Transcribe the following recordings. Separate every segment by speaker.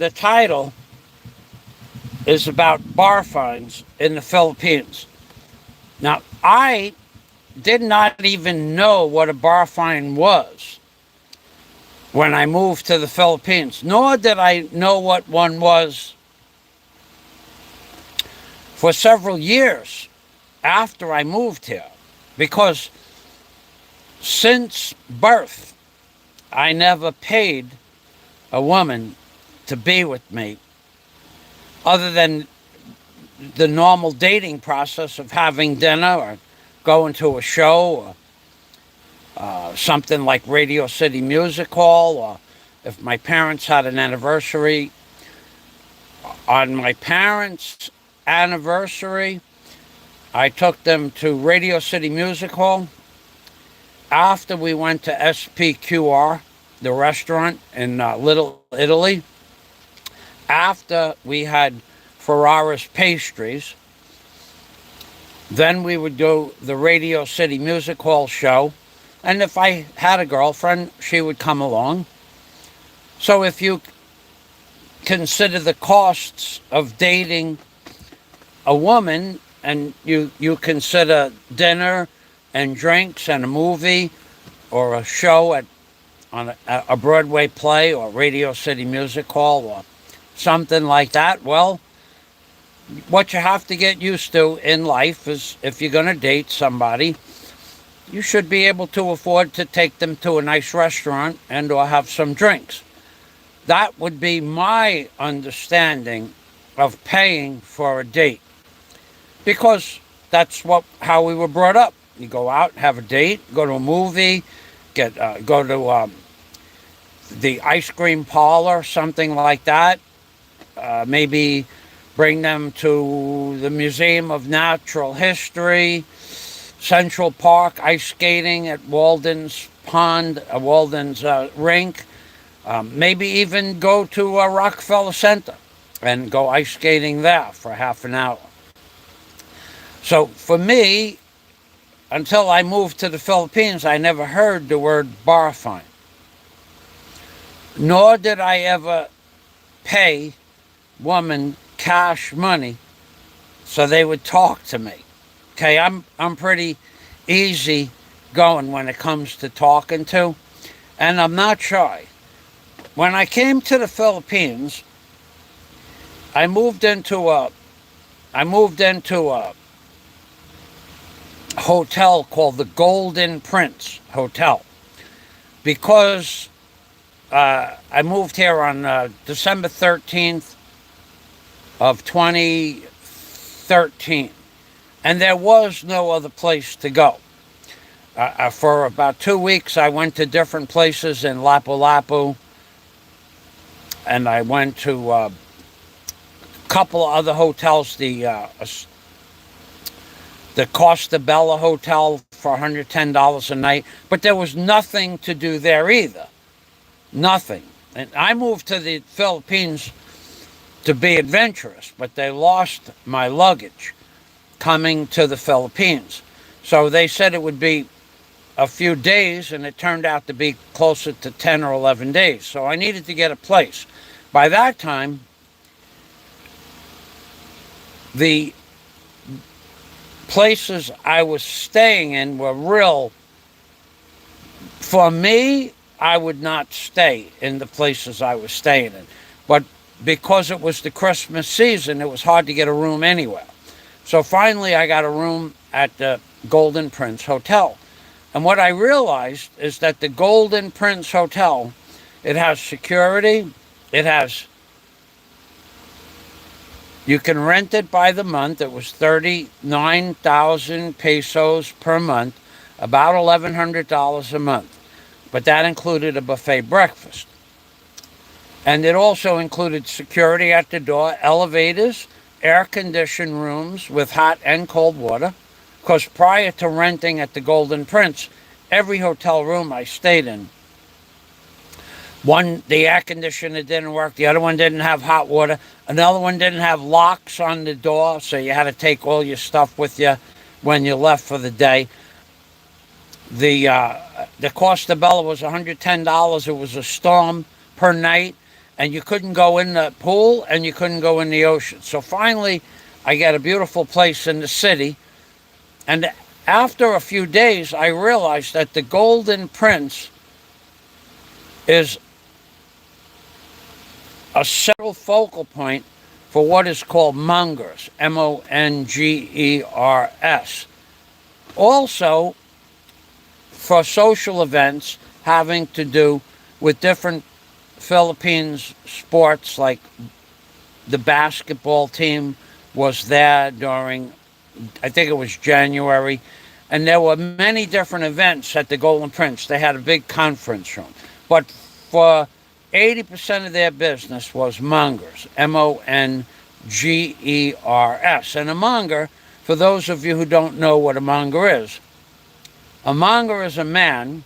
Speaker 1: the title is about barfines in the Philippines. Now, I did not even know what a barfine was when I moved to the Philippines, nor did I know what one was for several years after I moved here. Because since birth, I never paid a woman to be with me other than the normal dating process of having dinner or going to a show or something like Radio City Music Hall, or if my parents had an anniversary. On my parents' anniversary, I took them to Radio City Music Hall. After we went to SPQR, the restaurant in Little Italy, after we had Ferrara's pastries, then we would do the Radio City Music Hall show. And if I had a girlfriend, she would come along. So if you consider the costs of dating a woman, and you consider dinner and drinks and a movie or a show on a Broadway play or Radio City Music Hall or something like that, well, what you have to get used to in life is if you're going to date somebody, you should be able to afford to take them to a nice restaurant and or have some drinks. That would be my understanding of paying for a date, because that's how we were brought up. You go out, have a date, go to a movie, go to the ice cream parlor, something like that. Maybe bring them to the Museum of Natural History, Central Park, ice skating at Walden's Pond, Walden's Rink. Maybe even go to Rockefeller Center and go ice skating there for half an hour. So for me, until I moved to the Philippines, I never heard the word barfine. Nor did I ever pay women cash money so they would talk to me. Okay, I'm pretty easy going when it comes to talking to, and I'm not shy. When I came to the Philippines, I moved into a hotel called the Golden Prince Hotel, because I moved here on December 13th of 2013, and there was no other place to go. For about 2 weeks, I went to different places in Lapu-Lapu, and I went to a couple of other hotels, the Costa Bella Hotel for $110 a night, but there was nothing to do there either. Nothing. And I moved to the Philippines to be adventurous, but they lost my luggage coming to the Philippines. So they said it would be a few days, and it turned out to be closer to 10 or 11 days. So I needed to get a place. By that time, the places I was staying in were real. For me, I would not stay in the places I was staying in. But because it was the Christmas season, it was hard to get a room anywhere. So finally, I got a room at the Golden Prince Hotel. And what I realized is that the Golden Prince Hotel, it has security, you can rent it by the month. It was 39,000 pesos per month, about $1,100 a month. But that included a buffet breakfast. And it also included security at the door, elevators, air-conditioned rooms with hot and cold water. Because prior to renting at the Golden Prince, every hotel room I stayed in, the air conditioner didn't work, the other one didn't have hot water, another one didn't have locks on the door, so you had to take all your stuff with you when you left for the day. The Costa Bella was $110. It was a storm per night, and you couldn't go in the pool and you couldn't go in the ocean. So finally, I got a beautiful place in the city, and after a few days, I realized that the Golden Prince is a central focal point for what is called mongers, Mongers. Also, for social events having to do with different Philippines sports, like the basketball team was there during, I think it was January, and there were many different events at the Golden Prince. They had a big conference room. But for 80% of their business was mongers, Mongers. And a monger, for those of you who don't know what a monger is a man,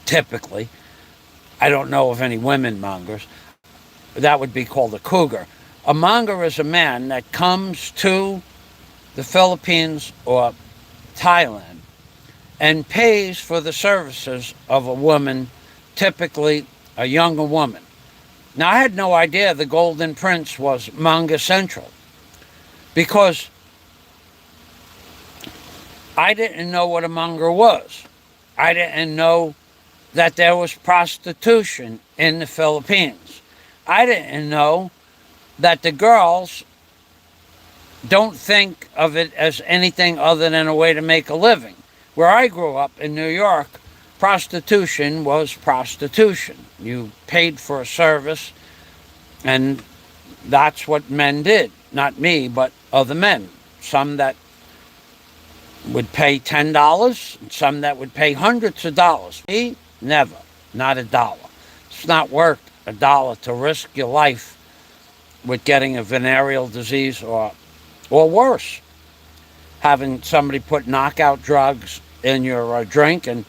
Speaker 1: typically, I don't know of any women mongers, that would be called a cougar. A monger is a man that comes to the Philippines or Thailand and pays for the services of a woman, typically a younger woman. Now, I had no idea the Golden Prince was Manga Central because I didn't know what a monger was. I didn't know that there was prostitution in the Philippines. I didn't know that the girls don't think of it as anything other than a way to make a living. Where I grew up in New York, prostitution was prostitution. You paid for a service, and that's what men did. Not me, but other men. Some that would pay $10, and some that would pay hundreds of dollars. Me, never. Not a dollar. It's not worth a dollar to risk your life with getting a venereal disease or worse, having somebody put knockout drugs in your drink and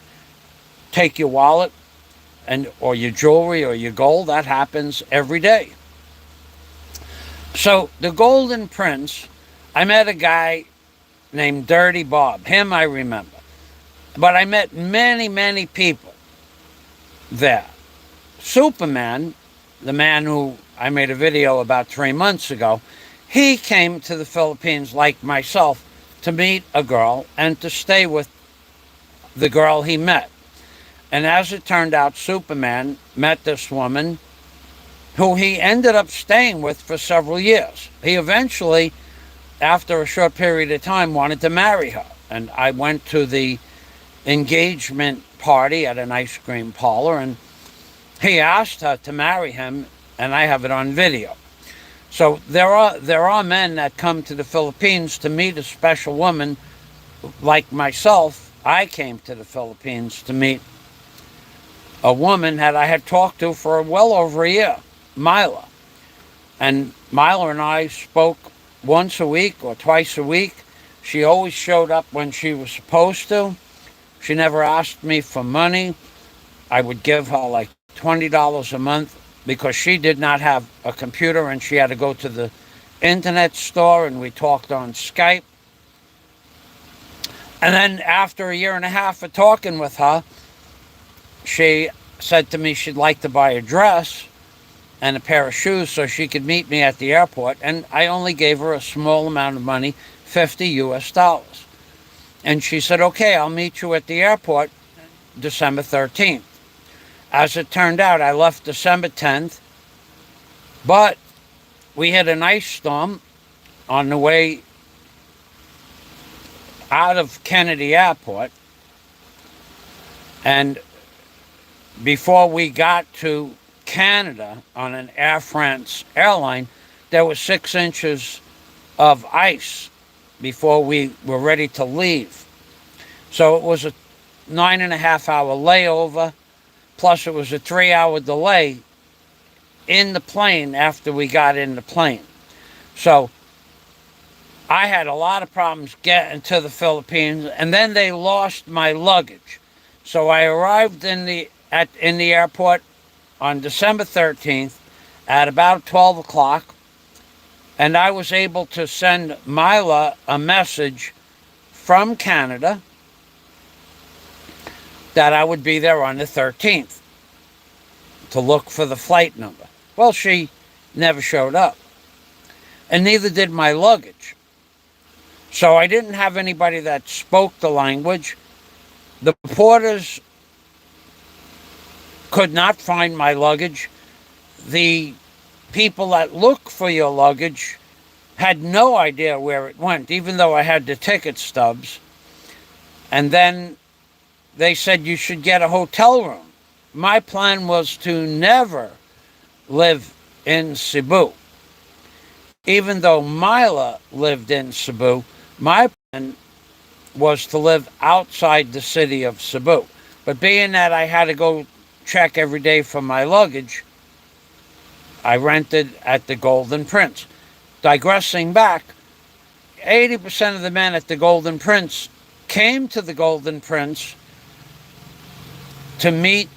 Speaker 1: take your wallet or your jewelry or your gold. That happens every day. So the Golden Prince, I met a guy named Dirty Bob. Him I remember. But I met many, many people there. Superman, the man who I made a video about 3 months ago, he came to the Philippines like myself to meet a girl and to stay with the girl he met. And as it turned out, Superman met this woman who he ended up staying with for several years. He eventually, after a short period of time, wanted to marry her. And I went to the engagement party at an ice cream parlor, and he asked her to marry him, and I have it on video. So there are men that come to the Philippines to meet a special woman like myself. I came to the Philippines to meet a woman that I had talked to for well over a year, Myla. And Myla and I spoke once a week or twice a week. She always showed up when she was supposed to. She never asked me for money. I would give her like $20 a month because she did not have a computer and she had to go to the internet store, and we talked on Skype. And then after a year and a half of talking with her, she said to me she'd like to buy a dress and a pair of shoes so she could meet me at the airport. And I only gave her a small amount of money, $50 US. And she said, okay, I'll meet you at the airport December 13th. As it turned out, I left December 10th, but we had an ice storm on the way out of Kennedy Airport, and before we got to Canada on an Air France airline, there was 6 inches of ice before we were ready to leave. So it was a 9.5-hour layover, plus it was a 3-hour delay in the plane after we got in the plane. So I had a lot of problems getting to the Philippines, and then they lost my luggage. So I arrived in the airport on December 13th at about 12 o'clock, and I was able to send Myla a message from Canada that I would be there on the 13th to look for the flight number. Well, she never showed up, and neither did my luggage. So I didn't have anybody that spoke the language. The porters could not find my luggage. The people that look for your luggage had no idea where it went, even though I had the ticket stubs. And then they said you should get a hotel room. My plan was to never live in Cebu. Even though Mila lived in Cebu, my plan was to live outside the city of Cebu. But being that I had to go check every day for my luggage, I rented at the Golden Prince. Digressing back, 80% of the men at the Golden Prince came to the Golden Prince to meet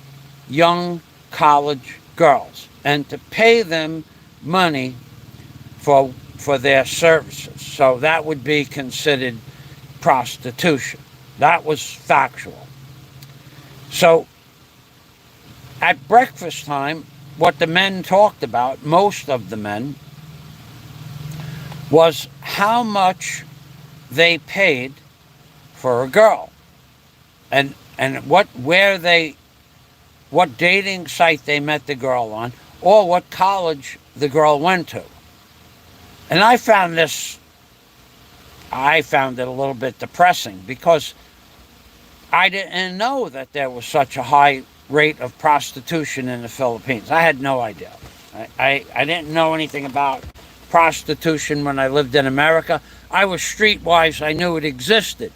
Speaker 1: young college girls and to pay them money for their services. So that would be considered prostitution. That was factual. So at breakfast time, what the men talked about, most of the men, was how much they paid for a girl, and what dating site they met the girl on, or what college the girl went to. And I found it a little bit depressing, because I didn't know that there was such a high rate of prostitution in the Philippines. I had no idea. I didn't know anything about prostitution when I lived in America. I was streetwise. I knew it existed.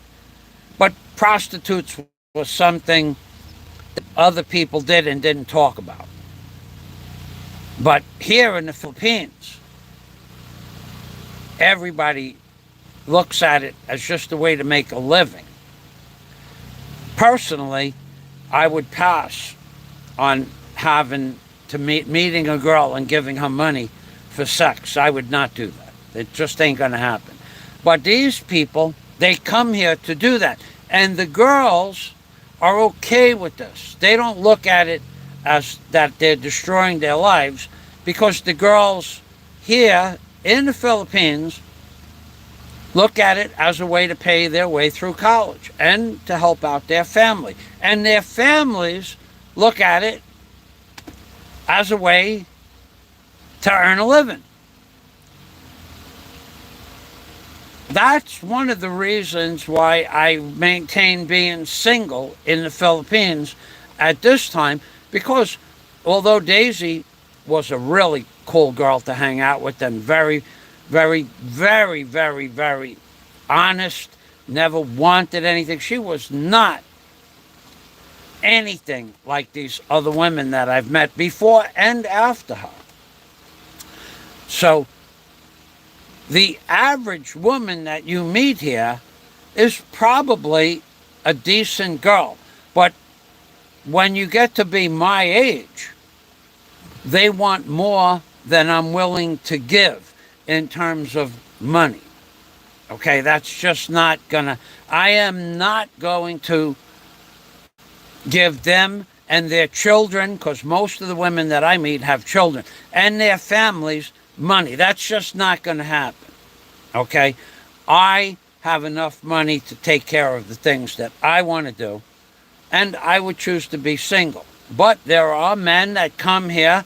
Speaker 1: But prostitutes was something that other people did and didn't talk about. But here in the Philippines, everybody looks at it as just a way to make a living. Personally, I would pass on meeting a girl and giving her money for sex. I would not do that. It just ain't going to happen. But these people, they come here to do that. And the girls are okay with this. They don't look at it as that they're destroying their lives, because the girls here in the Philippines look at it as a way to pay their way through college and to help out their family. And their families look at it as a way to earn a living. That's one of the reasons why I maintain being single in the Philippines at this time, because although Daisy was a really cool girl to hang out with and very, very, very, very, very honest, never wanted anything, she was not anything like these other women that I've met before and after her. So the average woman that you meet here is probably a decent girl. But when you get to be my age, they want more than I'm willing to give in terms of money. Okay, that's just not gonna, I am not going to give them and their children, because most of the women that I meet have children, and their families money. That's just not going to happen. Okay? I have enough money to take care of the things that I want to do, and I would choose to be single. But there are men that come here,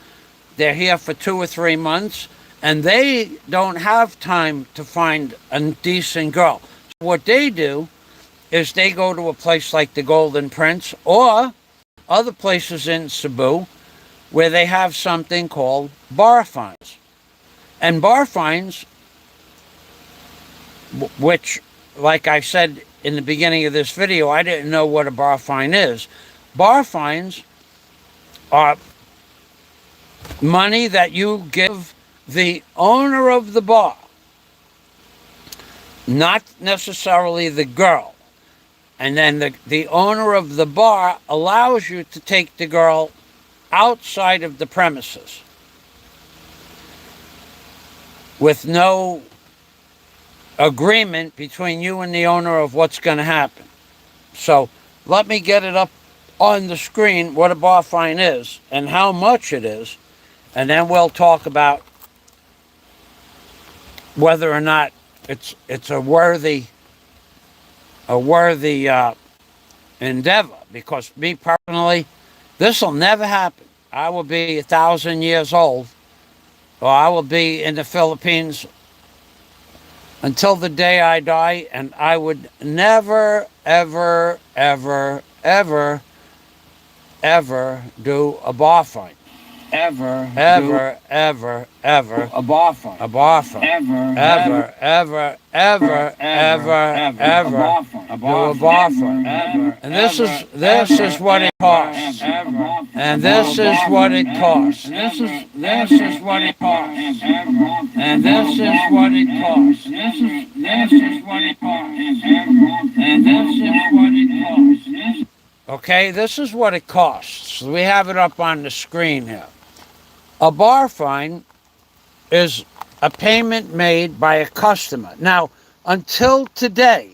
Speaker 1: they're here for 2 or 3 months, and they don't have time to find a decent girl. So what they do is they go to a place like the Golden Prince or other places in Cebu where they have something called barfines. And barfines, which, like I said in the beginning of this video, I didn't know what a barfine is. Barfines are money that you give the owner of the bar, not necessarily the girl. And then the owner of the bar allows you to take the girl outside of the premises with no agreement between you and the owner of what's going to happen. So let me get it up on the screen what a barfine is and how much it is, and then we'll talk about whether or not it's a worthy endeavor. Because me personally, this will never happen. I will be 1,000 years old, or I will be in the Philippines until the day I die, and I would never, ever, ever, ever, ever do a bar fight. Ever a bar fight. Ever do a bar fight. And this is what it costs. And this is what it costs. This is what it costs. And this is what it costs. This is what it costs. And this is what it costs. Okay, this is what it costs. We have it up on the screen here. A bar fine is a payment made by a customer. Now, until today,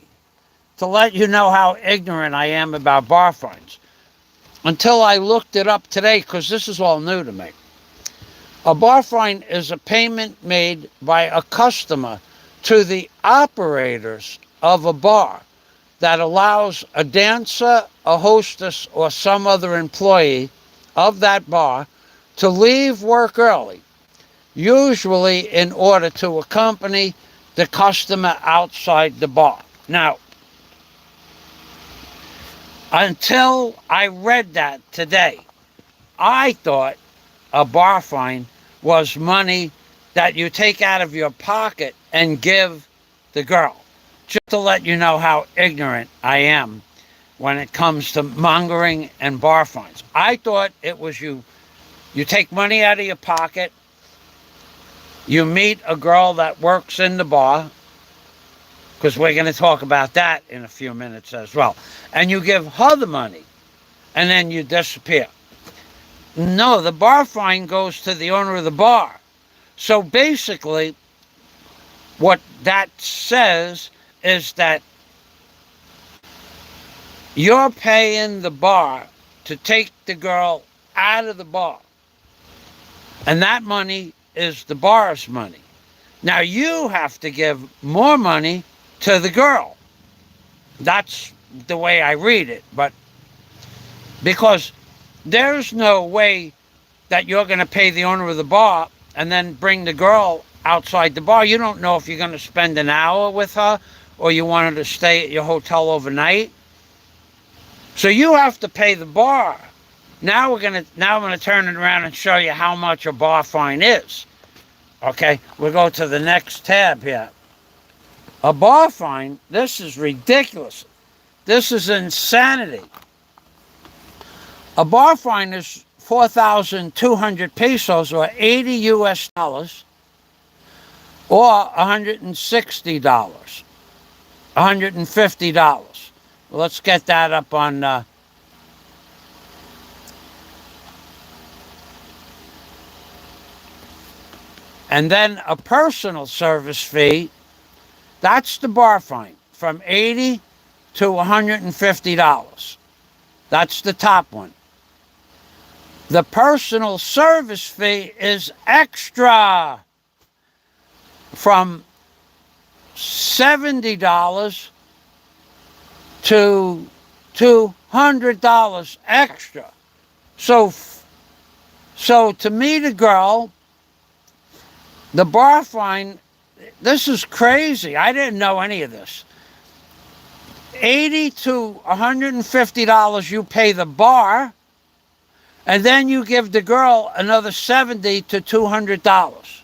Speaker 1: to let you know how ignorant I am about bar fines, until I looked it up today, because this is all new to me. A bar fine is a payment made by a customer to the operators of a bar that allows a dancer, a hostess, or some other employee of that bar to leave work early, usually in order to accompany the customer outside the bar. Now, until I read that today, I thought a bar fine was money that you take out of your pocket and give the girl. Just to let you know how ignorant I am when it comes to mongering and bar fines. I thought it was you take money out of your pocket, you meet a girl that works in the bar, because we're going to talk about that in a few minutes as well, and you give her the money, and then you disappear. No, the bar fine goes to the owner of the bar. So basically, what that says is that you're paying the bar to take the girl out of the bar. And that money is the bar's money. Now you have to give more money to the girl. That's the way I read it. But because there's no way that you're going to pay the owner of the bar and then bring the girl outside the bar. You don't know if you're going to spend an hour with her or you want her to stay at your hotel overnight. So you have to pay the bar. Now I'm going to turn it around and show you how much a bar fine is. Okay, we'll go to the next tab here. A bar fine, this is ridiculous. This is insanity. A bar fine is 4,200 pesos or 80 US dollars or $160, $150. Well, let's get that up on and then a personal service fee, that's the bar fine, from $80 to $150. That's the top one. The personal service fee is extra, from $70 to $200 extra. So to meet a girl, the bar fine, this is crazy. I didn't know any of this. $80 to $150 you pay the bar, and then you give the girl another $70 to $200.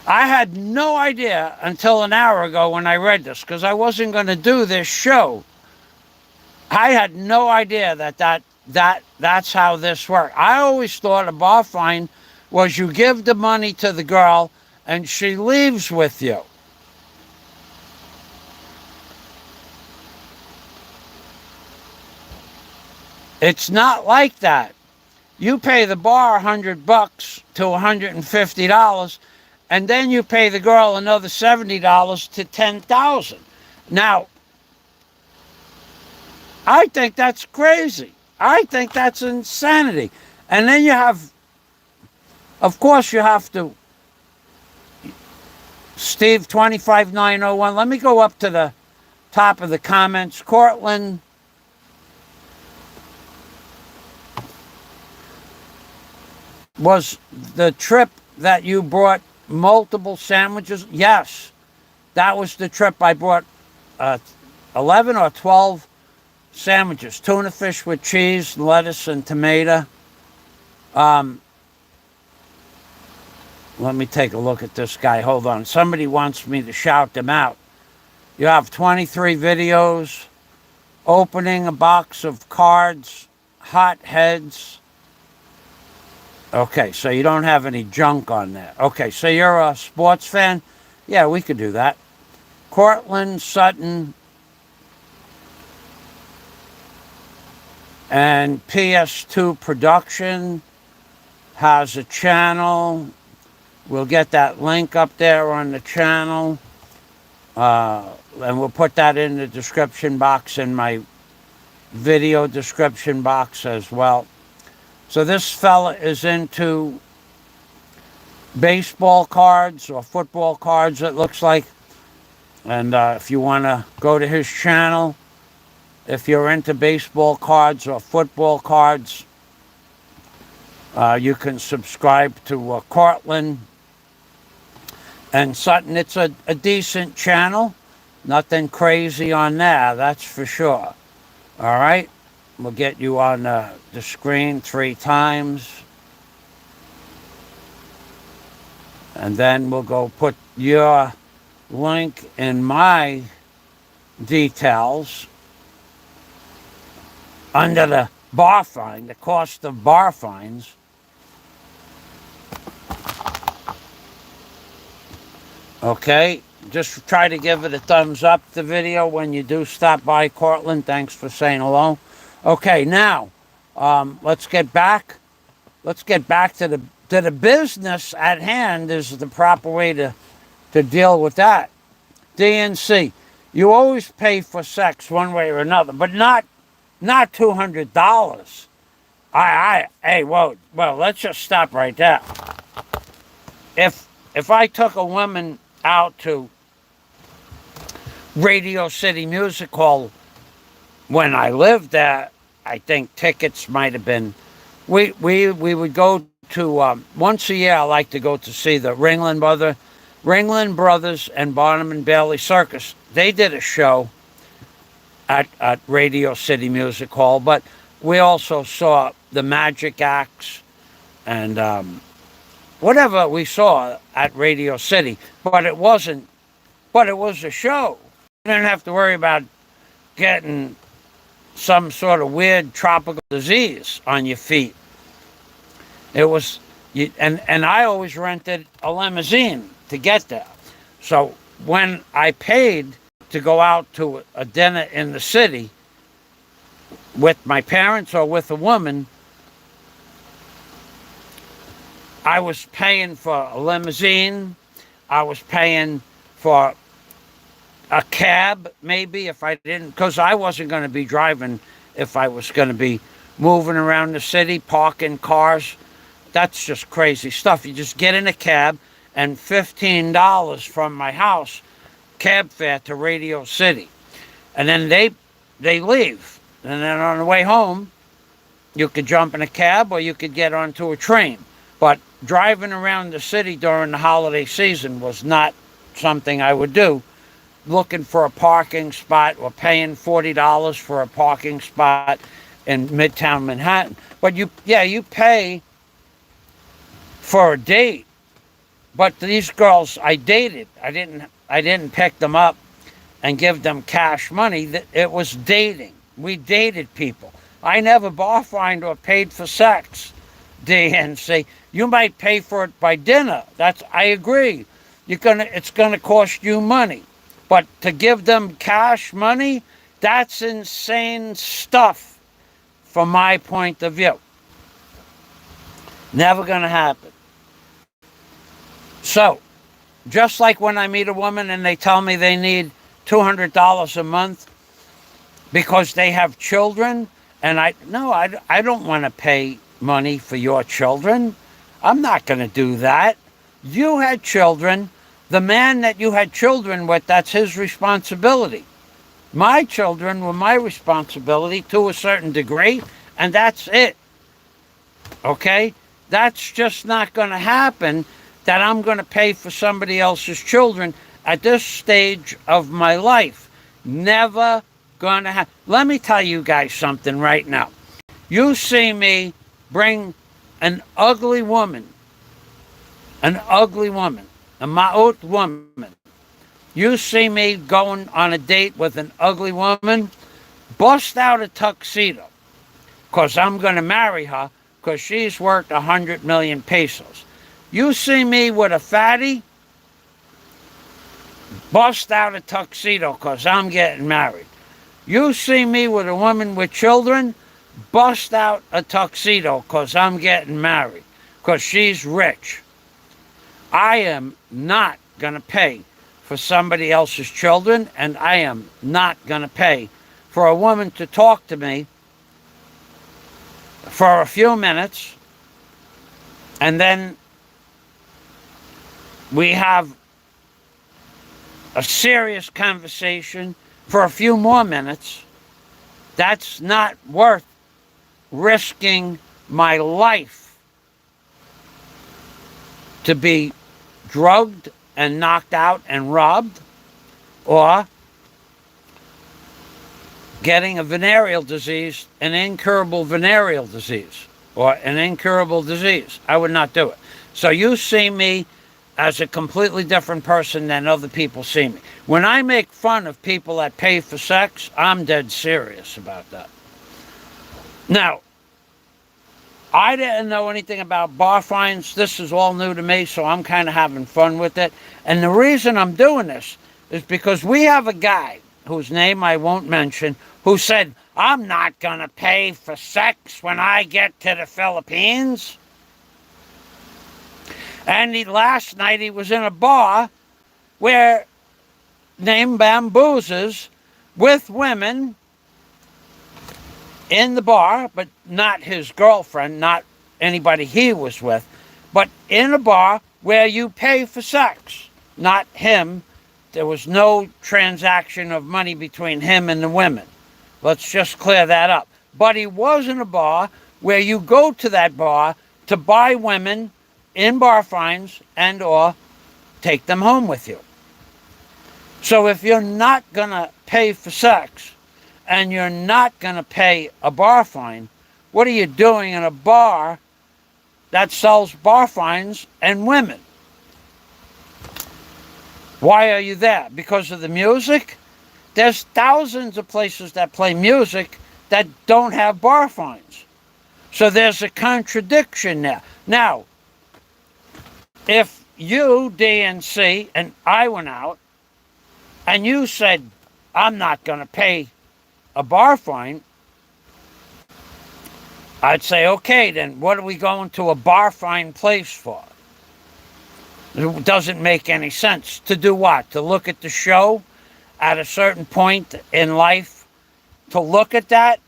Speaker 1: I had no idea until an hour ago when I read this, because I wasn't going to do this show. I had no idea that's how this worked. I always thought a bar fine was you give the money to the girl and she leaves with you. It's not like that. You pay the bar $100 to $150, and then you pay the girl another $70 to $10,000. Now, I think that's crazy. I think that's insanity. And then you have Of course, you have to. Steve 25901. Let me go up to the top of the comments. Cortland. Was the trip that you brought multiple sandwiches? Yes. That was the trip. I brought 11 or 12 sandwiches. Tuna fish with cheese, lettuce, and tomato. Let me take a look at this guy. Hold on. Somebody wants me to shout them out. You have 23 videos, opening a box of cards, hot heads. Okay, so you don't have any junk on there. Okay, so you're a sports fan? Yeah, we could do that. Cortland Sutton and PS2 Production has a channel. We'll get that link up there on the channel. And we'll put that in the description box, in my video description box as well. So this fella is into baseball cards or football cards, it looks like. And if you want to go to his channel, if you're into baseball cards or football cards, you can subscribe to Cortland and Sutton. It's a decent channel. Nothing crazy on there, that's for sure. All right? We'll get you on the screen 3 times. And then we'll go put your link in my details under the bar fine, the cost of bar fines. Okay, just try to give it a thumbs up, the video, when you do stop by, Cortland. Thanks for saying hello. Okay, now let's get back. Let's get back to the business at hand. Is the proper way to deal with that. DNC, you always pay for sex one way or another, but not $200. Hey, well, let's just stop right there. If I took a woman out to Radio City Music Hall when I lived there, I think tickets might have been. We would go to once a year. I like to go to see the Ringling Brothers and Barnum and Bailey Circus. They did a show at Radio City Music Hall, but we also saw the Magic Acts and whatever we saw at Radio City. But it was a show. You didn't have to worry about getting some sort of weird tropical disease on your feet. It was, and I always rented a limousine to get there. So when I paid to go out to a dinner in the city with my parents or with a woman, I was paying for a limousine. I was paying for a cab, maybe, if I didn't, because I wasn't going to be driving if I was going to be moving around the city, parking cars. That's just crazy stuff. You just get in a cab, and $15 from my house, cab fare to Radio City. And then they leave. And then on the way home, you could jump in a cab or you could get onto a train. But driving around the city during the holiday season was not something I would do. Looking for a parking spot or paying $40 for a parking spot in Midtown Manhattan. But you pay for a date. But these girls I dated, I didn't pick them up and give them cash money. It was dating. We dated people. I never barfined or paid for sex. DNC. You might pay for it by dinner. I agree. It's gonna cost you money. But to give them cash money, that's insane stuff from my point of view. Never gonna happen. So, just like when I meet a woman and they tell me they need $200 a month because they have children, and I don't want to pay money for your children. I'm not going to do that. You had children. The man that you had children with, that's his responsibility. My children were my responsibility to a certain degree, and that's it. Okay? That's just not going to happen, that I'm going to pay for somebody else's children at this stage of my life. Never going to happen. Let me tell you guys something right now. You see me bring an ugly woman, a ma'ut woman. You see me going on a date with an ugly woman, bust out a tuxedo, because I'm going to marry her, because she's worth 100 million pesos. You see me with a fatty, bust out a tuxedo, because I'm getting married. You see me with a woman with children, bust out a tuxedo, because I'm getting married, because she's rich. I am not going to pay for somebody else's children, and I am not going to pay for a woman to talk to me for a few minutes, and then we have a serious conversation for a few more minutes. That's not worth risking my life to be drugged and knocked out and robbed, or getting a venereal disease, an incurable venereal disease, or an incurable disease. I would not do it. So you see me as a completely different person than other people see me. When I make fun of people that pay for sex, I'm dead serious about that. Now, I didn't know anything about barfines. This is all new to me, so I'm kind of having fun with it. And the reason I'm doing this is because we have a guy, whose name I won't mention, who said, I'm not going to pay for sex when I get to the Philippines. And last night he was in a bar named Bamboozers, with women in the bar, but not his girlfriend, not anybody he was with, but in a bar where you pay for sex, not him. There was no transaction of money between him and the women. Let's just clear that up. But he was in a bar where you go to that bar to buy women in barfines and or take them home with you. So if you're not going to pay for sex and you're not going to pay a barfine, what are you doing in a bar that sells barfines and women? Why are you there? Because of the music? There's thousands of places that play music that don't have barfines. So there's a contradiction there. Now, if you, D and C, and I went out, and you said, I'm not going to pay a barfine, I'd say, okay, then what are we going to a barfine place for? It doesn't make any sense. To do what? To look at the show at a certain point in life? To look at that?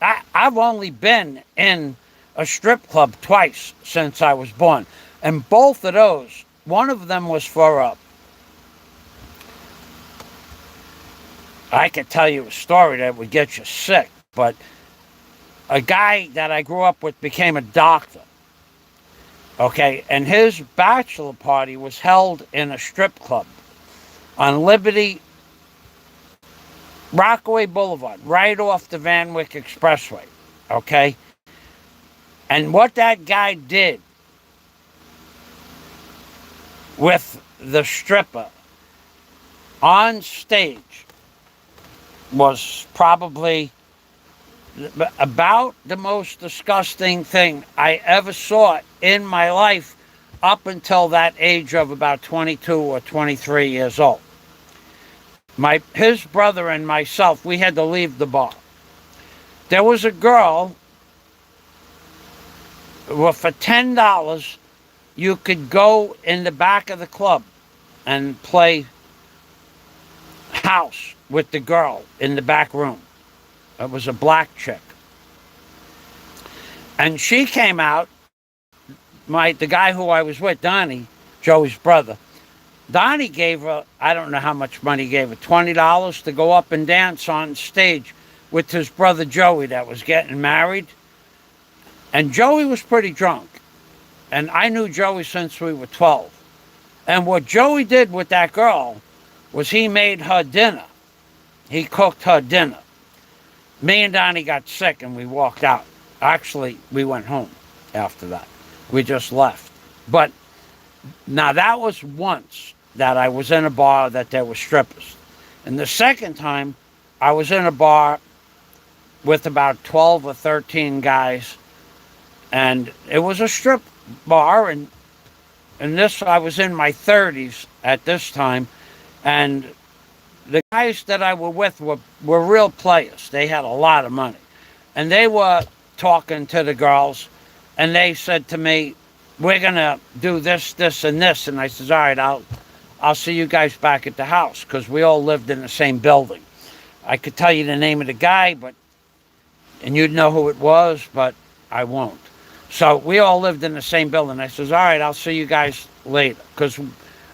Speaker 1: I've only been in a strip club twice since I was born. And both of those, one of them was for I could tell you a story that would get you sick, but a guy that I grew up with became a doctor. Okay, and his bachelor party was held in a strip club on Liberty, Rockaway Boulevard, right off the Van Wyck Expressway. Okay? And what that guy did with the stripper on stage was probably about the most disgusting thing I ever saw in my life up until that age of about 22 or 23 years old. His brother and myself, we had to leave the bar. There was a girl where for $10 you could go in the back of the club and play house with the girl in the back room. It was a black chick. And she came out the guy who I was with, Donnie, Joey's brother, Donnie gave her, I don't know how much money he gave her, $20 to go up and dance on stage with his brother Joey that was getting married. And Joey was pretty drunk. And I knew Joey since we were 12. And what Joey did with that girl was he made her dinner. He cooked her dinner. Me and Donnie got sick and we walked out. Actually, we went home after that. We just left. But now that was once that I was in a bar that there were strippers. And the second time, I was in a bar with about 12 or 13 guys. And it was a strip bar. And this, I was in my 30s at this time. And the guys that I were with were real players. They had a lot of money. And they were talking to the girls. And they said to me, we're going to do this, this, and this. And I said, all right, I'll see you guys back at the house. Because we all lived in the same building. I could tell you the name of the guy, and you'd know who it was, but I won't. So we all lived in the same building. I says, all right, I'll see you guys later. Because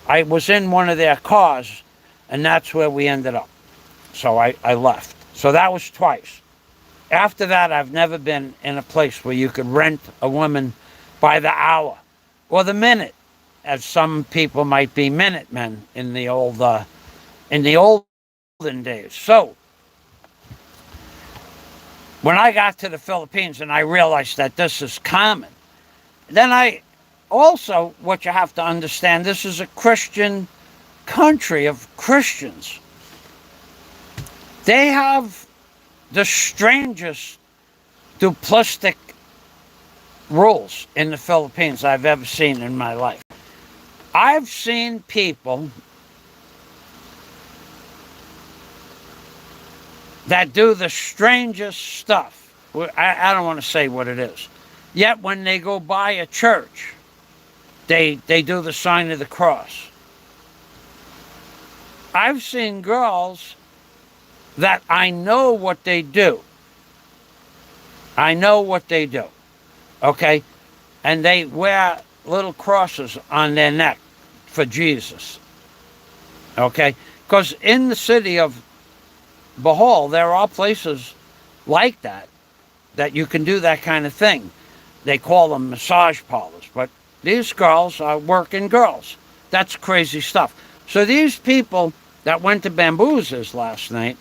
Speaker 1: I was in one of their cars, and that's where we ended up. So I left. So that was twice. After that, I've never been in a place where you could rent a woman by the hour or the minute, as some people might be Minutemen in the olden days. So when I got to the Philippines and I realized that this is common, then I also, what you have to understand, this is a Christian country of Christians. They have the strangest duplistic rules in the Philippines I've ever seen in my life. I've seen people that do the strangest stuff. I don't want to say what it is. Yet when they go by a church, they do the sign of the cross. I've seen girls that I know what they do. I know what they do. Okay? And they wear little crosses on their neck for Jesus. Okay? Because in the city of Bohol, there are places like that you can do that kind of thing. They call them massage parlors. But these girls are working girls. That's crazy stuff. So these people that went to Bamboozers last night,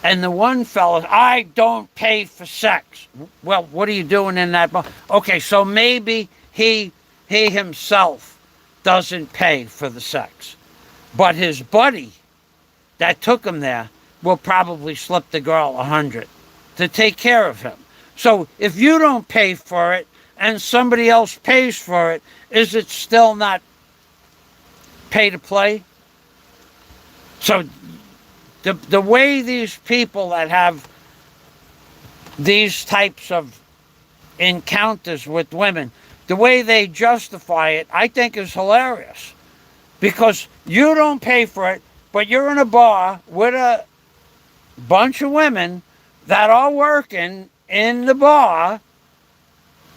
Speaker 1: and the one fella, I don't pay for sex. Well, what are you doing in that bar? Okay, so maybe he himself doesn't pay for the sex. But his buddy that took him there will probably slip the girl $100 to take care of him. So if you don't pay for it and somebody else pays for it, is it still not pay to play? So the way these people that have these types of encounters with women, the way they justify it, I think is hilarious. Because you don't pay for it, but you're in a bar with a bunch of women that are working in the bar,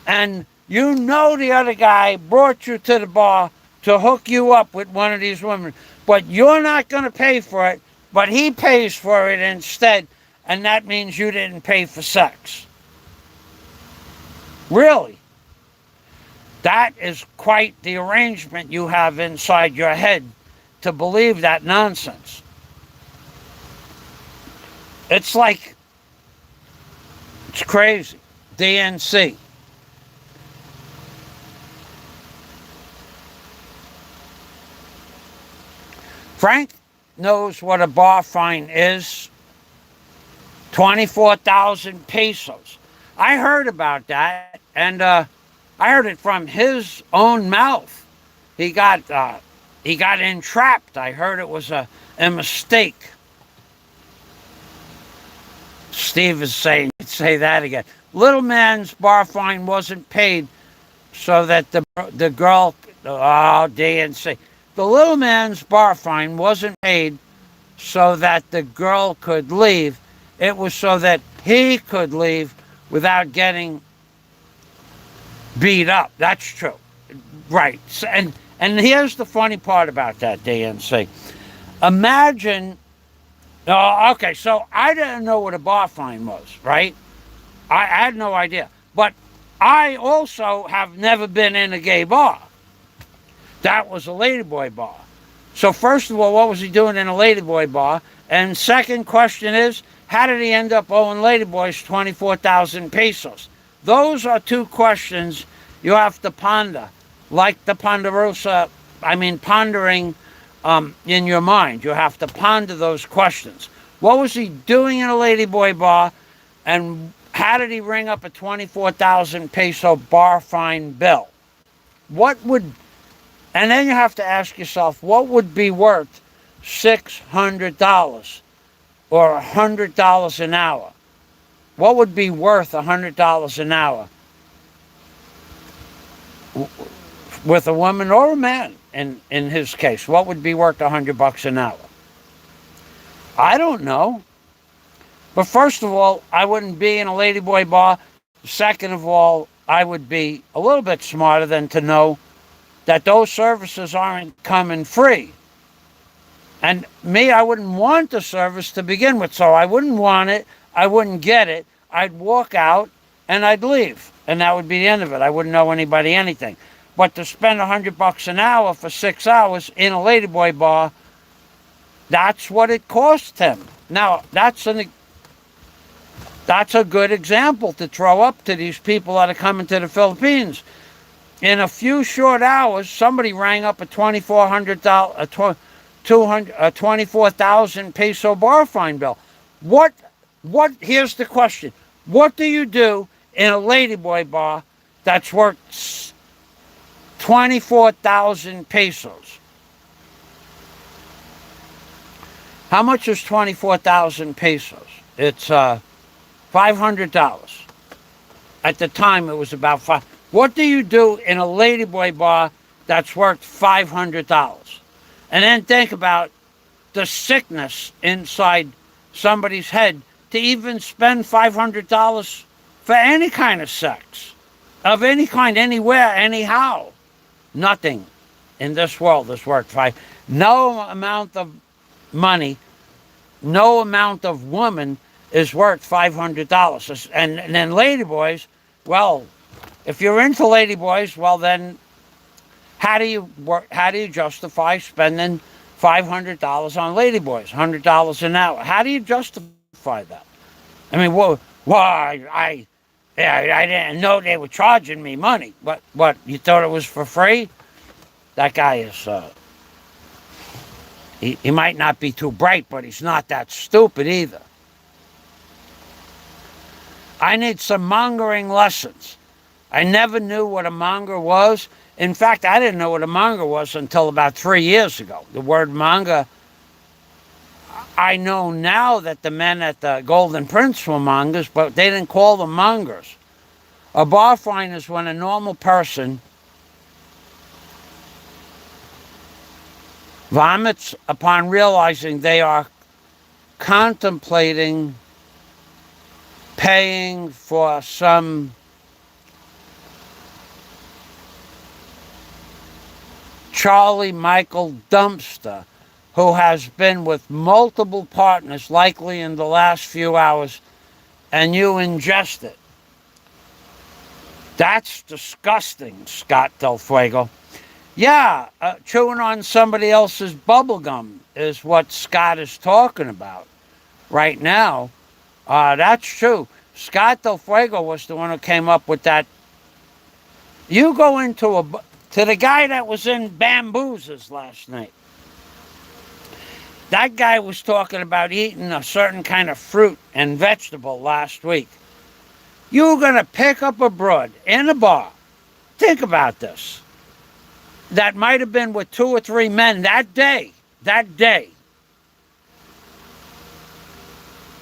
Speaker 1: and you know the other guy brought you to the bar to hook you up with one of these women, but you're not going to pay for it, but he pays for it instead, and that means you didn't pay for sex. Really? That is quite the arrangement you have inside your head to believe that nonsense. It's like, it's crazy. DNC. Frank knows what a barfine is. 24,000 pesos. I heard about that, and I heard it from his own mouth. He got entrapped. I heard it was a mistake. Steve is saying, say that again. Little man's bar fine wasn't paid so that the girl, DNC. The little man's bar fine wasn't paid so that the girl could leave. It was so that he could leave without getting beat up. That's true. Right. And here's the funny part about that, DNC. Imagine, okay, so I didn't know what a barfine was, right? I had no idea. But I also have never been in a gay bar. That was a ladyboy bar. So first of all, what was he doing in a ladyboy bar? And second question is, how did he end up owing ladyboys 24,000 pesos? Those are two questions you have to ponder, like the pondering in your mind. You have to ponder those questions. What was he doing in a ladyboy bar, and how did he ring up a 24,000 peso bar fine bill? And then you have to ask yourself, what would be worth $600 or $100 an hour? What would be worth $100 an hour with a woman or a man? In his case, what would be worth $100 an hour? I don't know. But first of all, I wouldn't be in a ladyboy bar. Second of all, I would be a little bit smarter than to know that those services aren't coming free. And me, I wouldn't want the service to begin with, so I wouldn't want it, I wouldn't get it, I'd walk out and I'd leave. And that would be the end of it. I wouldn't owe anybody anything. But to spend $100 an hour for 6 hours in a ladyboy bar, that's what it cost him. Now, that's a good example to throw up to these people that are coming to the Philippines. In a few short hours, somebody rang up a $24,000 peso bar fine bill. Here's the question. What do you do in a ladyboy bar that's worth 24,000 pesos? How much is 24,000 pesos? It's $500. At the time, it was about $500. What do you do in a ladyboy bar that's worth $500? And then think about the sickness inside somebody's head to even spend $500 for any kind of sex, of any kind, anywhere, anyhow. Nothing in this world is worth no amount of money, no amount of woman is worth $500. And then ladyboys, well, if you're into ladyboys, well then, how do you justify spending $500 on ladyboys, $100 an hour? How do you justify that? I mean, I didn't know they were charging me money. What? You thought it was for free? That guy is. He might not be too bright, but he's not that stupid either. I need some mongering lessons. I never knew what a monger was. In fact, I didn't know what a monger was until about 3 years ago. The word monger, I know now that the men at the Golden Prince were mongers, but they didn't call them mongers. A barfine is when a normal person vomits upon realizing they are contemplating paying for some Charlie Michael Dumpster who has been with multiple partners, likely in the last few hours, and you ingest it. That's disgusting, Scott Del Fuego. Yeah, chewing on somebody else's bubble gum is what Scott is talking about right now. That's true. Scott Del Fuego was the one who came up with that. You go to the guy that was in Bamboozers last night. That guy was talking about eating a certain kind of fruit and vegetable last week. You're going to pick up a broad in a bar. Think about this. That might have been with 2 or 3 men that day.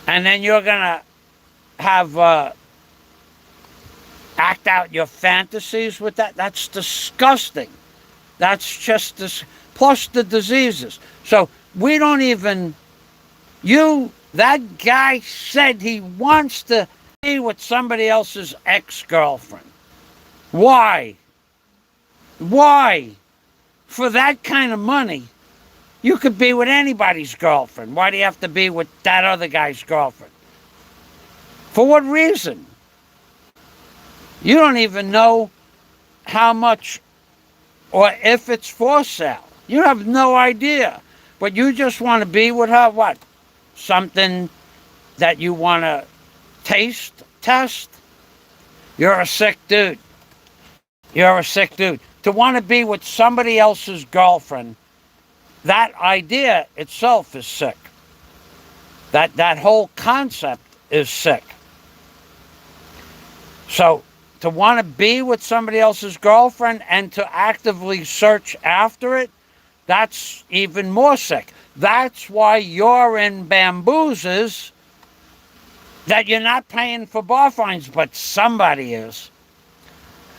Speaker 1: And then you're going to have act out your fantasies with that. That's disgusting. That's just this. Plus the diseases. So we don't even. That guy said he wants to be with somebody else's ex-girlfriend. Why? Why? For that kind of money, you could be with anybody's girlfriend. Why do you have to be with that other guy's girlfriend? For what reason? You don't even know how much or if it's for sale. You have no idea. But you just want to be with her, what? Something that you want to test? You're a sick dude. You're a sick dude. To want to be with somebody else's girlfriend, that idea itself is sick. That whole concept is sick. So to want to be with somebody else's girlfriend and to actively search after it, that's even more sick. That's why you're in Bamboozers, that you're not paying for Barfines, but somebody is.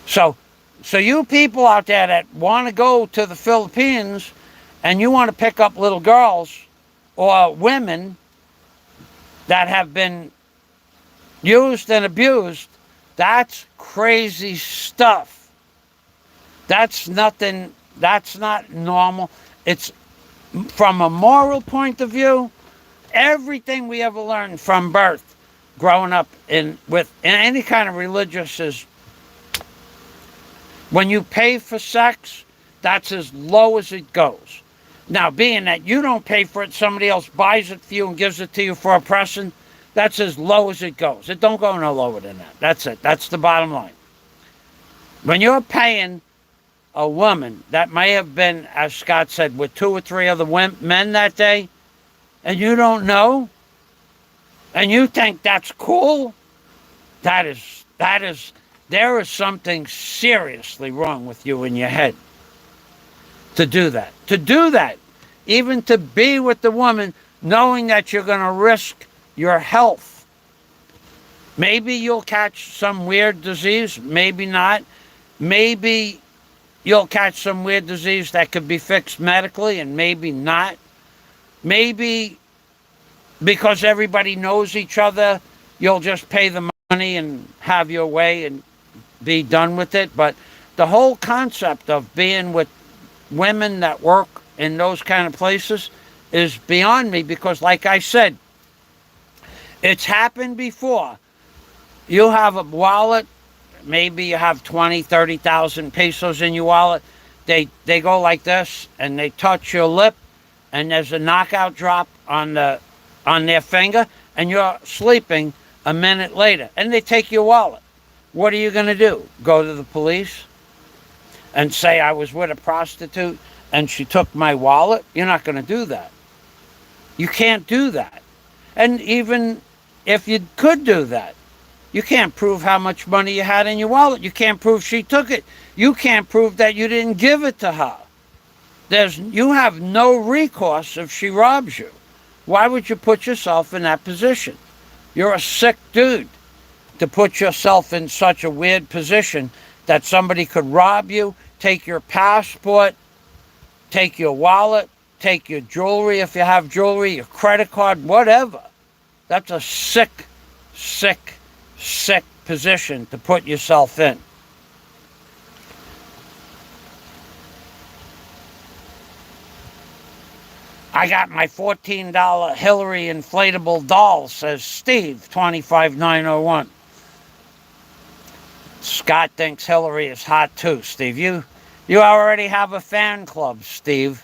Speaker 1: So you people out there that want to go to the Philippines and you want to pick up little girls or women that have been used and abused, that's crazy stuff. That's nothing, that's not normal. It's from a moral point of view, everything we ever learned from birth, growing up in any kind of religious is when you pay for sex, that's as low as it goes. Now, being that you don't pay for it, somebody else buys it for you and gives it to you for a person, that's as low as it goes. It don't go no lower than that. That's it. That's the bottom line. When you're paying a woman that may have been, as Scott said, with 2 or 3 other men that day, and you don't know, and you think that's cool, there is something seriously wrong with you in your head to do that. To do that, even to be with the woman, knowing that you're going to risk your health. Maybe you'll catch some weird disease, maybe not. Maybe you'll catch some weird disease that could be fixed medically, and maybe not. Maybe because everybody knows each other, you'll just pay the money and have your way and be done with it. But the whole concept of being with women that work in those kind of places is beyond me, because like I said, it's happened before. You have a wallet, maybe you have 20, 30,000 pesos in your wallet. They go like this and they touch your lip and there's a knockout drop on their finger and you're sleeping a minute later and they take your wallet. What are you going to do? Go to the police and say I was with a prostitute and she took my wallet? You're not going to do that. You can't do that. And even if you could do that, you can't prove how much money you had in your wallet. You can't prove she took it. You can't prove that you didn't give it to her. You have no recourse if she robs you. Why would you put yourself in that position? You're a sick dude to put yourself in such a weird position that somebody could rob you, take your passport, take your wallet, take your jewelry if you have jewelry, your credit card, whatever. That's a sick, sick, sick position to put yourself in. I got my $14 Hillary inflatable doll, says Steve, 25901. Scott thinks Hillary is hot too, Steve. You already have a fan club, Steve.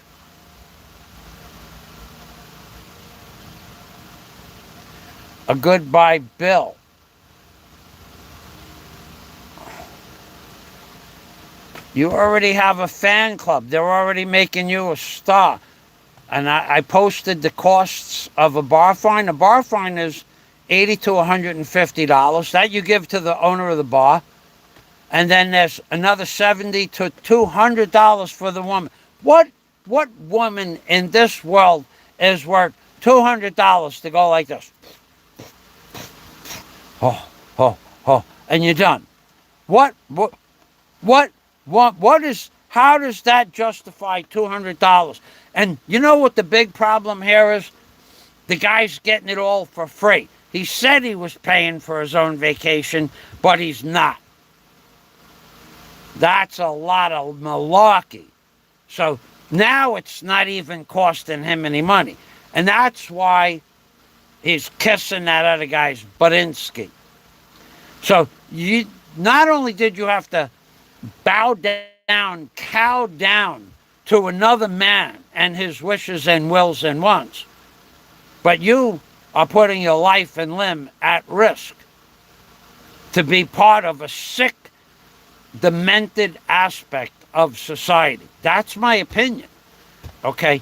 Speaker 1: A goodbye bill. You already have a fan club. They're already making you a star. And I posted the costs of a barfine. A barfine is $80 to $150. That you give to the owner of the bar. And then there's another $70 to $200 for the woman. What woman in this world is worth $200 to go like this? Oh, and you're done. How does that justify $200? And you know what the big problem here is? The guy's getting it all for free. He said he was paying for his own vacation, but he's not. That's a lot of malarkey. So now it's not even costing him any money. And that's why he's kissing that other guy's Badinsky. So you not only did you have to bow down, cow down to another man and his wishes and wills and wants, but you are putting your life and limb at risk to be part of a sick, demented aspect of society. That's my opinion. Okay?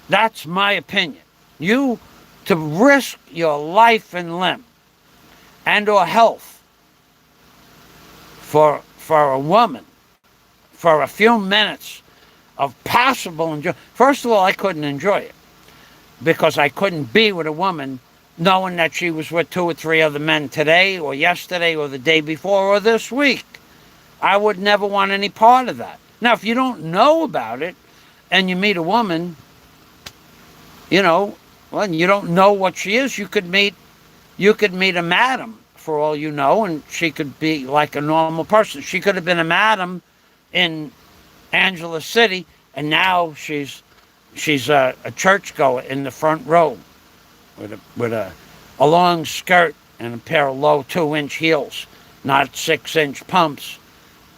Speaker 1: That's my opinion. You to risk your life and limb and or health for a woman for a few minutes of possible enjoy. First of all, I couldn't enjoy it because I couldn't be with a woman knowing that she was with 2 or 3 other men today or yesterday or the day before or this week. I would never want any part of that. Now, if you don't know about it and you meet a woman, well, you don't know what she is, you could meet a madam for all you know, and she could be like a normal person. She could have been a madam in Angeles City, and now she's a churchgoer in the front row with a long skirt and a pair of low 2-inch heels, not 6-inch pumps,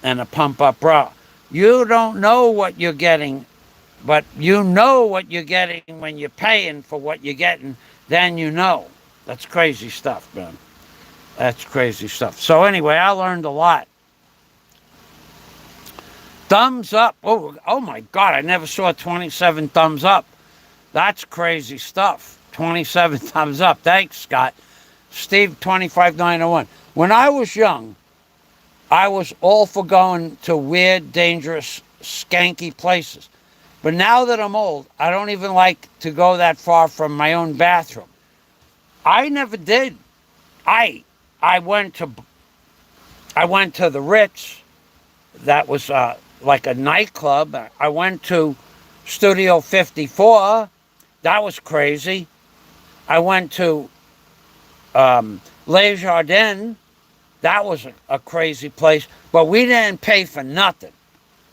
Speaker 1: and a pump-up bra. You don't know what you're getting, but you know what you're getting when you're paying for what you're getting. Then you know. That's crazy stuff, man. That's crazy stuff. So anyway, I learned a lot. Thumbs up. Oh my God, I never saw 27 thumbs up. That's crazy stuff. 27 thumbs up. Thanks, Scott. Steve 25901. When I was young, I was all for going to weird, dangerous, skanky places. But now that I'm old, I don't even like to go that far from my own bathroom. I never did. I went to the Ritz. That was like a nightclub. I went to Studio 54. That was crazy. I went to Les Jardins. That was a crazy place. But we didn't pay for nothing.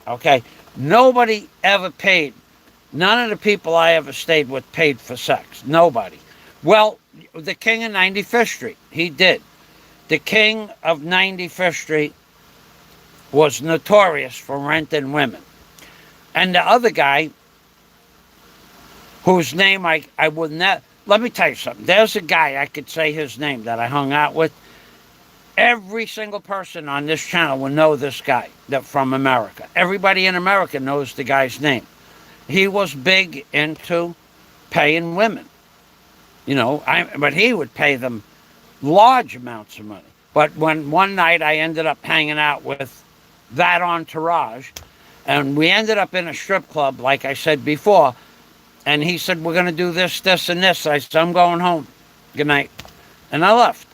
Speaker 1: Okay? Nobody ever paid. None of the people I ever stayed with paid for sex. Nobody. Well, the king of 95th Street, he did. The king of 95th Street was notorious for renting women. And the other guy, whose name I would not... Let me tell you something. There's a guy, I could say his name, that I hung out with. Every single person on this channel will know this guy from America. Everybody in America knows the guy's name. He was big into paying women. But he would pay them large amounts of money. But when one night I ended up hanging out with that entourage, and we ended up in a strip club, like I said before, and he said, we're going to do this, this, and this. I said, I'm going home. Good night. And I left.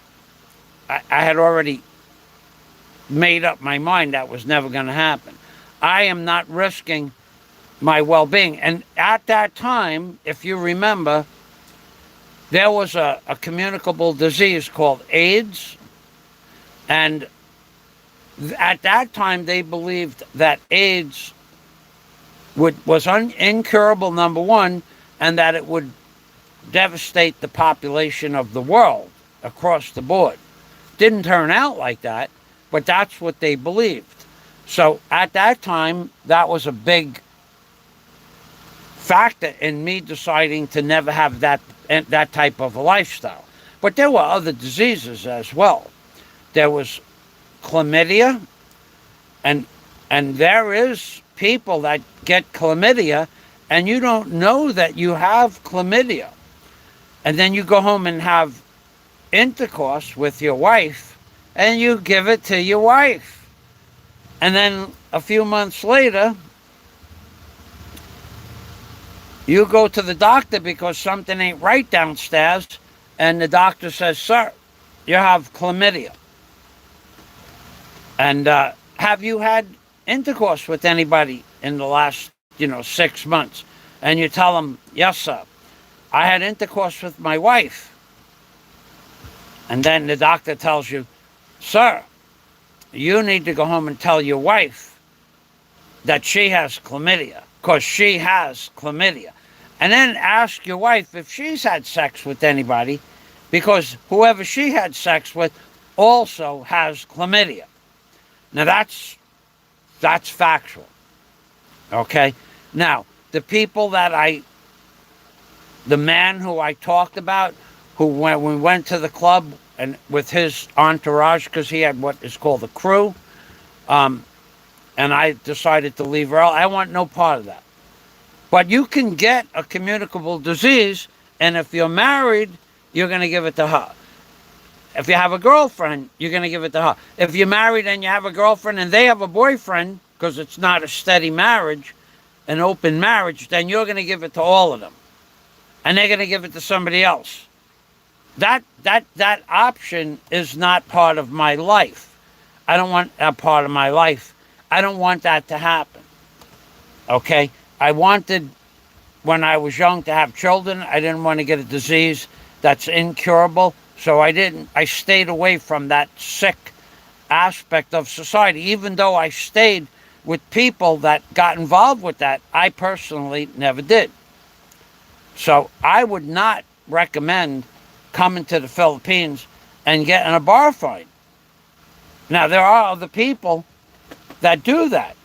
Speaker 1: I had already made up my mind that was never going to happen. I am not risking my well-being. And at that time, if you remember, there was a communicable disease called AIDS. And at that time, they believed that AIDS was incurable, number one, and that it would devastate the population of the world across the board. Didn't turn out like that, but that's what they believed. So at that time, that was a big factor in me deciding to never have that type of a lifestyle. But there were other diseases as well. There was chlamydia, and there is people that get chlamydia, and you don't know that you have chlamydia. And then you go home and have intercourse with your wife, and you give it to your wife. And then a few months later, you go to the doctor because something ain't right downstairs, and the doctor says, sir, you have chlamydia. And have you had intercourse with anybody in the last, 6 months? And you tell them, yes, sir. I had intercourse with my wife. And then the doctor tells you, sir, you need to go home and tell your wife that she has chlamydia, because she has chlamydia. And then ask your wife if she's had sex with anybody, because whoever she had sex with also has chlamydia. Now that's factual. Okay? Now, the people the man who I talked about, who when we went to the club and with his entourage, because he had what is called a crew, and I decided to leave early. I want no part of that. But you can get a communicable disease, and if you're married, you're going to give it to her. If you have a girlfriend, you're going to give it to her. If you're married and you have a girlfriend and they have a boyfriend, because it's not a steady marriage, an open marriage, then you're going to give it to all of them. And they're going to give it to somebody else. That option is not part of my life. I don't want that part of my life. I don't want that to happen. Okay? I wanted, when I was young, to have children. I didn't want to get a disease that's incurable. So I stayed away from that sick aspect of society. Even though I stayed with people that got involved with that, I personally never did. So I would not recommend coming to the Philippines and getting a barfine. Now, there are other people that do that.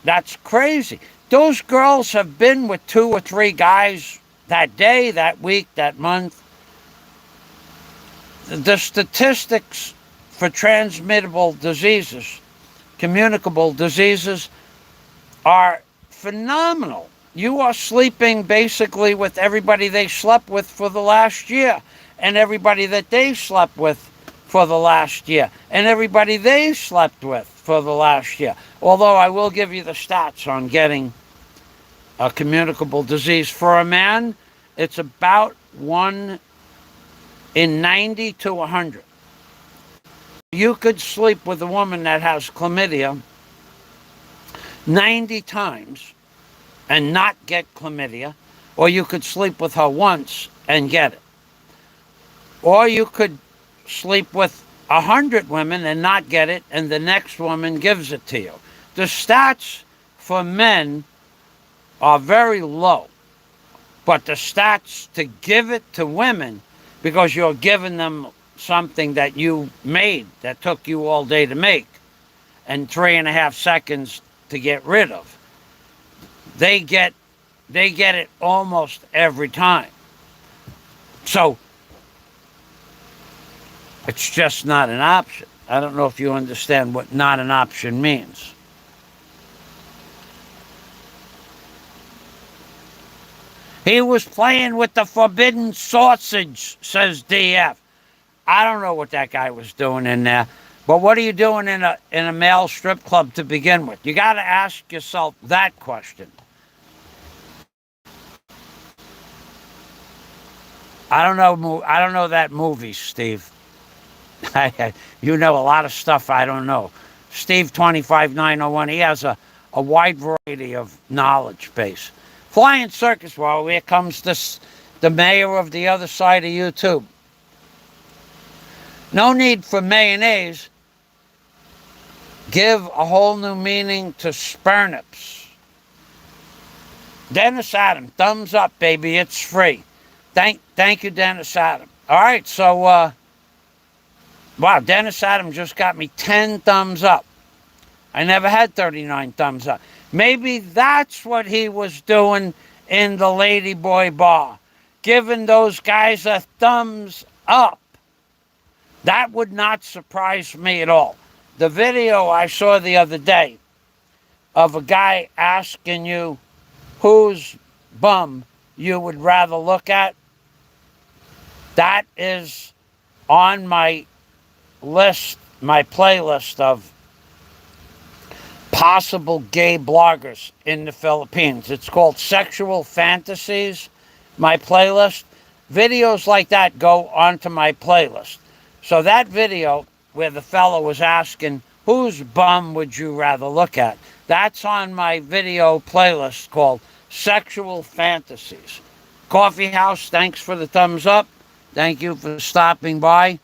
Speaker 1: That's crazy. Those girls have been with 2 or 3 guys that day, that week, that month. The statistics for transmittable diseases, communicable diseases, are phenomenal. You are sleeping basically with everybody they slept with for the last year, and everybody that they slept with for the last year, and everybody they slept with for the last year. Although I will give you the stats on getting a communicable disease. For a man, it's about 1 in 90 to 100. You could sleep with a woman that has chlamydia 90 times and not get chlamydia, or you could sleep with her once and get it. Or you could sleep with 100 women and not get it, and the next woman gives it to you. The stats for men are very low, but the stats to give it to women, because you're giving them something that you made that took you all day to make and 3.5 seconds to get rid of, they get it almost every time. So it's just not an option. I don't know if you understand what not an option means. He was playing with the forbidden sausage, says DF. I don't know what that guy was doing in there. But what are you doing in a male strip club to begin with? You got to ask yourself that question. I don't know that movie, Steve. You know a lot of stuff I don't know. Steve 25901, he has a wide variety of knowledge base. Flying Circus, well, here comes the mayor of the other side of YouTube. No need for mayonnaise. Give a whole new meaning to spurnips. Dennis Adam, thumbs up, baby. It's free. Thank you, Dennis Adam. All right, so, wow, Dennis Adam just got me 10 thumbs up. I never had 39 thumbs up. Maybe that's what he was doing in the Ladyboy Bar, giving those guys a thumbs up. That would not surprise me at all. The video I saw the other day of a guy asking you whose bum you would rather look at, that is on my list, my playlist of possible gay bloggers in the Philippines. It's called Sexual Fantasies, my playlist. Videos like that go onto my playlist. So that video where the fellow was asking, whose bum would you rather look at? That's on my video playlist called Sexual Fantasies. Coffee House, thanks for the thumbs up. Thank you for stopping by.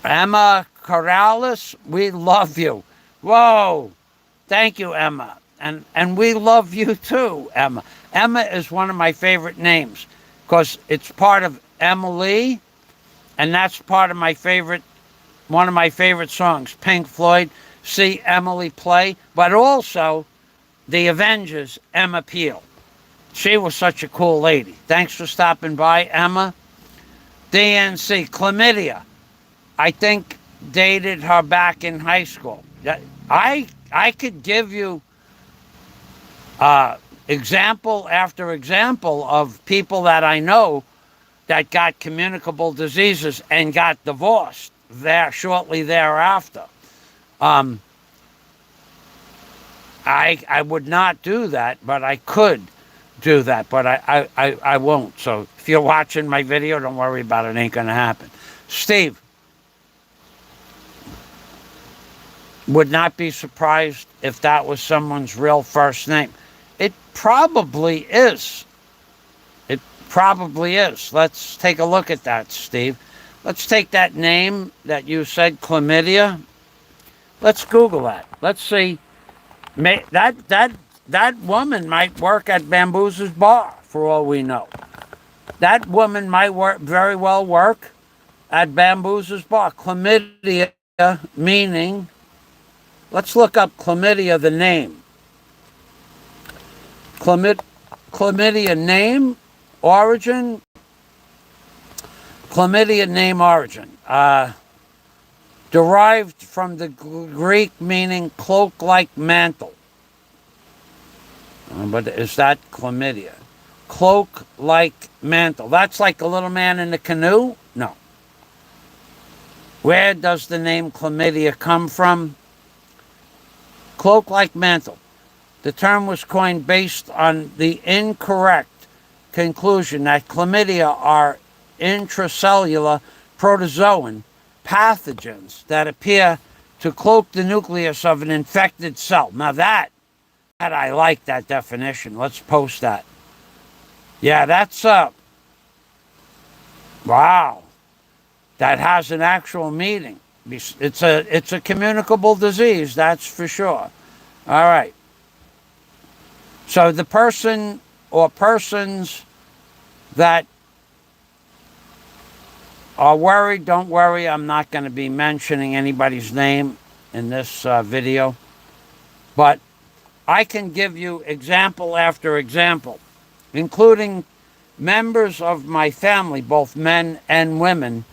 Speaker 1: Emma Corrales, we love you. Whoa. Thank you, Emma. And we love you too, Emma. Emma is one of my favorite names because it's part of Emily, and that's part of one of my favorite songs, Pink Floyd, See Emily Play, but also The Avengers, Emma Peel. She was such a cool lady. Thanks for stopping by, Emma. DNC, chlamydia. I think dated her back in high school. I could give you example after example of people that I know that got communicable diseases and got divorced there shortly thereafter. I would not do that, but I could do that, but I won't. So if you're watching my video, don't worry about it. It ain't going to happen. Steve, would not be surprised if that was someone's real first name. It probably is. It probably is. Let's take a look at that, Steve. Let's take that name that you said, chlamydia. Let's Google that. Let's see. That woman might work at Bamboozers Bar, for all we know. That woman might very well work at Bamboozers Bar. Chlamydia meaning, let's look up chlamydia, the name. Chlamydia name, origin. Chlamydia name origin. Derived from the Greek meaning cloak-like mantle. But is that chlamydia? Cloak-like mantle. That's like a little man in a canoe? No. Where does the name chlamydia come from? Cloak-like mantle. The term was coined based on the incorrect conclusion that chlamydia are intracellular protozoan pathogens that appear to cloak the nucleus of an infected cell. Now that I like that definition. Let's post that. Yeah, that's wow. That has an actual meaning. It's a communicable disease, that's for sure. All right. So the person or persons that are worried, don't worry. I'm not going to be mentioning anybody's name in this video. But I can give you example after example, including members of my family, both men and women,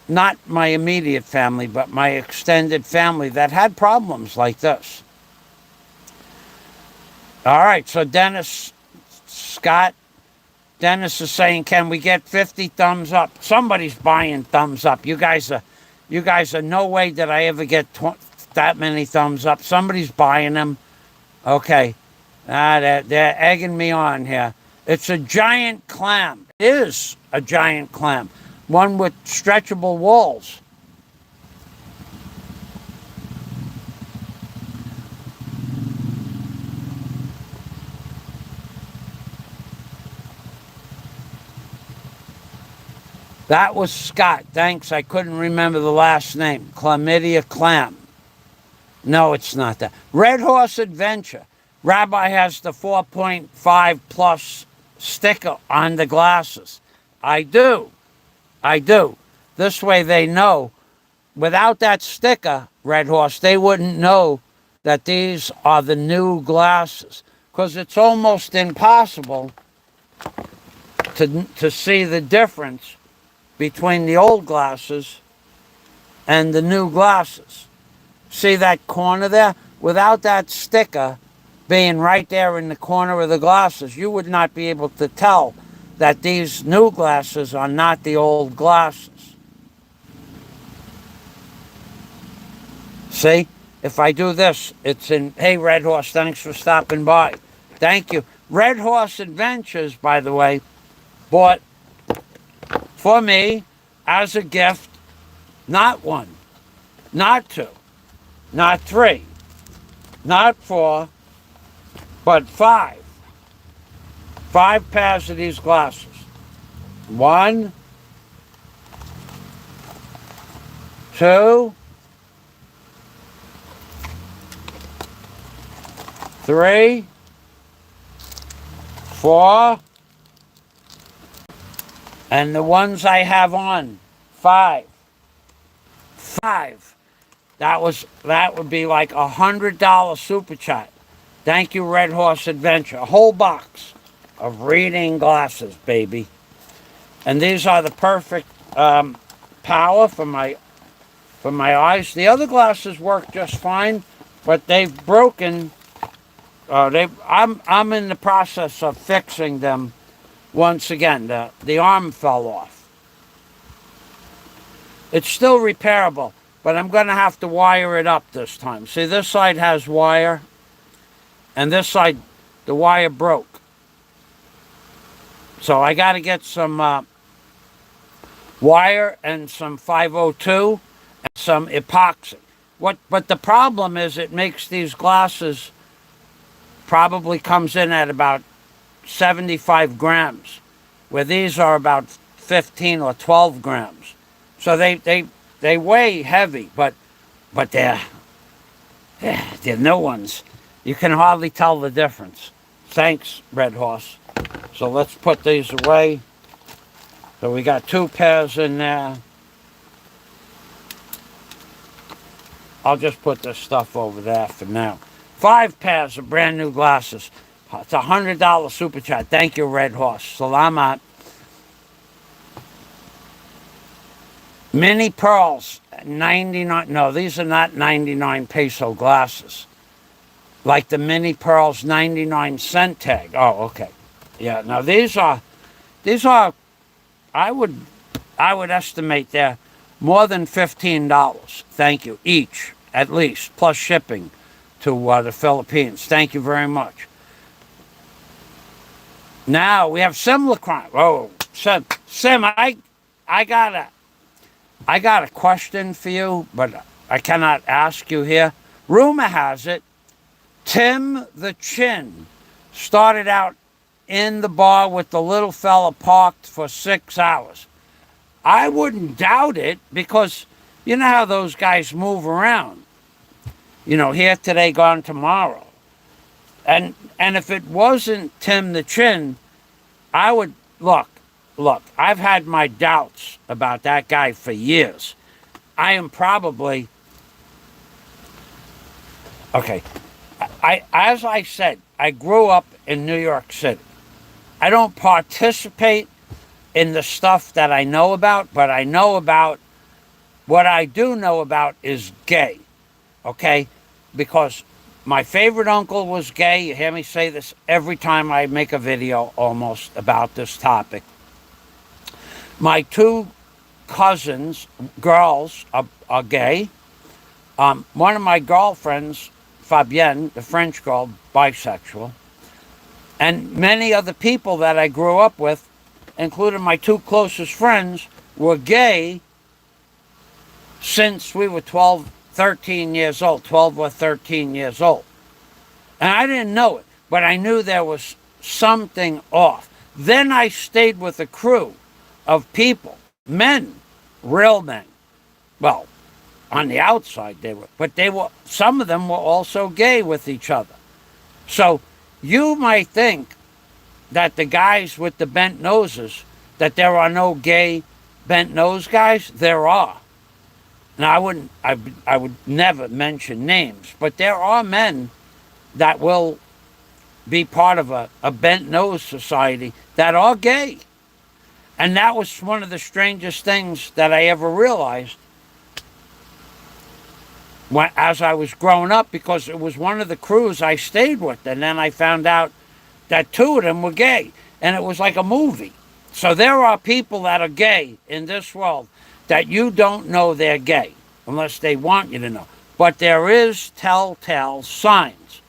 Speaker 1: not my immediate family, but my extended family that had problems like this. All right, so Dennis is saying, can we get 50 thumbs up? Somebody's buying thumbs up. You guys are no way did I ever get that many thumbs up. Somebody's buying them. Okay. They're egging me on here. It's a giant clam. It is a giant clam. One with stretchable walls. That was Scott. Thanks. I couldn't remember the last name. Chlamydia clam. No, it's not that. Red Horse Adventure. Rabbi has the 4.5 plus sticker on the glasses. I do. This way they know. Without that sticker, Red Horse, they wouldn't know that these are the new glasses. Because it's almost impossible to see the difference between the old glasses and the new glasses. See that corner there? Without that sticker being right there in the corner of the glasses, you would not be able to tell that these new glasses are not the old glasses. See? If I do this, it's in, hey, Red Horse, thanks for stopping by. Thank you. Red Horse Adventures, by the way, bought for me as a gift, not one, not two, not three, not four, but five. 5 pairs of these glasses. 1, 2, 3, 4, and the ones I have on, 5. 5. That would be like $100 super chat. Thank you, Red Horse Adventure. A whole box of reading glasses, baby. And these are the perfect power for my eyes. The other glasses work just fine, but they've broken. I'm in the process of fixing them. Once again, the arm fell off. It's still repairable, but I'm going to have to wire it up this time. See, this side has wire, and this side, the wire broke. So I got to get some wire and some 502 and some epoxy. But the problem is it makes these glasses, probably comes in at about 75 grams, where these are about 15 or 12 grams. So they weigh heavy, but they're new ones. You can hardly tell the difference. Thanks, Red Horse. So let's put these away. So we got 2 pairs in there. I'll just put this stuff over there for now. 5 pairs of brand new glasses. It's a $100 super chat. Thank you, Red Horse. Salamat. Mini pearls, 99. No, these are not 99 peso glasses. Like the mini pearls 99-cent tag. Oh, okay. Yeah. Now these are. I would estimate they're more than $15. Thank you each, at least, plus shipping to the Philippines. Thank you very much. Now we have Simulacron. Oh, Sim, I got a question for you, but I cannot ask you here. Rumor has it, Tim the Chin started out in the bar with the little fella parked for 6 hours. I wouldn't doubt it, because you know how those guys move around. You know, here today, gone tomorrow. And if it wasn't Tim the Chin, I would, look, I've had my doubts about that guy for years. I am probably, okay, as I said, I grew up in New York City. I don't participate in the stuff that I know about, but I know about, what I do know about is gay, okay? Because my favorite uncle was gay. You hear me say this every time I make a video almost about this topic. My 2 cousins, girls, are gay. One of my girlfriends, Fabienne, the French girl, bisexual. And many other people that I grew up with, including my 2 closest friends, were gay since we were 13 years old, 12 or 13 years old. And I didn't know it, but I knew there was something off. Then I stayed with a crew of people, men, real men. Well, on the outside they were, but some of them were also gay with each other. So you might think that the guys with the bent noses, that there are no gay bent nose guys. There are. Now I would never mention names, but there are men that will be part of a bent nose society that are gay. And that was one of the strangest things that I ever realized as I was growing up, because it was one of the crews I stayed with, and then I found out that 2 of them were gay, and it was like a movie. So there are people that are gay in this world that you don't know they're gay unless they want you to know. But there is telltale signs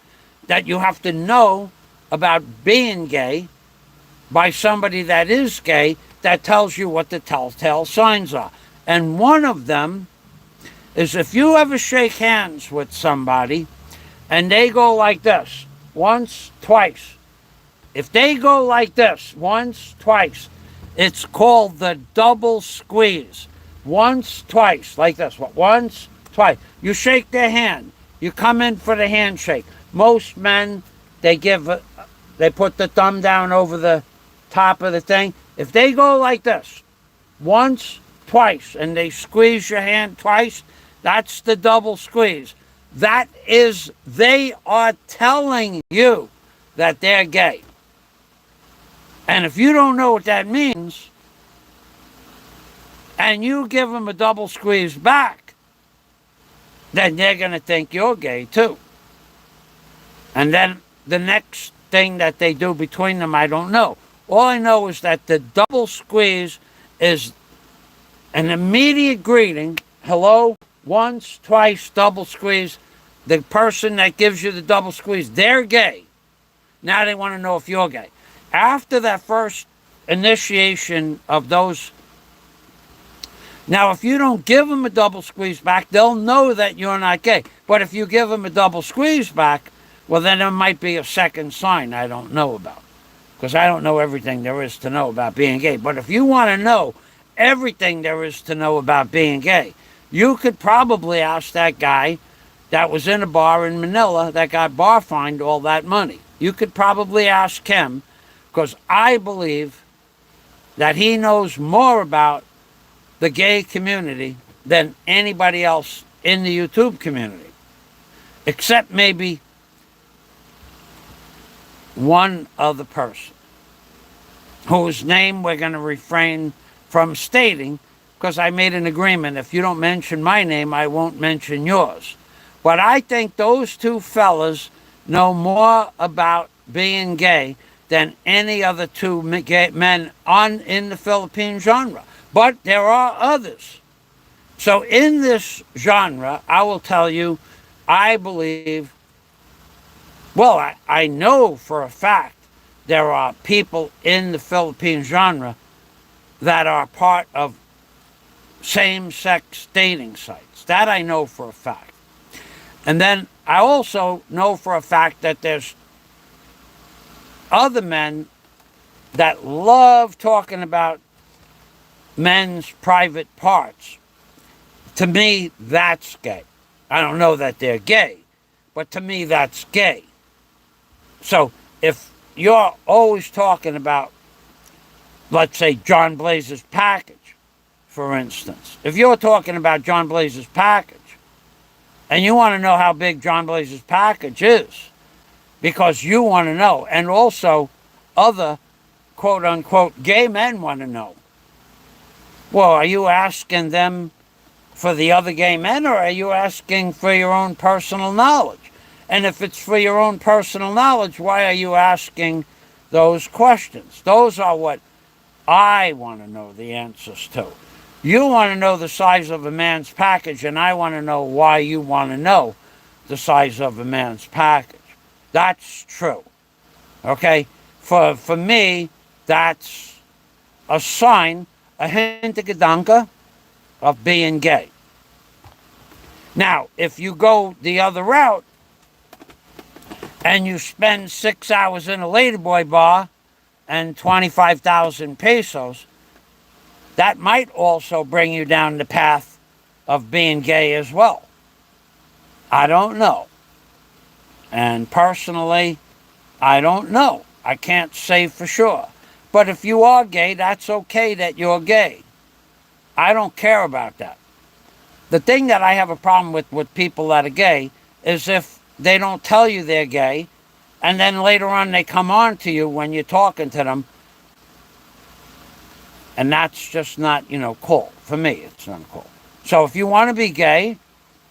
Speaker 1: that you have to know about being gay by somebody that is gay, that tells you what the telltale signs are. And one of them is, if you ever shake hands with somebody and they go like this, once, twice. If they go like this, once, twice, it's called the double squeeze. Once, twice, like this. Once, twice. You shake their hand. You come in for the handshake. Most men, they put the thumb down over the top of the thing. If they go like this, once, twice, and they squeeze your hand twice, that's the double squeeze. That is, they are telling you that they're gay. And if you don't know what that means, and you give them a double squeeze back, then they're going to think you're gay too. And then the next thing that they do between them, I don't know. All I know is that the double squeeze is an immediate greeting. Hello, once, twice, double squeeze. The person that gives you the double squeeze, they're gay. Now they want to know if you're gay. After that first initiation of those, now if you don't give them a double squeeze back, they'll know that you're not gay. But if you give them a double squeeze back, well, then there might be a second sign I don't know about. Because I don't know everything there is to know about being gay. But if you want to know everything there is to know about being gay, you could probably ask that guy that was in a bar in Manila that got bar fined all that money. You could probably ask him, because I believe that he knows more about the gay community than anybody else in the YouTube community, except maybe one other person whose name we're going to refrain from stating, because I made an agreement. If you don't mention my name, I won't mention yours. But I think those two fellas know more about being gay than any other two men in the Philippine genre. But there are others. So in this genre, I will tell you, I believe, well, I know for a fact there are people in the Philippine genre that are part of same-sex dating sites. That I know for a fact. And then I also know for a fact that there's other men that love talking about men's private parts. To me, that's gay. I don't know that they're gay, but to me, that's gay. So if you're always talking about, let's say, John Blaze's package, for instance. If you're talking about John Blaze's package, and you want to know how big John Blaze's package is, because you want to know, and also other quote-unquote gay men want to know. Well, are you asking them for the other gay men, or are you asking for your own personal knowledge? And if it's for your own personal knowledge, why are you asking those questions? Those are what I want to know the answers to. You want to know the size of a man's package, and I want to know why you want to know the size of a man's package. That's true. Okay? For me, that's a sign, a hintergedanke of being gay. Now, if you go the other route and you spend 6 hours in a ladyboy bar and 25,000 pesos, that might also bring you down the path of being gay as well. I don't know. And personally, I don't know. I can't say for sure. But if you are gay, that's okay that you're gay. I don't care about that. The thing that I have a problem with people that are gay is if they don't tell you they're gay, and then later on they come on to you when you're talking to them, and that's just not, cool. For me, it's not cool. So if you want to be gay,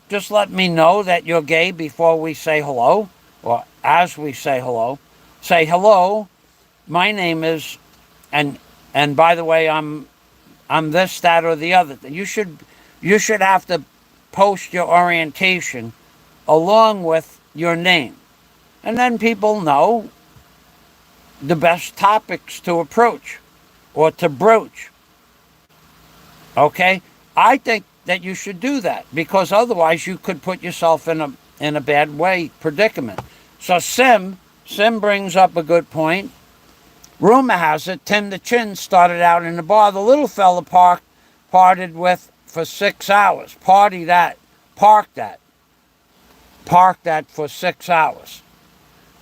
Speaker 1: just let me know that you're gay before we say hello, or as we say hello. Say, hello, my name is, and by the way, I'm this, that, or the other. You should have to post your orientation along with your name. And then people know the best topics to approach or to broach. Okay? I think that you should do that, because otherwise you could put yourself in a bad predicament. So Sim brings up a good point. Rumor has it, Tim the Chin started out in the bar. The little fella parted with for 6 hours. Party that. Park that. Park that for 6 hours.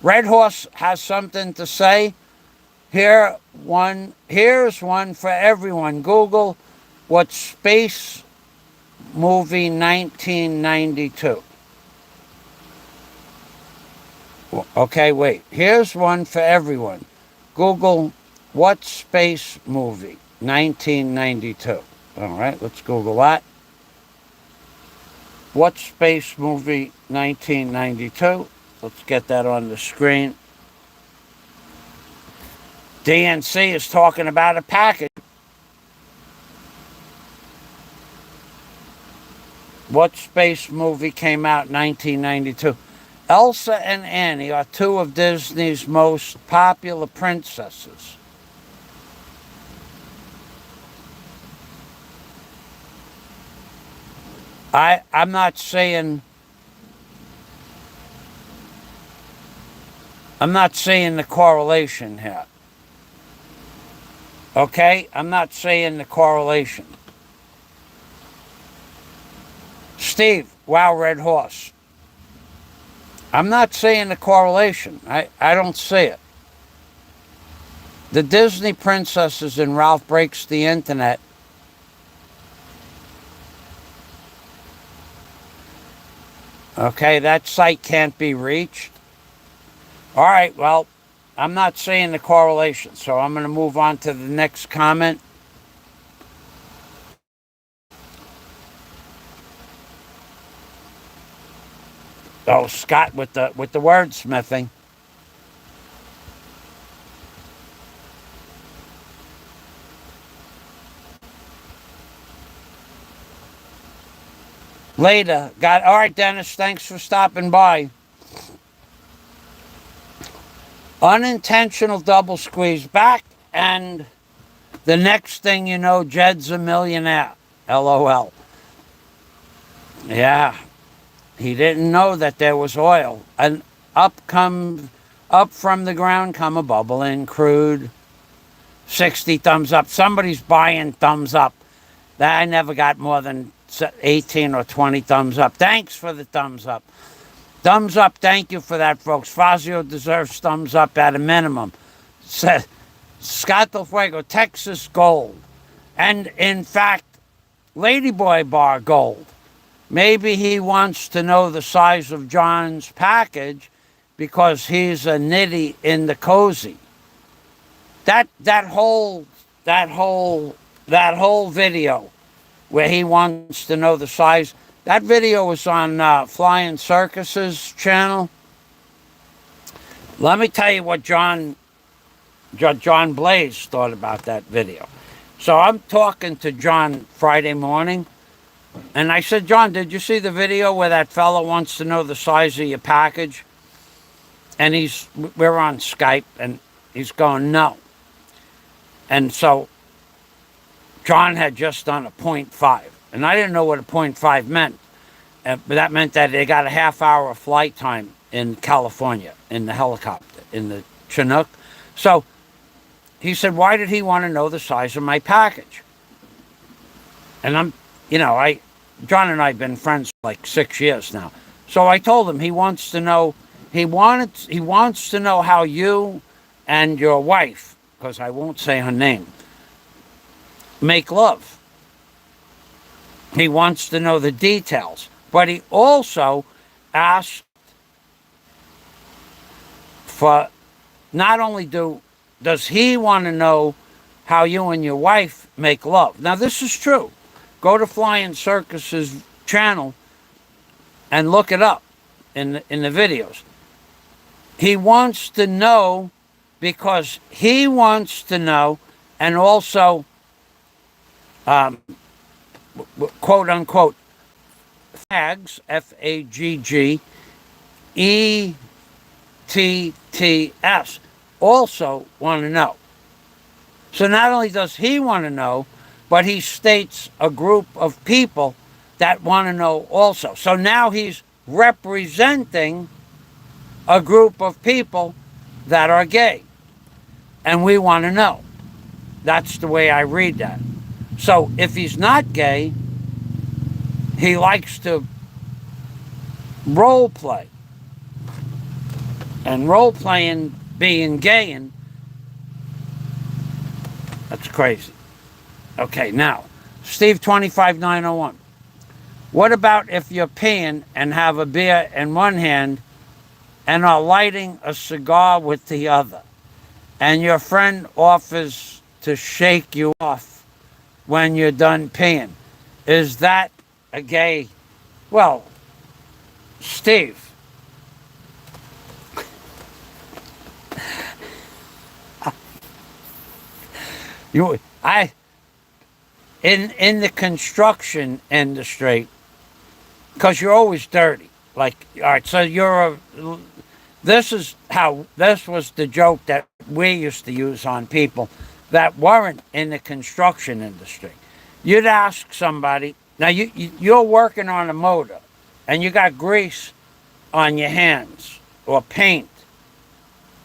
Speaker 1: Red Horse has something to say. Here's one for everyone. Google what space movie 1992. Okay, wait. Here's one for everyone. Google what space movie 1992. All right, let's Google that. What space movie 1992? Let's get that on the screen. DNC is talking about a package. What space movie came out in 1992? Elsa and Annie are two of Disney's most popular princesses. I'm not saying the correlation here. Okay? I'm not saying the correlation. Steve, wow, Red Horse. I'm not saying the correlation. I don't see it. The Disney princesses in Ralph Breaks the Internet. Okay, that site can't be reached. All right, well, I'm not saying the correlation, so I'm going to move on to the next comment. Oh, Scott with the wordsmithing. Later. All right, Dennis, thanks for stopping by. Unintentional double squeeze back, and the next thing you know, Jed's a millionaire. LOL. Yeah. He didn't know that there was oil. And up from the ground come a bubbling crude. 60 thumbs up. Somebody's buying thumbs up. I never got more than 18 or 20 thumbs up. Thanks for the thumbs up. Thumbs up, thank you for that, folks. Fazio deserves thumbs up at a minimum. Scott Del Fuego, Texas gold. And in fact, Ladyboy Bar gold. Maybe he wants to know the size of John's package because he's a nitty in the cozy. That whole video where he wants to know the size. That video was on Flying Circus's channel. Let me tell you what John Blaze thought about that video. So I'm talking to John Friday morning, and I said, John, did you see the video where that fellow wants to know the size of your package? And we're on Skype, and he's going, no. And so John had just done a 0.5. And I didn't know what a 0.5 meant. But that meant that they got a half-hour flight time in California, in the helicopter, in the Chinook. So he said, why did he want to know the size of my package? And John and I have been friends for like 6 years now. So I told him he wants to know how you and your wife, because I won't say her name, make love. He wants to know the details. But he also asked for, not only does he want to know how you and your wife make love. Now, this is true. Go to Flying Circus's channel and look it up in the videos. He wants to know because he wants to know, and also, quote unquote, fags, FAGGETTS, also want to know. So not only does he want to know, but he states a group of people that want to know also. So now he's representing a group of people that are gay. And we want to know. That's the way I read that. So if he's not gay, he likes to role play. And role playing being gay, and that's crazy. Okay, now, Steve 25901. What about if you're peeing and have a beer in one hand and are lighting a cigar with the other, and your friend offers to shake you off when you're done peeing? Is that a gay? Well, Steve, you, I, in the construction industry, because you're always dirty. Like, all right, so this was the joke that we used to use on people that weren't in the construction industry. You'd ask somebody, now you're working on a motor, and you got grease on your hands or paint,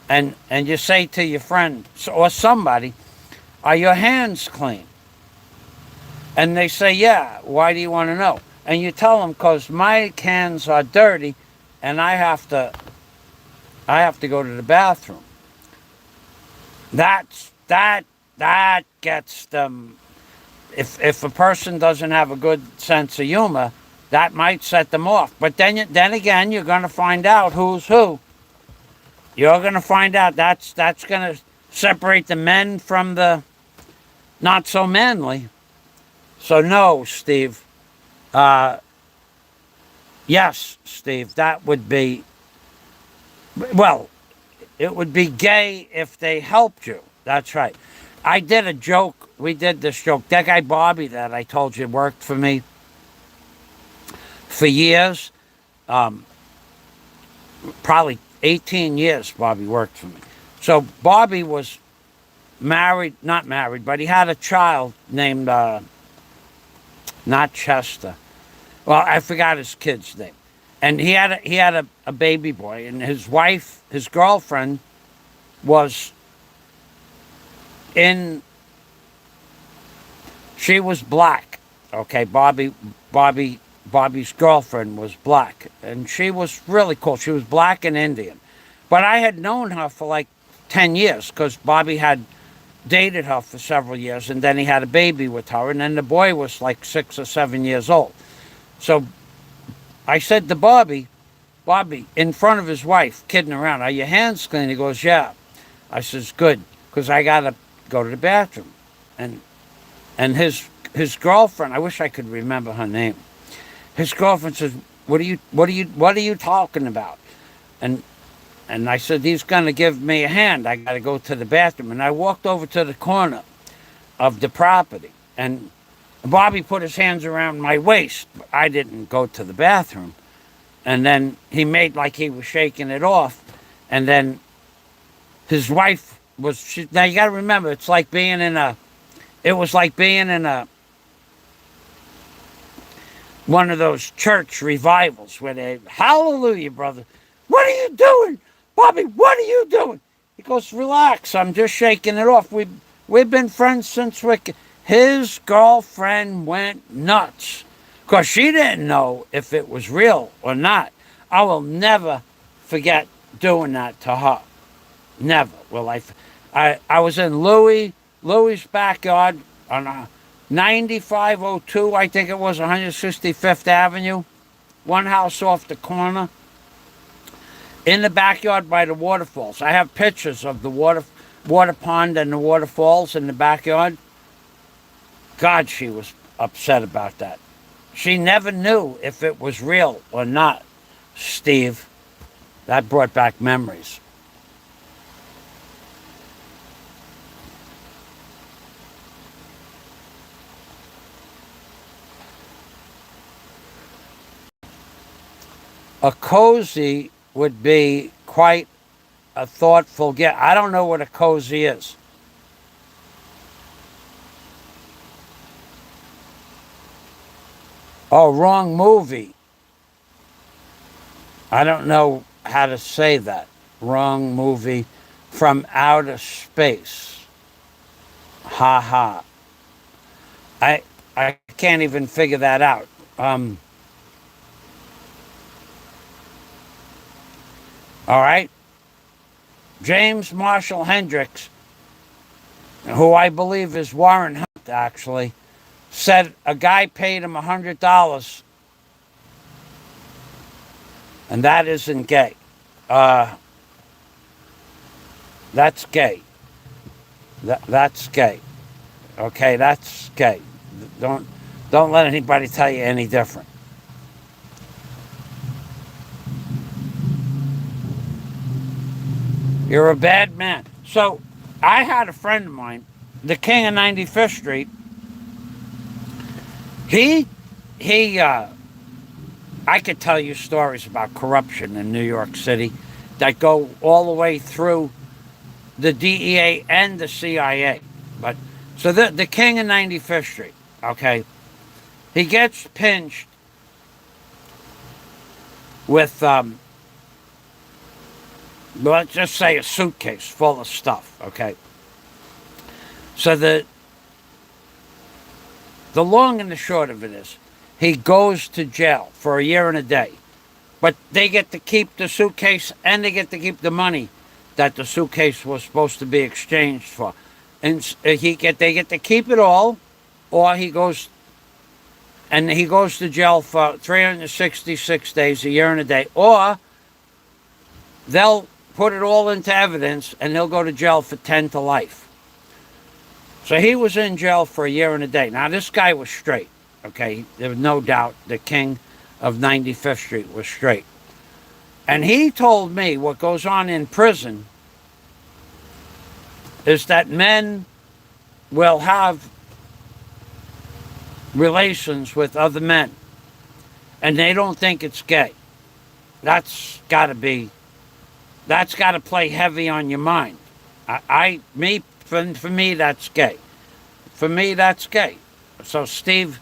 Speaker 1: and you say to your friend or somebody, "Are your hands clean?" And they say, "Yeah." Why do you want to know? And you tell them, "Because my hands are dirty, and I have to go to the bathroom." That gets them. If a person doesn't have a good sense of humor, that might set them off. But then again, you're going to find out who's who. You're going to find out that's going to separate the men from the not so manly. So no, Steve. Yes, Steve, that would be, well, it would be gay if they helped you. That's right. I did a joke. We did this joke. That guy Bobby that I told you worked for me for years. Probably 18 years Bobby worked for me. So Bobby was not married, but he had a child named, not Chester. Well, I forgot his kid's name. And he had a baby boy, and his wife, his girlfriend, was she was black. Okay, Bobby's girlfriend was black, and she was really cool. She was black and Indian. But I had known her for like 10 years because Bobby had dated her for several years, and then he had a baby with her, and then the boy was like 6 or 7 years old. So I said to Bobby, in front of his wife, kidding around, "Are your hands clean?" He goes, "Yeah." I says, "Good, because I got to go to the bathroom." And his girlfriend, I wish I could remember her name. His girlfriend says, what are you talking about?" And I said, "He's going to give me a hand. I got to go to the bathroom." And I walked over to the corner of the property, and Bobby put his hands around my waist. I didn't go to the bathroom. And then he made like he was shaking it off. And then his wife now you got to remember, it was like being in one of those church revivals where they, "Hallelujah, brother. What are you doing? Bobby, what are you doing?" He goes, "Relax, I'm just shaking it off. We've been friends since his girlfriend went nuts because she didn't know if it was real or not. I will never forget doing that to her. Never will I. I was in Louie's backyard on 9502, I think it was, 165th Avenue, one house off the corner, in the backyard by the waterfalls. I have pictures of the water pond and the waterfalls in the backyard. God, she was upset about that. She never knew if it was real or not, Steve. That brought back memories. A cozy would be quite a thoughtful gift. I don't know what a cozy is. Oh, wrong movie. I don't know how to say that. Wrong movie. From outer space. Ha ha. I can't even figure that out. All right. James Marshall Hendricks, who I believe is Warren Hunt, actually, said a guy paid him $100, and that isn't gay. Uh, that's gay. That's gay. Okay, that's gay. Don't don't let anybody tell you any different. You're a bad man. So I had a friend of mine, the king of 95th Street. He he I could tell you stories about corruption in New York City that go all the way through the DEA and the CIA. But so the king of 95th Street, okay, he gets pinched with let's just say a suitcase full of stuff, okay. So the long and the short of it is, he goes to jail for a year and a day. But they get to keep the suitcase and they get to keep the money that the suitcase was supposed to be exchanged for. And they get to keep it all, or he goes to jail for 366 days, a year and a day, or they'll put it all into evidence and he'll go to jail for 10 to life. So he was in jail for a year and a day. Now, this guy was straight, okay? There was no doubt the king of 95th Street was straight. And he told me what goes on in prison is that men will have relations with other men and they don't think it's gay. That's got to play heavy on your mind. For me, that's gay. For me, that's gay. So Steve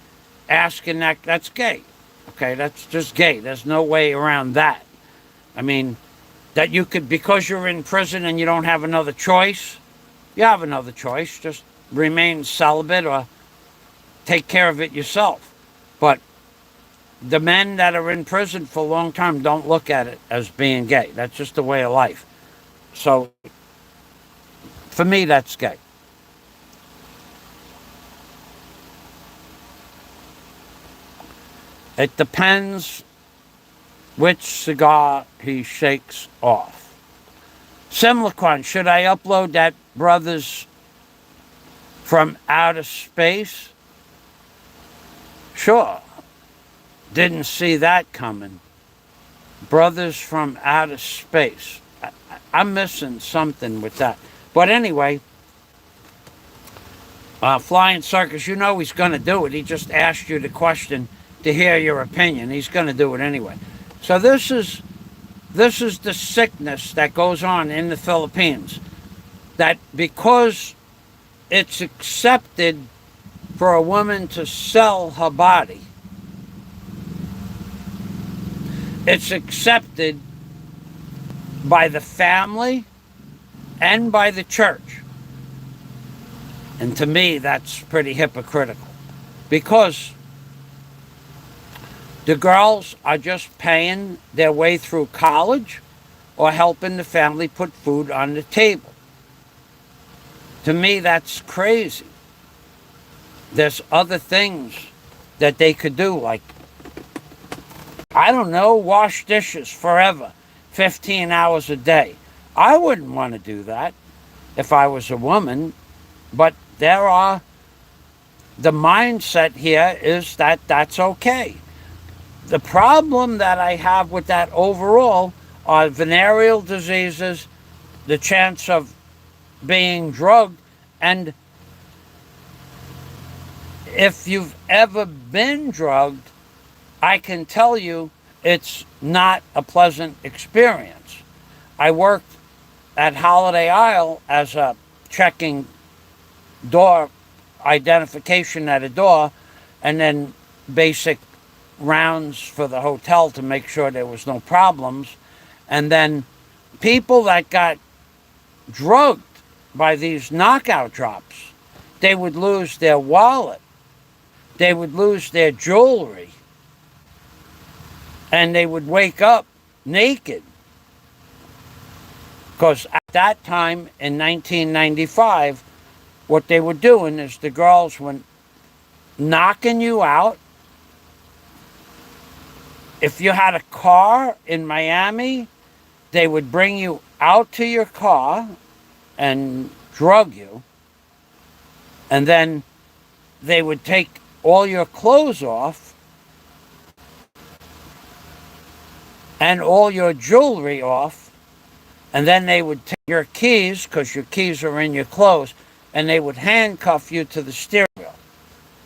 Speaker 1: asking that's gay. Okay, that's just gay. There's no way around that. I mean, that you could, because you're in prison and you don't have another choice, you have another choice. Just remain celibate or take care of it yourself. But the men that are in prison for a long time don't look at it as being gay. That's just a way of life. So for me, that's gay. It depends which cigar he shakes off. Simliquan, should I upload that Brothers from Outer Space? Sure. Didn't see that coming. Brothers from Outer Space. I'm missing something with that. But anyway, Flying Circus, you know he's going to do it. He just asked you the question to hear your opinion. He's going to do it anyway. So this is the sickness that goes on in the Philippines. That because it's accepted for a woman to sell her body, it's accepted by the family and by the church. And to me, that's pretty hypocritical. Because the girls are just paying their way through college or helping the family put food on the table. To me, that's crazy. There's other things that they could do, like, I don't know, wash dishes forever, 15 hours a day. I wouldn't want to do that if I was a woman, but the mindset here is that that's okay. The problem that I have with that overall are venereal diseases, the chance of being drugged, and if you've ever been drugged, I can tell you it's not a pleasant experience. I worked at Holiday Isle as a checking door identification at a door, and then basic rounds for the hotel to make sure there was no problems. And then people that got drugged by these knockout drops, they would lose their wallet, they would lose their jewelry, and they would wake up naked. Because at that time in 1995, what they were doing is the girls were knocking you out. If you had a car in Miami, they would bring you out to your car and drug you. And then they would take all your clothes off and all your jewelry off. And then they would take your keys, because your keys are in your clothes, and they would handcuff you to the steering wheel.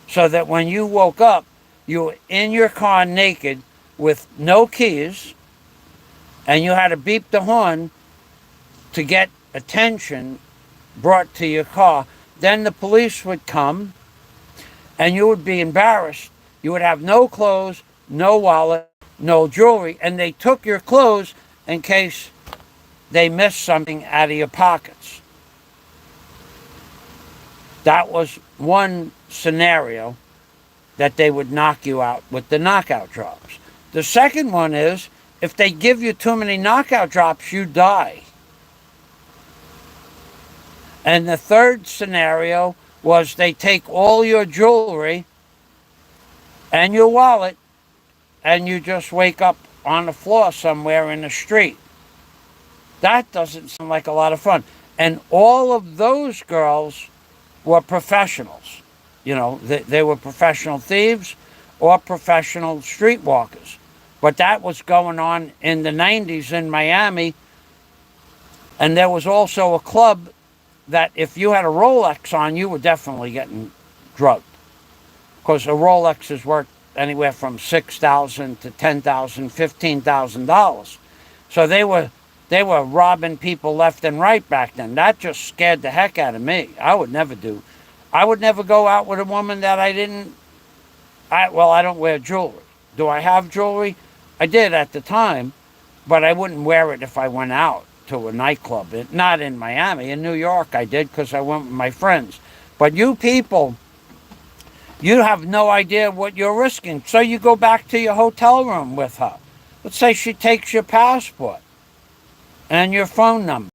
Speaker 1: So that when you woke up, you were in your car naked with no keys, and you had to beep the horn to get attention brought to your car. Then the police would come, and you would be embarrassed. You would have no clothes, no wallet, no jewelry, and they took your clothes in case they missed something out of your pockets. That was one scenario that they would knock you out with the knockout drops. The second one is, if they give you too many knockout drops, you die. And the third scenario was they take all your jewelry and your wallet, and you just wake up on the floor somewhere in the street. That doesn't sound like a lot of fun. And all of those girls were professionals. You know, they were professional thieves or professional streetwalkers. But that was going on in the 90s in Miami. And there was also a club that if you had a Rolex on, you were definitely getting drugged. Because a Rolex is worth anywhere from $6,000 to $10,000, $15,000. So they were robbing people left and right back then. That just scared the heck out of me. I would never go out with a woman that I don't wear jewelry. Do I have jewelry? I did at the time, but I wouldn't wear it if I went out to a nightclub. Not in Miami. In New York I did, because I went with my friends. But you people, you have no idea what you're risking. So you go back to your hotel room with her. Let's say she takes your passport and your phone number.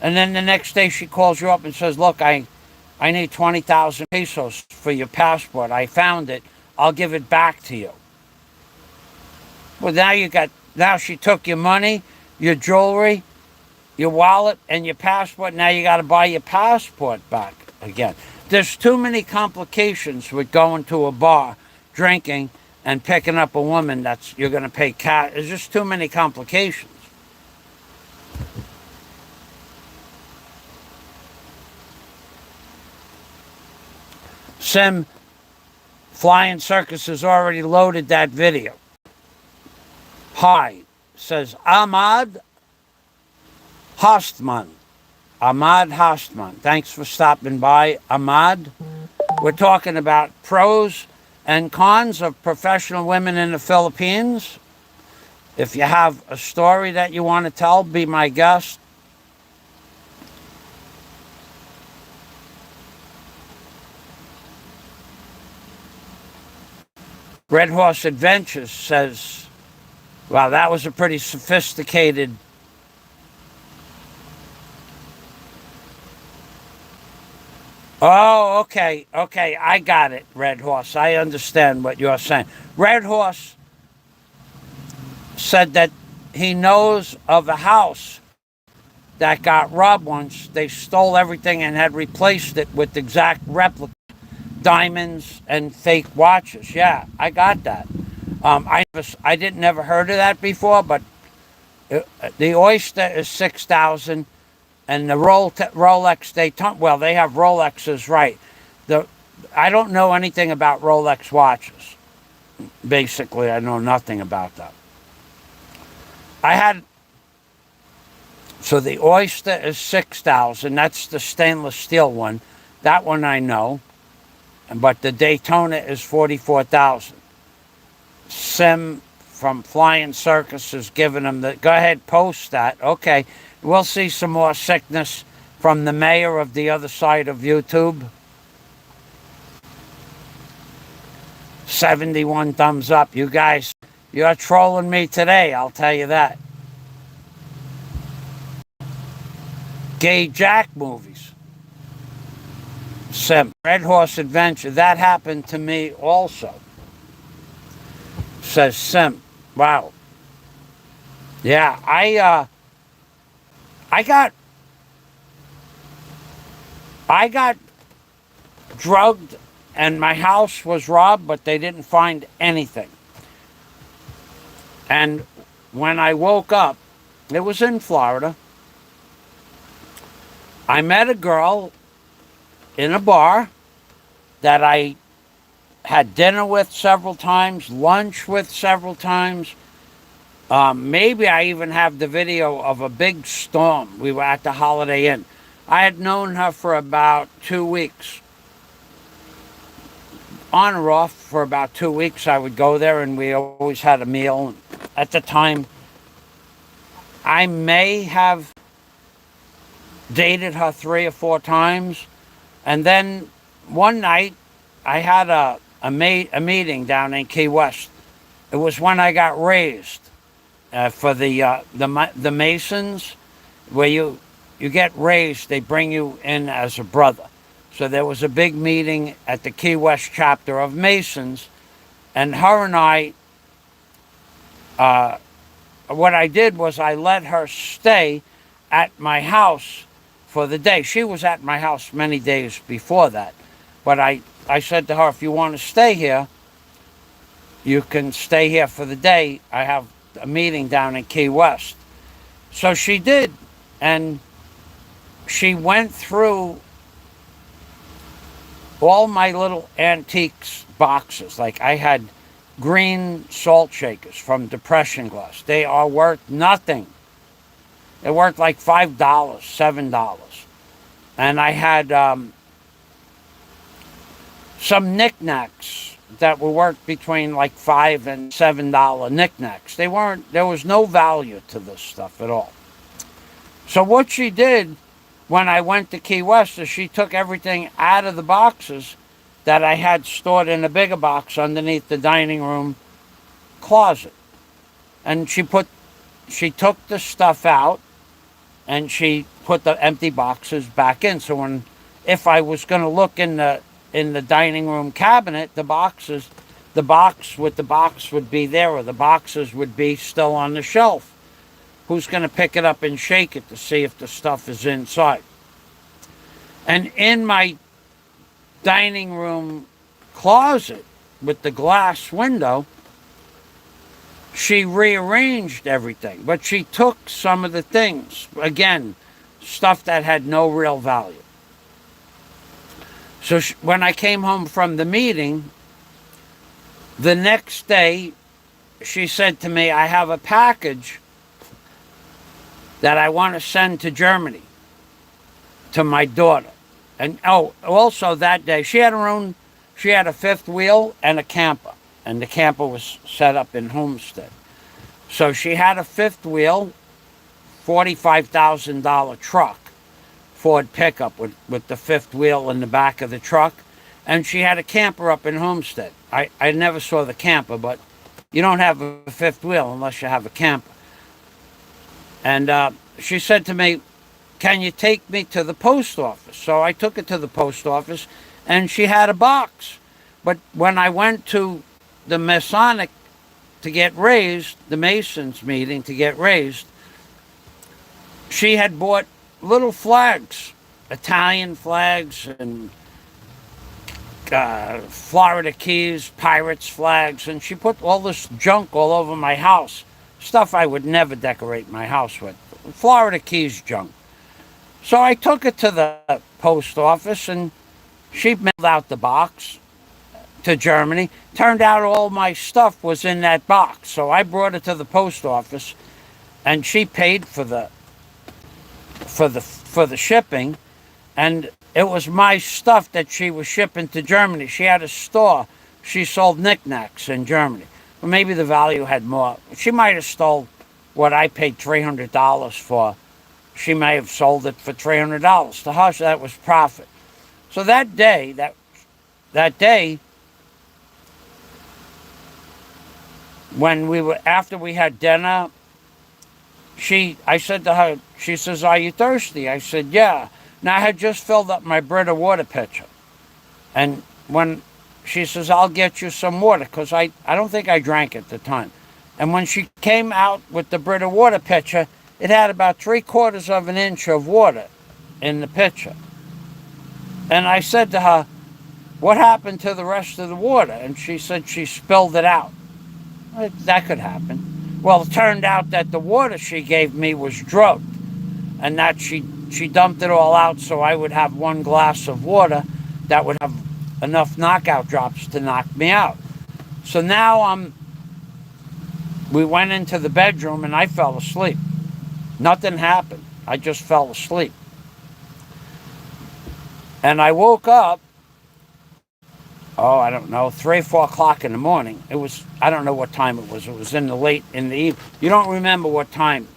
Speaker 1: And then the next day she calls you up and says, look, I need 20,000 pesos for your passport. I found it. I'll give it back to you. Well, now she took your money, your jewelry, your wallet, and your passport. Now you got to buy your passport back again. There's too many complications with going to a bar, drinking, and picking up a woman you're going to pay cash. There's just too many complications. Sim Flying Circus has already loaded that video. Hi, says Ahmad Hostman. Ahmad Hostman. Thanks for stopping by, Ahmad. We're talking about pros and cons of professional women in the Philippines. If you have a story that you want to tell, be my guest. Red Horse Adventures says, wow, that was a pretty sophisticated. Oh, okay, I got it, Red Horse. I understand what you're saying. Red Horse said that he knows of a house that got robbed once. They stole everything and had replaced it with exact replica diamonds and fake watches. Yeah, I got that. I didn't never heard of that before, but the oyster is 6,000, and the Rolex Daytona. Well, they have Rolexes, right? I don't know anything about Rolex watches. Basically, I know nothing about that. So the oyster is 6,000. That's the stainless steel one. That one I know. But the Daytona is 44,000. Sim from Flying Circus is giving them the. Go ahead, post that. Okay. We'll see some more sickness from the mayor of the other side of YouTube. 71 thumbs up. You guys You're trolling me today, I'll tell you that. Gay Jack movies. Simp. Red Horse Adventure. That happened to me also. Says Simp. Wow. Yeah, I got I got drugged and my house was robbed, but they didn't find anything. And when I woke up, it was in Florida. I met a girl in a bar that I had dinner with several times, lunch with several times. Maybe I even have the video of a big storm. We were at the Holiday Inn. I had known her for about 2 weeks. On or off for about 2 weeks, I would go there and we always had a meal. At the time, I may have dated her 3 or 4 times. And then one night, I had a meeting down in Key West. It was when I got raised for the Masons, where you get raised, they bring you in as a brother. So there was a big meeting at the Key West chapter of Masons, and her and I, what I did was I let her stay at my house for the day. She was at my house many days before that. But I said to her, if you want to stay here, you can stay here for the day. I have a meeting down in Key West. So she did. And she went through all my little antiques boxes. Like I had green salt shakers from Depression glass. They are worth nothing. They're worth like $5, $7. And I had some knickknacks that were worth between like $5 and $7 knickknacks. There was no value to this stuff at all. So what she did when I went to Key West is she took everything out of the boxes that I had stored in a bigger box underneath the dining room closet. And she took the stuff out and she put the empty boxes back in. So if I was going to look in the dining room cabinet, the box with the box would be there, or the boxes would be still on the shelf. Who's going to pick it up and shake it to see if the stuff is inside? And in my dining room closet with the glass window, she rearranged everything, but she took some of the things, again, stuff that had no real value. So when I came home from the meeting, the next day, she said to me, I have a package that I want to send to Germany to my daughter. And also that day, she had a fifth wheel and a camper. And the camper was set up in Homestead. So she had a fifth wheel, $45,000 truck, Ford pickup with the fifth wheel in the back of the truck. And she had a camper up in Homestead. I never saw the camper, but you don't have a fifth wheel unless you have a camper. And she said to me, can you take me to the post office? So I took her to the post office, and she had a box. But when I went to the Masonic to get raised, the Masons meeting to get raised, she had bought little flags, Italian flags and Florida Keys, Pirates flags, and she put all this junk all over my house. Stuff I would never decorate my house with. Florida Keys junk. So I took it to the post office and she mailed out the box to Germany. Turned out all my stuff was in that box. So I brought it to the post office and she paid for the shipping, and it was my stuff that she was shipping to Germany. She had a store. She sold knickknacks in Germany. Well, maybe the value had more. She might have stole what I paid $300 for. She may have sold it for $300. To her, that was profit. So that day, After we had dinner, I said to her, she says, "Are you thirsty?" I said, "Yeah." Now I had just filled up my Brita water pitcher. And when she says, "I'll get you some water," because I don't think I drank at the time. And when she came out with the Brita water pitcher, it had about 3/4 of an inch of water in the pitcher. And I said to her, "What happened to the rest of the water?" And she said she spilled it out. That could happen. Well, it turned out that the water she gave me was drugged, and that she dumped it all out so I would have one glass of water that would have enough knockout drops to knock me out. So now we went into the bedroom and I fell asleep. Nothing happened. I just fell asleep. And I woke up, I don't know, 3 or 4 o'clock in the morning. I don't know what time it was. It was in the evening. You don't remember what time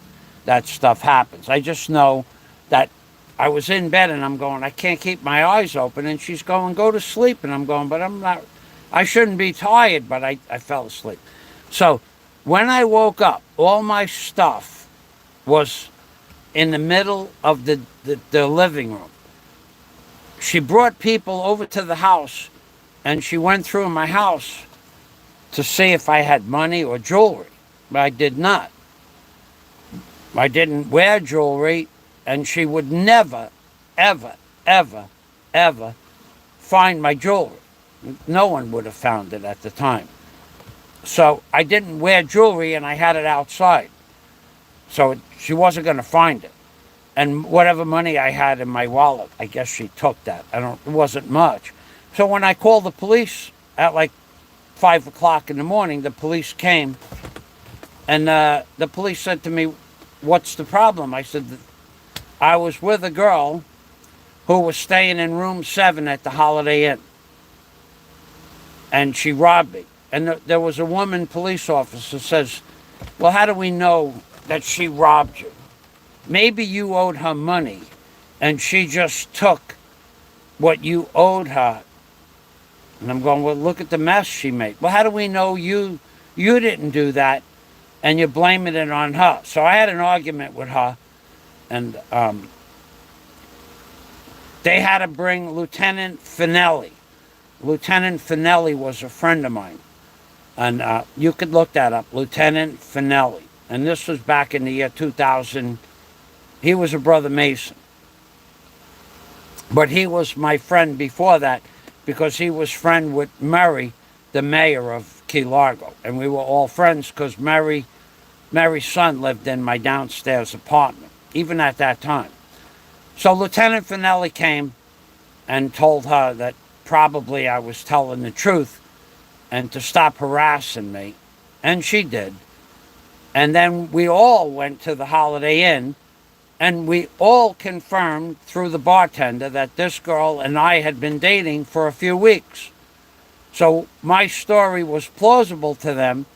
Speaker 1: that stuff happens. I just know that I was in bed and I'm going, I can't keep my eyes open. And she's going, "Go to sleep." And I'm going, "But I'm not, I shouldn't be tired," but I fell asleep. So when I woke up, all my stuff was in the middle of the living room. She brought people over to the house and she went through my house to see if I had money or jewelry. But I did not. I didn't wear jewelry, and she would never, ever, ever, ever find my jewelry. No one would have found it at the time. So I didn't wear jewelry and I had it outside. So she wasn't going to find it. And whatever money I had in my wallet, I guess she took that. It wasn't much. So when I called the police at like 5 o'clock in the morning, the police came and the police said to me, "What's the problem?" I said, "I was with a girl who was staying in room 7 at the Holiday Inn, and she robbed me." And there was a woman police officer says, "Well, how do we know that she robbed you? Maybe you owed her money and she just took what you owed her." And I'm going, "Well, look at the mess she made." "Well, how do we know you didn't do that and you're blaming it on her?" So I had an argument with her, and they had to bring Lieutenant Finelli. Lieutenant Finelli was a friend of mine. And you could look that up, Lieutenant Finelli. And this was back in the year 2000. He was a brother Mason. But he was my friend before that because he was friend with Murray, the mayor of Key Largo. And we were all friends because Mary's son lived in my downstairs apartment, even at that time. So Lieutenant Finelli came and told her that probably I was telling the truth and to stop harassing me. And she did. And then we all went to the Holiday Inn, and we all confirmed through the bartender that this girl and I had been dating for a few weeks. So my story was plausible to them,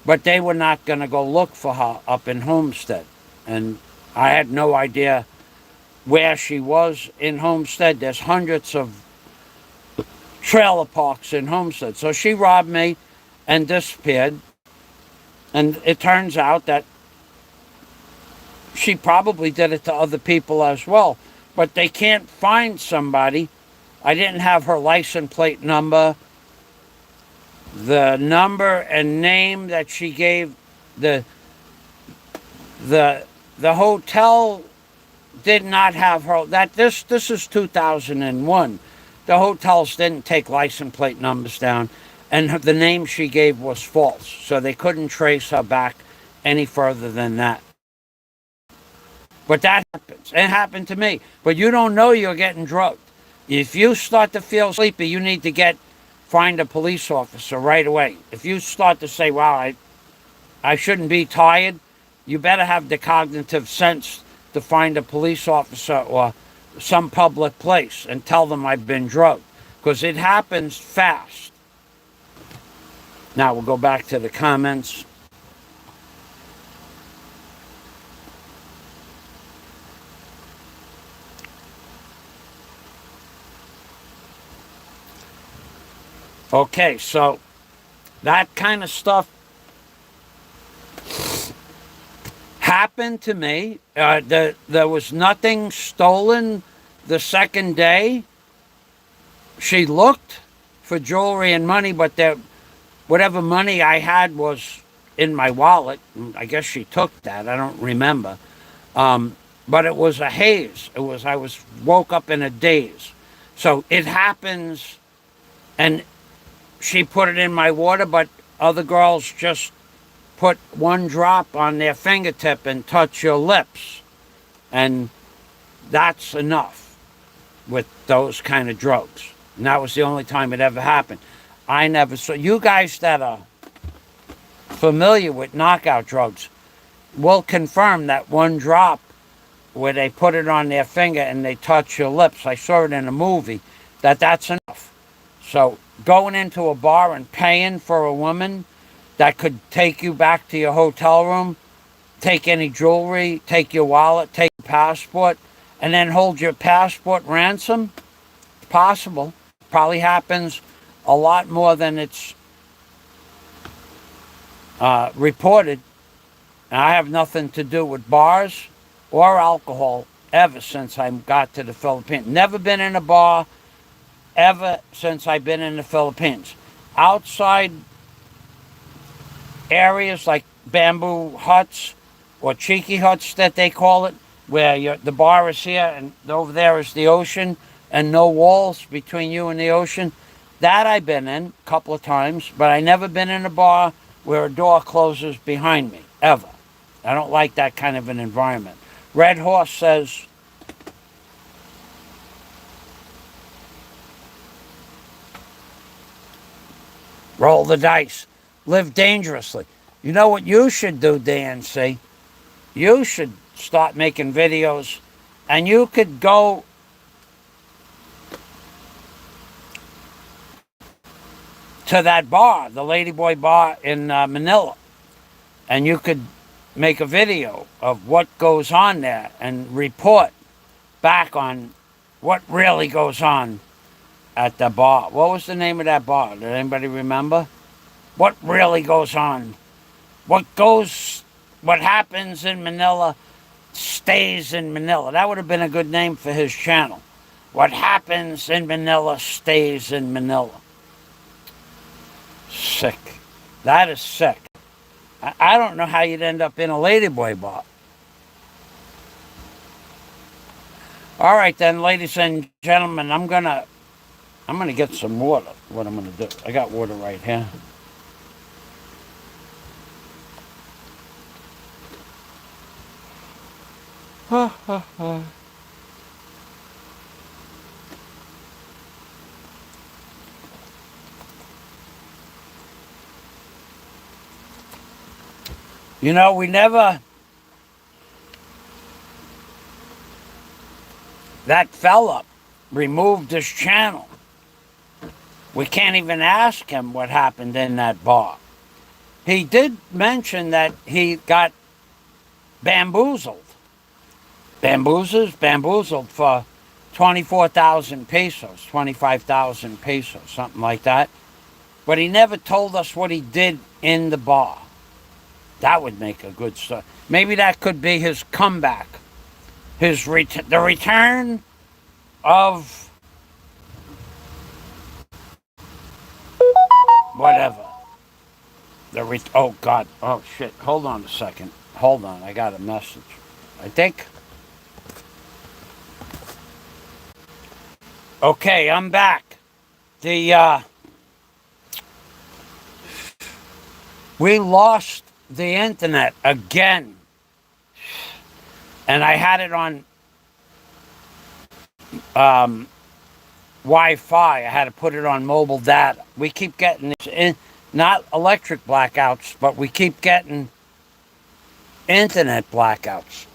Speaker 1: but they were not going to go look for her up in Homestead. And I had no idea where she was in Homestead. There's hundreds of trailer parks in Homestead. So she robbed me and disappeared. And it turns out that she probably did it to other people as well. But they can't find somebody. I didn't have her license plate number, the number and name that she gave. The hotel did not have her. This is 2001. The hotels didn't take license plate numbers down, and the name she gave was false, so they couldn't trace her back any further than that. But that happens. It happened to me. But you don't know you're getting drugged. If you start to feel sleepy, you need to find a police officer right away. If you start to say, "Wow, I shouldn't be tired," you better have the cognitive sense to find a police officer or some public place and tell them I've been drugged, because it happens fast. Now we'll go back to the comments. Okay, so that kind of stuff happened to me. There was nothing stolen the second day. She looked for jewelry and money, but whatever money I had was in my wallet. I guess she took that. I don't remember. But it was a haze. I was woke up in a daze. So it happens, and she put it in my water, but other girls just put one drop on their fingertip and touch your lips. And that's enough with those kind of drugs. And that was the only time it ever happened. I never saw. You guys that are familiar with knockout drugs will confirm that one drop where they put it on their finger and they touch your lips. I saw it in a movie. That's enough. So going into a bar and paying for a woman that could take you back to your hotel room, take any jewelry, take your wallet, take your passport, and then hold your passport ransom, it's possible. Probably happens a lot more than it's reported. And I have nothing to do with bars or alcohol ever since I got to the Philippines. Never been in a bar ever since I've been in the Philippines. Outside areas like bamboo huts or cheeky huts that they call it, where the bar is here and over there is the ocean and no walls between you and the ocean. That I've been in a couple of times, but I never been in a bar where a door closes behind me, ever. I don't like that kind of an environment. Red Horse says, roll the dice, live dangerously. You know what you should do, DNC? You should start making videos, and you could go to that bar, the Ladyboy Bar in Manila, and you could make a video of what goes on there and report back on what really goes on at the bar. What was the name of that bar? Did anybody remember? What really goes on? What happens in Manila stays in Manila. That would have been a good name for his channel. What happens in Manila stays in Manila. Sick. That is sick. I don't know how you'd end up in a Ladyboy bar. All right then, ladies and gentlemen, I'm gonna get some water. What I'm gonna do? I got water right here. You know, we never... That fella removed his channel. We can't even ask him what happened in that bar. He did mention that he got bamboozled. Bamboozled for 24,000 pesos, 25,000 pesos, something like that. But he never told us what he did in the bar. That would make a good story. Maybe that could be his comeback. The return of whatever. Oh, God. Oh, shit. Hold on a second. Hold on. I got a message. I think. Okay, I'm back. We lost the internet again. And I had it on Wi-Fi. I had to put it on mobile data. We keep getting this, not electric blackouts, but we keep getting internet blackouts.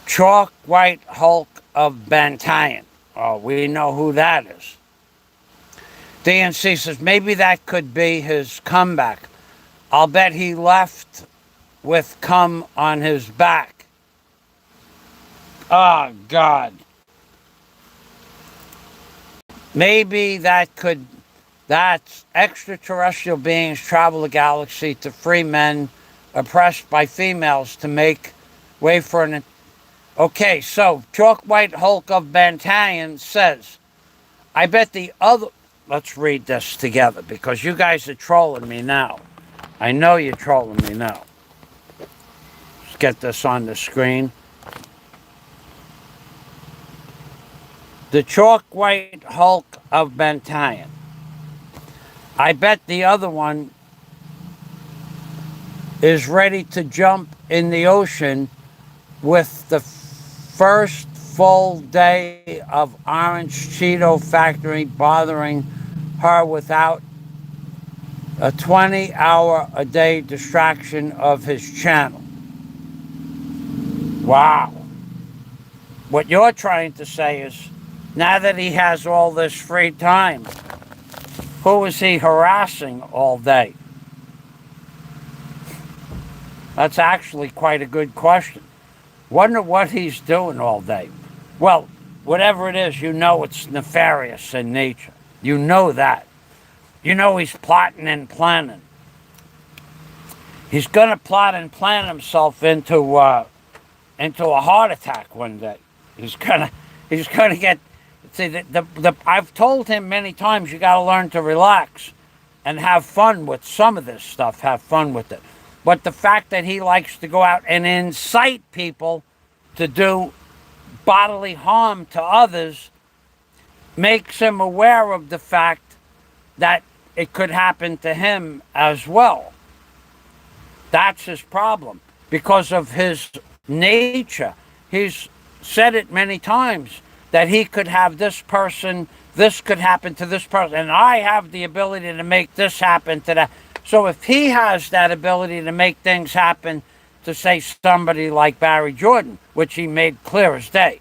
Speaker 1: Chalk White Hulk of Bantayan. Oh, we know who that is. DNC says maybe that could be his comeback. I'll bet he left with cum on his back. Oh, God. Maybe that's extraterrestrial beings travel the galaxy to free men oppressed by females to make way for an. Okay, so Chalk White Hulk of Bantayan says, I bet the other. Let's read this together because you guys are trolling me now. I know you're trolling me now. Let's get this on the screen. The Chalk White Hulk of Bantayan. I bet the other one is ready to jump in the ocean with the first full day of Orange Cheeto Factory bothering her without a 20-hour-a-day distraction of his channel. Wow. What you're trying to say is, now that he has all this free time, who is he harassing all day? That's actually quite a good question. Wonder what he's doing all day. Well, whatever it is, you know it's nefarious in nature. You know that. You know he's plotting and planning. He's going to plot and plan himself into a heart attack one day. He's gonna get. See, I've told him many times you got to learn to relax and have fun with some of this stuff. Have fun with it. But the fact that he likes to go out and incite people to do bodily harm to others makes him aware of the fact that it could happen to him as well. That's his problem. Because of his nature, he's said it many times that he could have this person, this could happen to this person, and I have the ability to make this happen to that. So if he has that ability to make things happen to, say, somebody like Barry Jordan, which he made clear as day,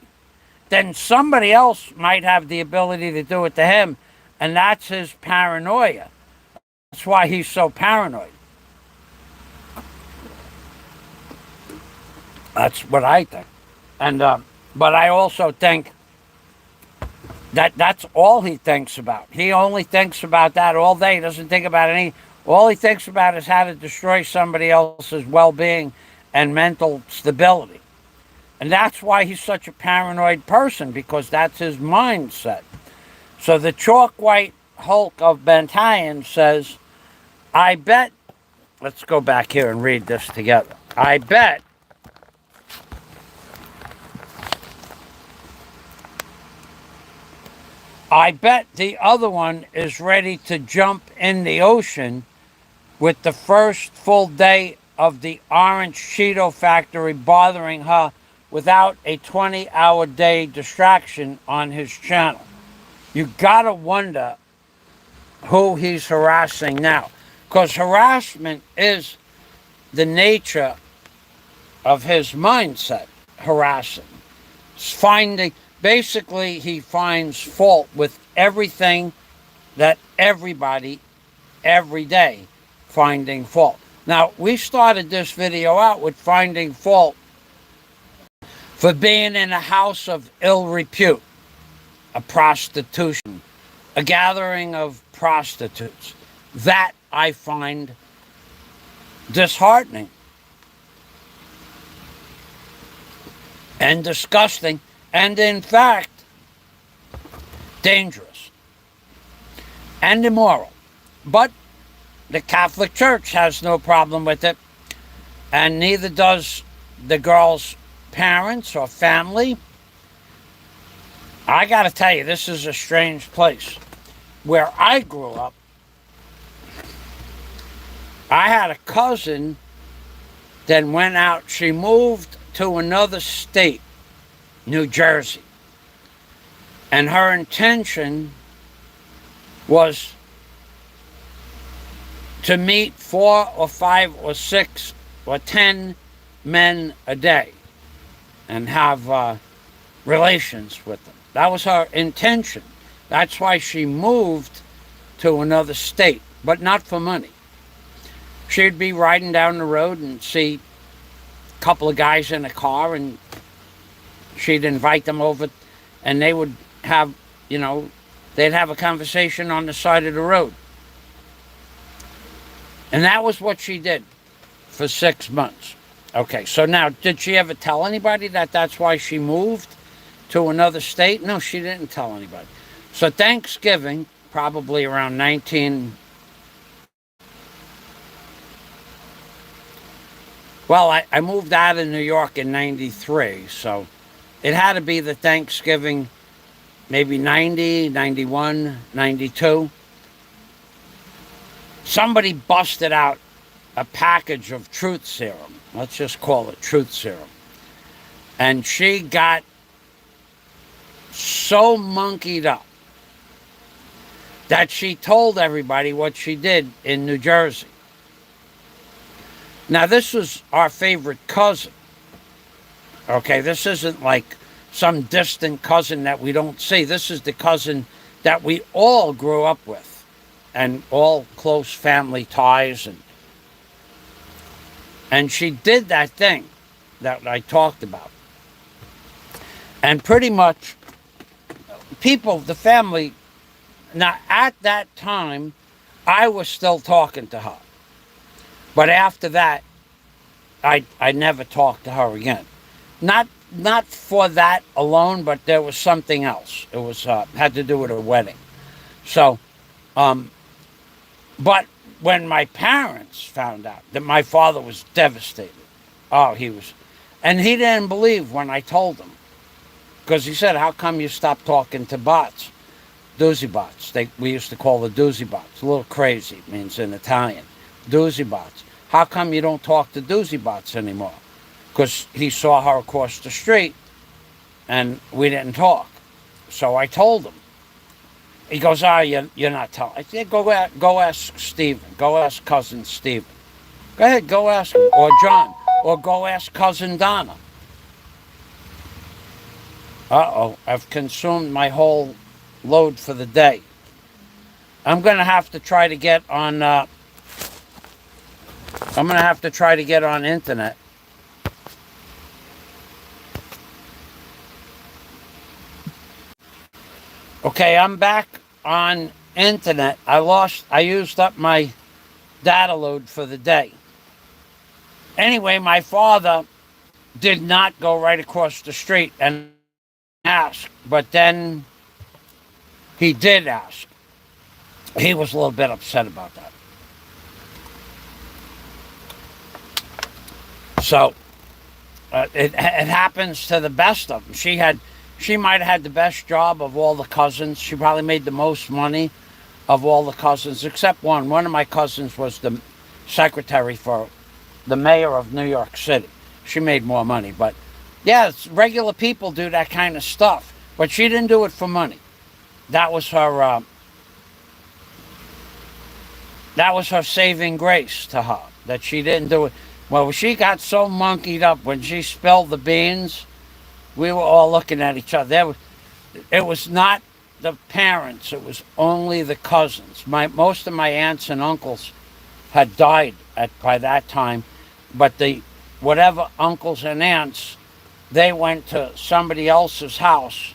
Speaker 1: then somebody else might have the ability to do it to him, and that's his paranoia. That's why he's so paranoid. That's what I think. And but I also think that that's all he thinks about. He only thinks about that all day. He doesn't think about any. All he thinks about is how to destroy somebody else's well-being and mental stability. And that's why he's such a paranoid person, because that's his mindset. So the Chalk White Hulk of Bantayan says, I bet, let's go back here and read this together. I bet the other one is ready to jump in the ocean with the first full day of the Orange Cheeto Factory bothering her without a 20-hour day distraction on his channel. You gotta wonder who he's harassing now. Because harassment is the nature of his mindset, harassing. Basically, he finds fault with everything that everybody, every day, finding fault. Now, we started this video out with finding fault for being in a house of ill repute, a prostitution, a gathering of prostitutes. That I find disheartening and disgusting, and in fact, dangerous and immoral. But the Catholic Church has no problem with it, and neither does the girl's parents or family. I gotta tell you, this is a strange place. Where I grew up, I had a cousin that went out. She moved to another state, New Jersey. And her intention was to meet 4 or 5 or 6 or 10 men a day and have relations with them. That was her intention. That's why she moved to another state, but not for money. She'd be riding down the road and see a couple of guys in a car, and she'd invite them over, and they would have, They'd have a conversation on the side of the road. And that was what she did for 6 months. Okay, so now, did she ever tell anybody that that's why she moved to another state? No, she didn't tell anybody. So Thanksgiving, probably around 19... Well, I moved out of New York in 93, so it had to be the Thanksgiving, maybe 90, 91, 92. Somebody busted out a package of truth serum. Let's just call it truth serum. And she got so monkeyed up that she told everybody what she did in New Jersey. Now, this was our favorite cousin. Okay, this isn't like some distant cousin that we don't see. This is the cousin that we all grew up with, and all close family ties. And she did that thing that I talked about. And pretty much, people, the family, now at that time, I was still talking to her. But after that, I never talked to her again. Not for that alone, but there was something else. It was had to do with a wedding. So, but when my parents found out that my father was devastated, he was, and he didn't believe when I told him, because he said, "How come you stopped talking to bots, doozy bots?" We used to call the doozy bots. A little crazy, it means in Italian. Doozy bots. How come you don't talk to doozy bots anymore? Because he saw her across the street, and we didn't talk. So I told him. He goes, you're not telling. I said, go ask Stephen. Go ask cousin Stephen. Go ahead, go ask him. Or John. Or go ask cousin Donna. I've consumed my whole load for the day. I'm going to have to try to get on... I'm going to have to try to get on internet. Okay, I'm back on internet. I used up my data load for the day. Anyway, my father did not go right across the street and ask, but then he did ask. He was a little bit upset about that. So, it happens to the best of them. She might have had the best job of all the cousins. She probably made the most money of all the cousins, except one. One of my cousins was the secretary for the mayor of New York City. She made more money. But, yeah, regular people do that kind of stuff. But she didn't do it for money. That was her saving grace to her, that she didn't do it. Well, she got so monkeyed up when she spilled the beans, we were all looking at each other. It was not the parents, it was only the cousins. Most of my aunts and uncles had died by that time, but whatever uncles and aunts, they went to somebody else's house,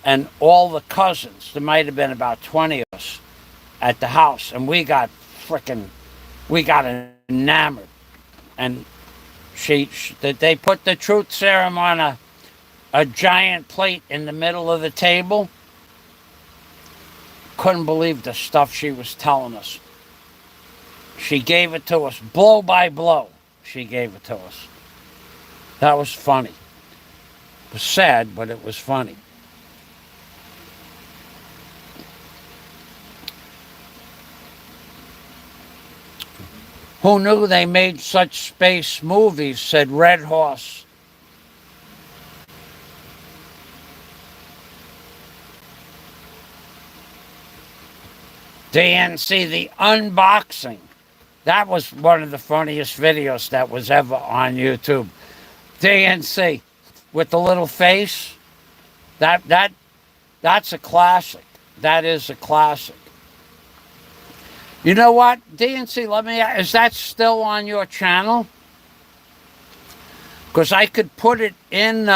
Speaker 1: and all the cousins, there might have been about 20 of us at the house, and we got enamored. And they put the truth serum on a giant plate in the middle of the table. Couldn't believe the stuff she was telling us. She gave it to us blow by blow. She gave it to us. That was funny. It was sad, but it was funny. Who knew they made such space movies, said Red Horse. DNC, the unboxing. That was one of the funniest videos that was ever on YouTube. DNC, with the little face. That's a classic. That is a classic. You know what, DNC, is that still on your channel? Because I could put it in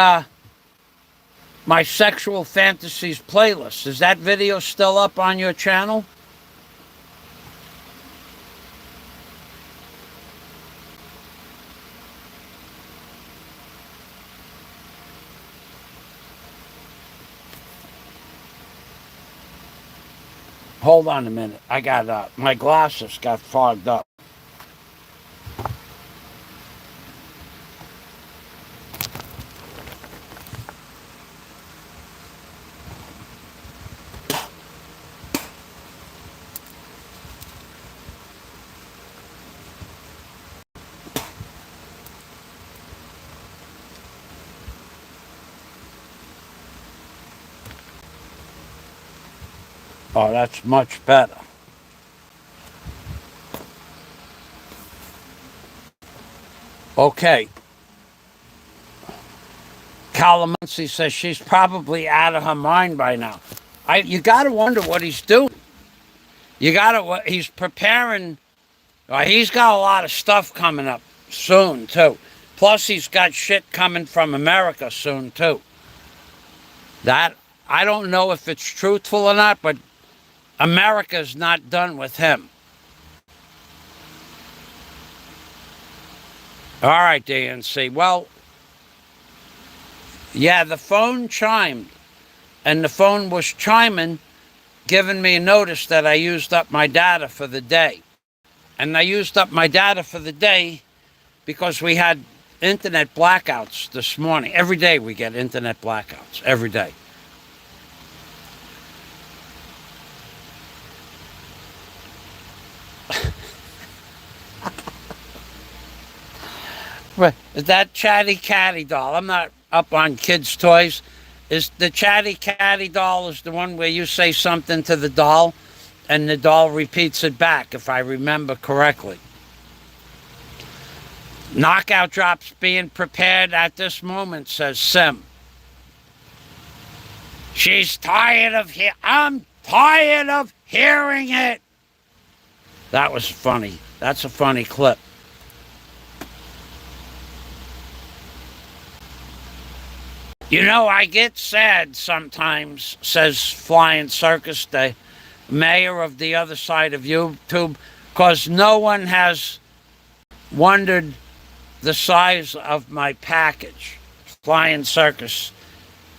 Speaker 1: my sexual fantasies playlist. Is that video still up on your channel? Hold on a minute. I got my glasses got fogged up. Oh, that's much better. Okay. Calamansi says she's probably out of her mind by now. You got to wonder what he's doing. He's preparing. He's got a lot of stuff coming up soon, too. Plus, he's got shit coming from America soon, too. That, I don't know if it's truthful or not, but America's not done with him. All right, DNC. Well, yeah, the phone chimed. And the phone was chiming, giving me a notice that I used up my data for the day. And I used up my data for the day because we had internet blackouts this morning. Every day we get internet blackouts. Every day. Is that Chatty Catty doll? I'm not up on kids' toys. Is the Chatty Catty doll is the one where you say something to the doll and the doll repeats it back, if I remember correctly. Knockout drops being prepared at this moment, says Sim. She's tired of I'm tired of hearing it. That was funny. That's a funny clip. You know, I get sad sometimes, says Flying Circus, the mayor of the other side of YouTube, because no one has wondered the size of my package. Flying Circus.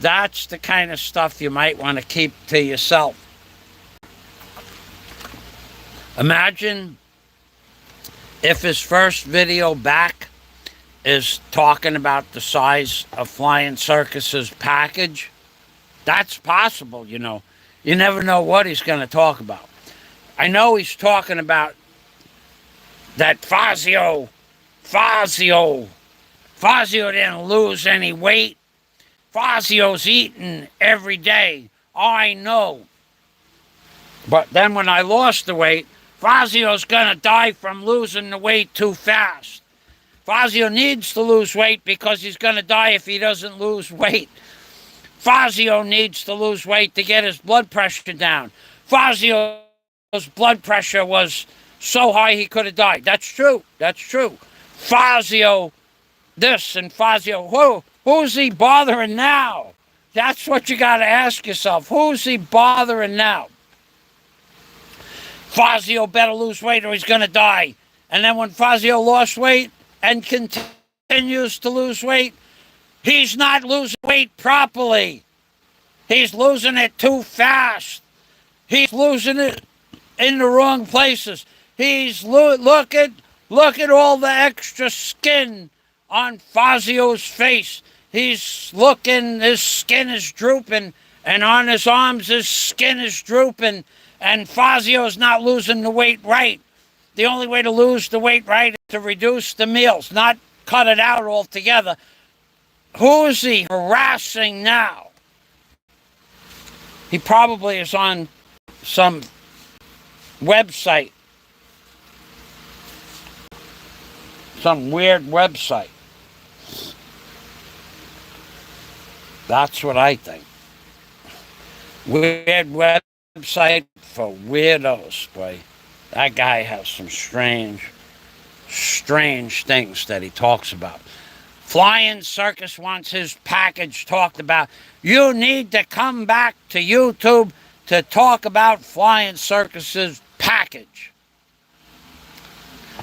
Speaker 1: That's the kind of stuff you might want to keep to yourself. Imagine if his first video back is talking about the size of Flying Circus's package. That's possible, you know. You never know what he's going to talk about. I know he's talking about that Fazio didn't lose any weight. Fazio's eating every day. I know. But then when I lost the weight, Fazio's going to die from losing the weight too fast. Fazio needs to lose weight because he's going to die if he doesn't lose weight. Fazio needs to lose weight to get his blood pressure down. Fazio's blood pressure was so high he could have died. That's true. That's true. Fazio this and Fazio, who's he bothering now? That's what you got to ask yourself. Who's he bothering now? Fazio better lose weight or he's going to die. And then when Fazio lost weight, and continues to lose weight, he's not losing weight properly. He's losing it too fast. He's losing it in the wrong places. He's look at all the extra skin on Fazio's face. He's looking, his skin is drooping, and on his arms his skin is drooping, and Fazio's not losing the weight right. The only way to lose the weight right is to reduce the meals, not cut it out altogether. Who is he harassing now? He probably is on some website. Some weird website. That's what I think. Weird website for weirdos, boy. That guy has some strange things that he talks about. Flying Circus wants his package talked about. You need to come back to YouTube to talk about Flying Circus's package.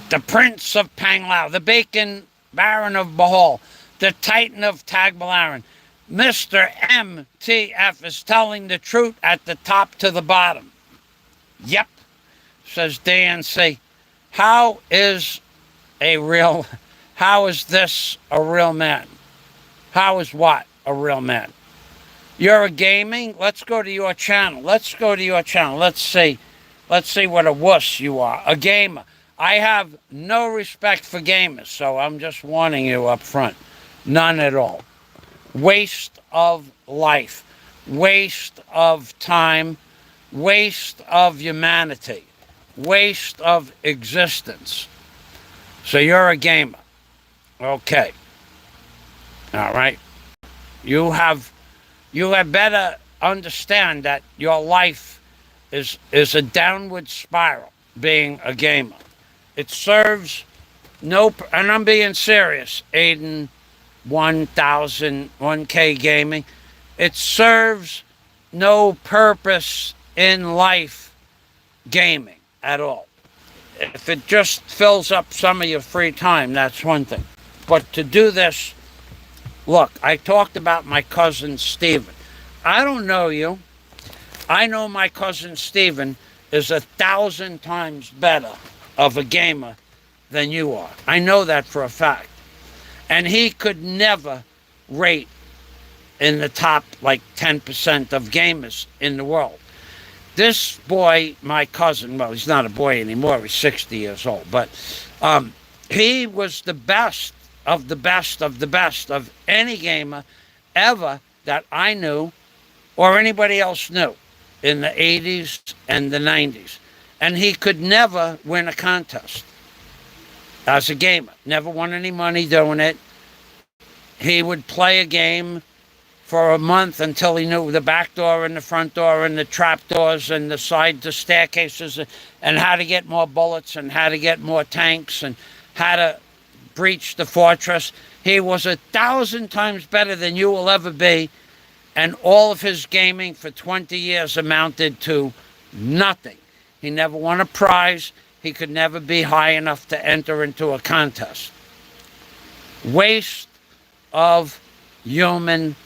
Speaker 1: The Prince of Panglao, the Bacon Baron of Bahal, the Titan of Tagbilaran. Mr. MTF is telling the truth at the top to the bottom. Yep, says DNC. How is this a real man? How is what a real man? You're a gaming? Let's go to your channel. Let's see what a wuss you are. A gamer. I have no respect for gamers, so I'm just warning you up front. None at all. Waste of life. Waste of time. Waste of humanity. Waste of existence. So you're a gamer. Okay. All right. You have better understand that your life is a downward spiral being a gamer. It serves no, and I'm being serious, Aiden 1000, 1K Gaming. It serves no purpose in life gaming at all. If it just fills up some of your free time, that's one thing. But to do this, look, I talked about my cousin Stephen. I don't know you. I know my cousin Stephen is 1,000 times better of a gamer than you are. I know that for a fact. And he could never rate in the top like 10% of gamers in the world. This boy, my cousin, well, he's not a boy anymore, he's 60 years old, but he was the best of the best of the best of any gamer ever that I knew or anybody else knew in the 80s and the 90s. And he could never win a contest as a gamer. Never won any money doing it. He would play a game for a month until he knew the back door and the front door and the trap doors and the staircases and how to get more bullets and how to get more tanks and how to breach the fortress. He was 1,000 times better than you will ever be, and all of his gaming for 20 years amounted to nothing. He never won a prize. He could never be high enough to enter into a contest. Waste of human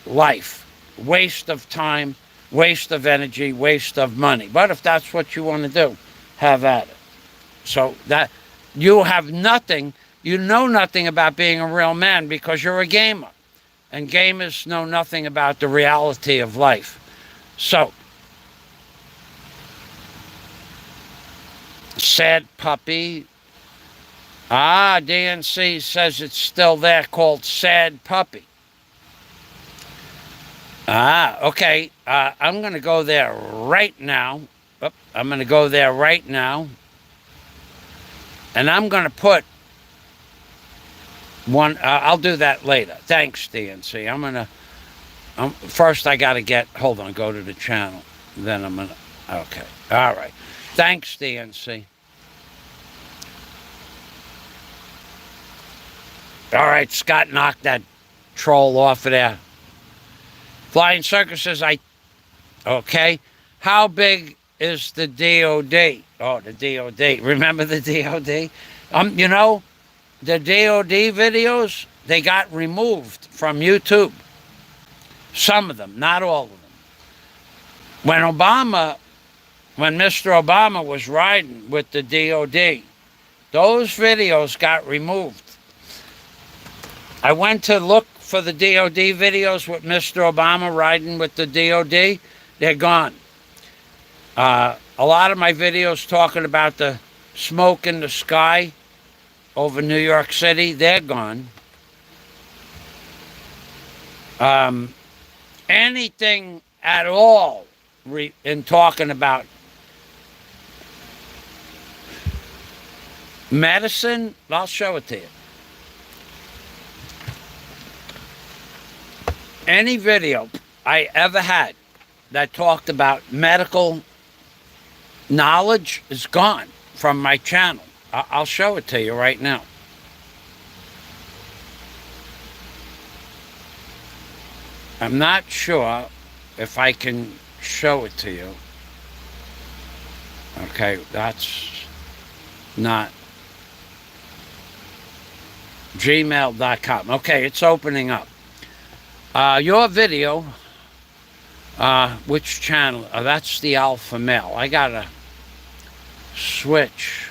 Speaker 1: life. Waste of time, waste of energy, waste of money. But if that's what you want to do, have at it. So that you have nothing, you know nothing about being a real man because you're a gamer. And gamers know nothing about the reality of life. So, sad puppy. DNC says it's still there, called Sad Puppy. Okay. I'm going to go there right now. I'm going to go there right now. And I'm going to put one. I'll do that later. Thanks, DNC. First I got to hold on, go to the channel. Then I'm going to, okay. All right. Thanks, DNC. All right, Scott knocked that troll off of there. Flying Circus says, okay. How big is the DOD? Oh, the DOD. Remember the DOD? The DOD videos, they got removed from YouTube. Some of them, not all of them. When Mr. Obama was riding with the DOD, those videos got removed. I went to look for the DOD videos with Mr. Obama riding with the DOD. They're gone. A lot of my videos talking about the smoke in the sky over New York City, they're gone. Anything at all in talking about medicine, I'll show it to you. Any video I ever had that talked about medical knowledge is gone from my channel. I'll show it to you right now. I'm not sure if I can show it to you. Okay, that's not gmail.com. Okay, it's opening up. Your video, which channel? That's the alpha male. I gotta switch.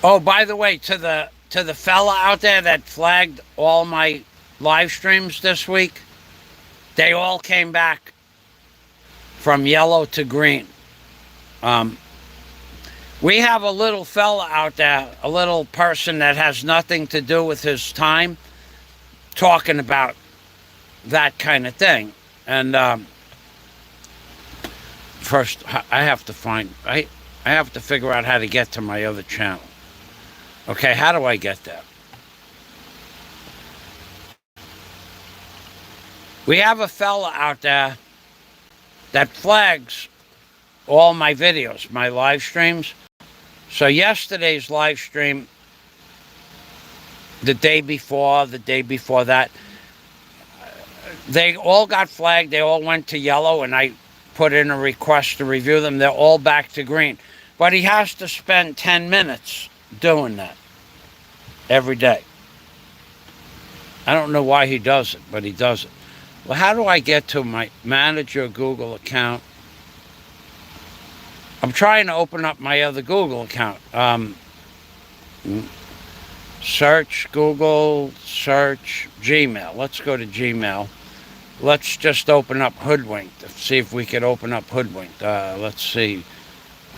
Speaker 1: Oh, by the way, to the fella out there that flagged all my live streams this week, they all came back from yellow to green. We have a little fella out there, a little person that has nothing to do with his time, talking about that kind of thing. And first, I have to figure out how to get to my other channel. Okay, how do I get there? We have a fella out there that flags all my videos, my live streams. So yesterday's live stream, the day before that, they all got flagged. They all went to yellow, and I put in a request to review them. They're all back to green. But he has to spend 10 minutes doing that every day. I don't know why he does it, but he does it. Well, how do I get to my manager Google account? I'm trying to open up my other Google account. Search Google, search Gmail. Let's go to Gmail. Let's just open up Hoodwinked. See if we could open up Hoodwinked. Let's see.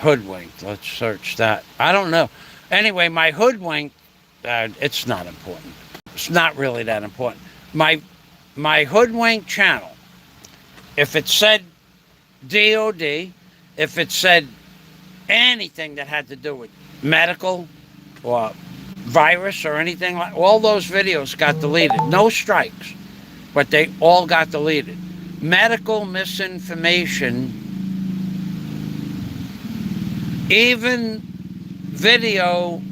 Speaker 1: Hoodwinked. Let's search that. I don't know. Anyway, my Hoodwinked, it's not important. It's not really that important. My Hoodwinked channel, if it said DOD, if it said anything that had to do with medical or virus or anything like, all those videos got deleted. No strikes, but they all got deleted. Medical misinformation, even video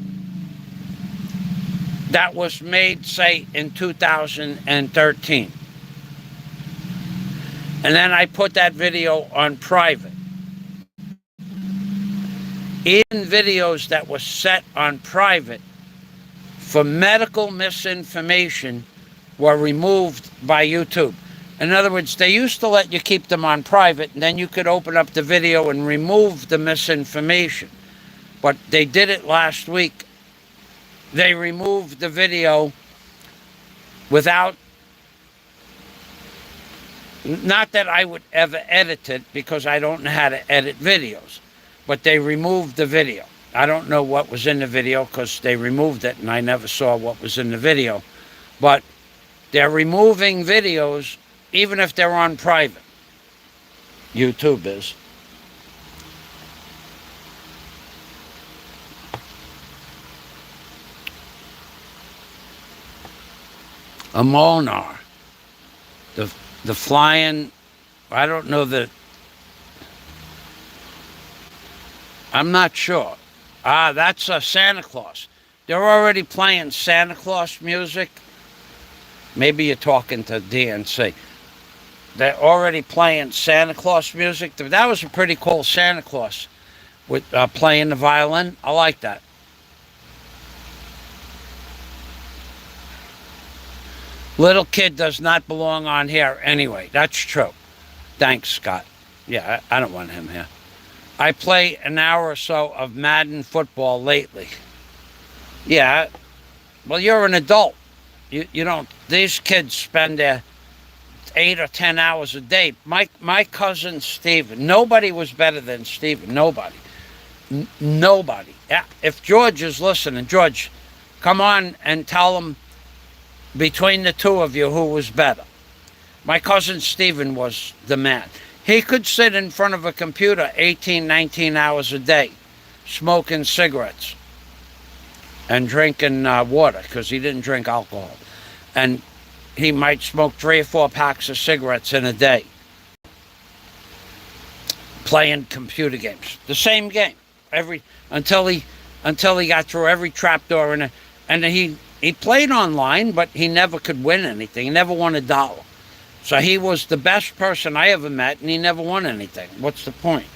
Speaker 1: that was made, say, in 2013. And then I put that video on private. Even videos that were set on private for medical misinformation were removed by YouTube. In other words, they used to let you keep them on private, and then you could open up the video and remove the misinformation. But they did it last week. They removed the video without, not that I would ever edit it, because I don't know how to edit videos, but they removed the video. I don't know what was in the video because they removed it and I never saw what was in the video. But they're removing videos even if they're on private. YouTube is. A Monar. The flying, I don't know that, I'm not sure. That's Santa Claus. They're already playing Santa Claus music. Maybe you're talking to DNC. They're already playing Santa Claus music. That was a pretty cool Santa Claus with playing the violin. I like that. Little kid does not belong on here anyway. That's true. Thanks, Scott. Yeah, I don't want him here. I play an hour or so of Madden football lately. Yeah, well, you're an adult. You don't, these kids spend their 8 or 10 hours a day. My cousin Stephen, nobody was better than Stephen. Nobody. Nobody. Yeah, if George is listening, George, come on and tell him between the two of you who was better. My cousin Stephen was the man. He could sit in front of a computer 18, 19 hours a day, smoking cigarettes and drinking water, because he didn't drink alcohol. And he might smoke 3 or 4 packs of cigarettes in a day, playing computer games. The same game, until he until he got through every trapdoor, and he played online, but he never could win anything. He never won $1. So he was the best person I ever met, and he never won anything. What's the point?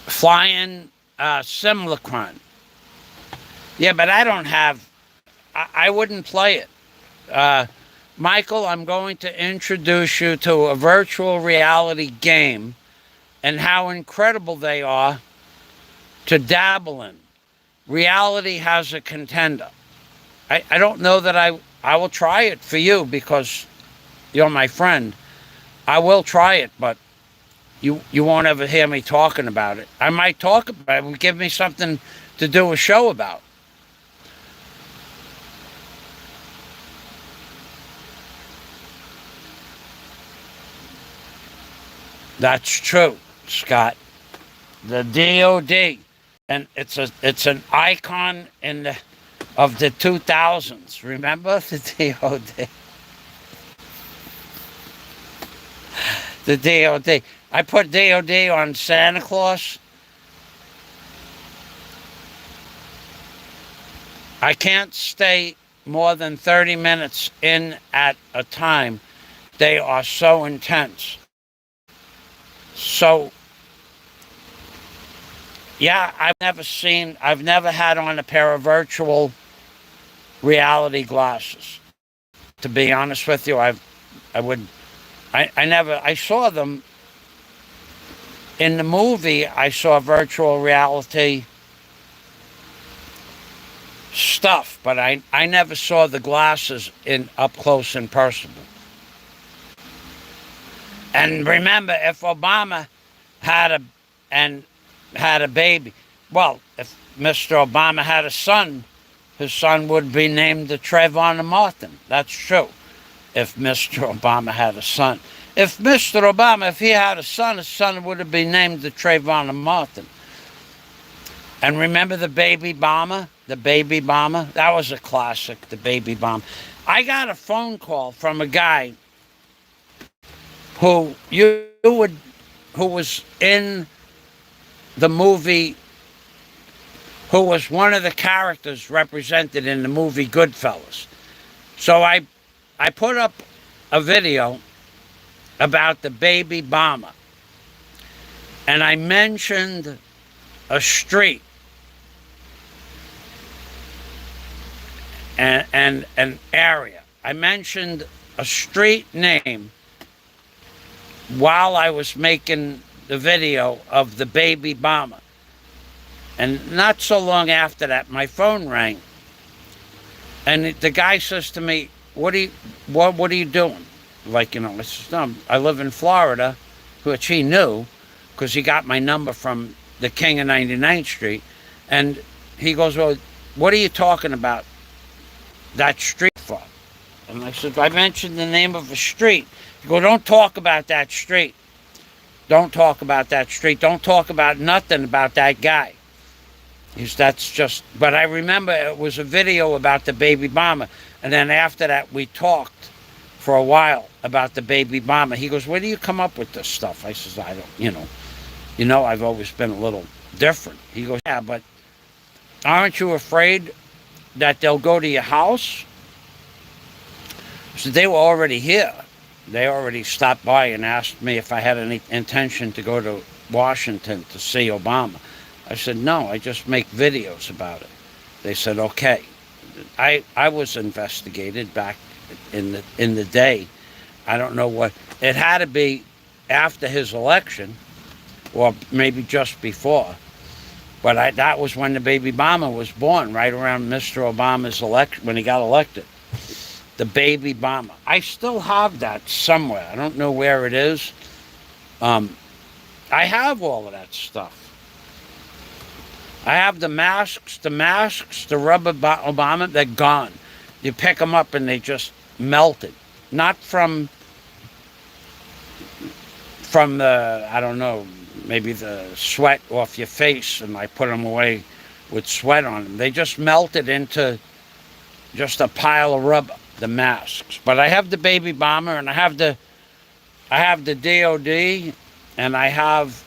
Speaker 1: Flying simulacron. Yeah, but I don't have. I wouldn't play it. Michael, I'm going to introduce you to a virtual reality game and how incredible they are to dabble in. Reality has a contender. I don't know that I will try it for you because you're my friend. I will try it, but you won't ever hear me talking about it. I might talk about it. Give me something to do a show about. That's true, Scott. The DOD, and it's an icon of the 2000s. Remember the DOD? The DOD. I put DOD on Santa Claus. I can't stay more than 30 minutes in at a time. They are so intense. So, yeah, I've never had on a pair of virtual reality glasses. To be honest with you, I saw them in the movie. I saw virtual reality stuff, but I never saw the glasses in up close and personal. And remember, if Obama had a baby, well, if Mr. Obama had a son, his son would be named Trayvon Martin. That's true. If Mr. Obama had a son. If Mr. Obama, if he had a son, his son would have been named Trayvon Martin. And remember the baby bomber? The baby bomber? That was a classic, the baby bomb. I got a phone call from a guy who was in the movie, who was one of the characters represented in the movie Goodfellas. So I put up a video about the baby bomber, and I mentioned a street and an area. I mentioned a street name while I was making the video of the baby bomber. And not so long after that, my phone rang. And the guy says to me, what are you doing? Like, I said, no, I live in Florida, which he knew, because he got my number from the king of 99th Street. And he goes, well, what are you talking about that street for? And I said, I mentioned the name of a street. He goes, don't talk about that street. Don't talk about that street. Don't talk about nothing about that guy. That's just, but I remember it was a video about the baby bomber. And then after that, we talked for a while about the baby bomber. He goes, where do you come up with this stuff? I says, I don't, I've always been a little different. He goes, yeah, but aren't you afraid that they'll go to your house? So they were already here. They already stopped by and asked me if I had any intention to go to Washington to see Obama. I said, no, I just make videos about it. They said, okay. I was investigated back in the day. I don't know what. It had to be after his election, or maybe just before. But that was when the baby bomber was born, right around Mr. Obama's election, when he got elected. The baby bomber. I still have that somewhere. I don't know where it is. I have all of that stuff. I have the masks, the rubber Obama, they're gone. You pick them up and they just melted. Not from from the, I don't know, maybe the sweat off your face, and I put them away with sweat on them. They just melted into just a pile of rubber, the masks. But I have the baby bomber, and I have the DOD, and I have,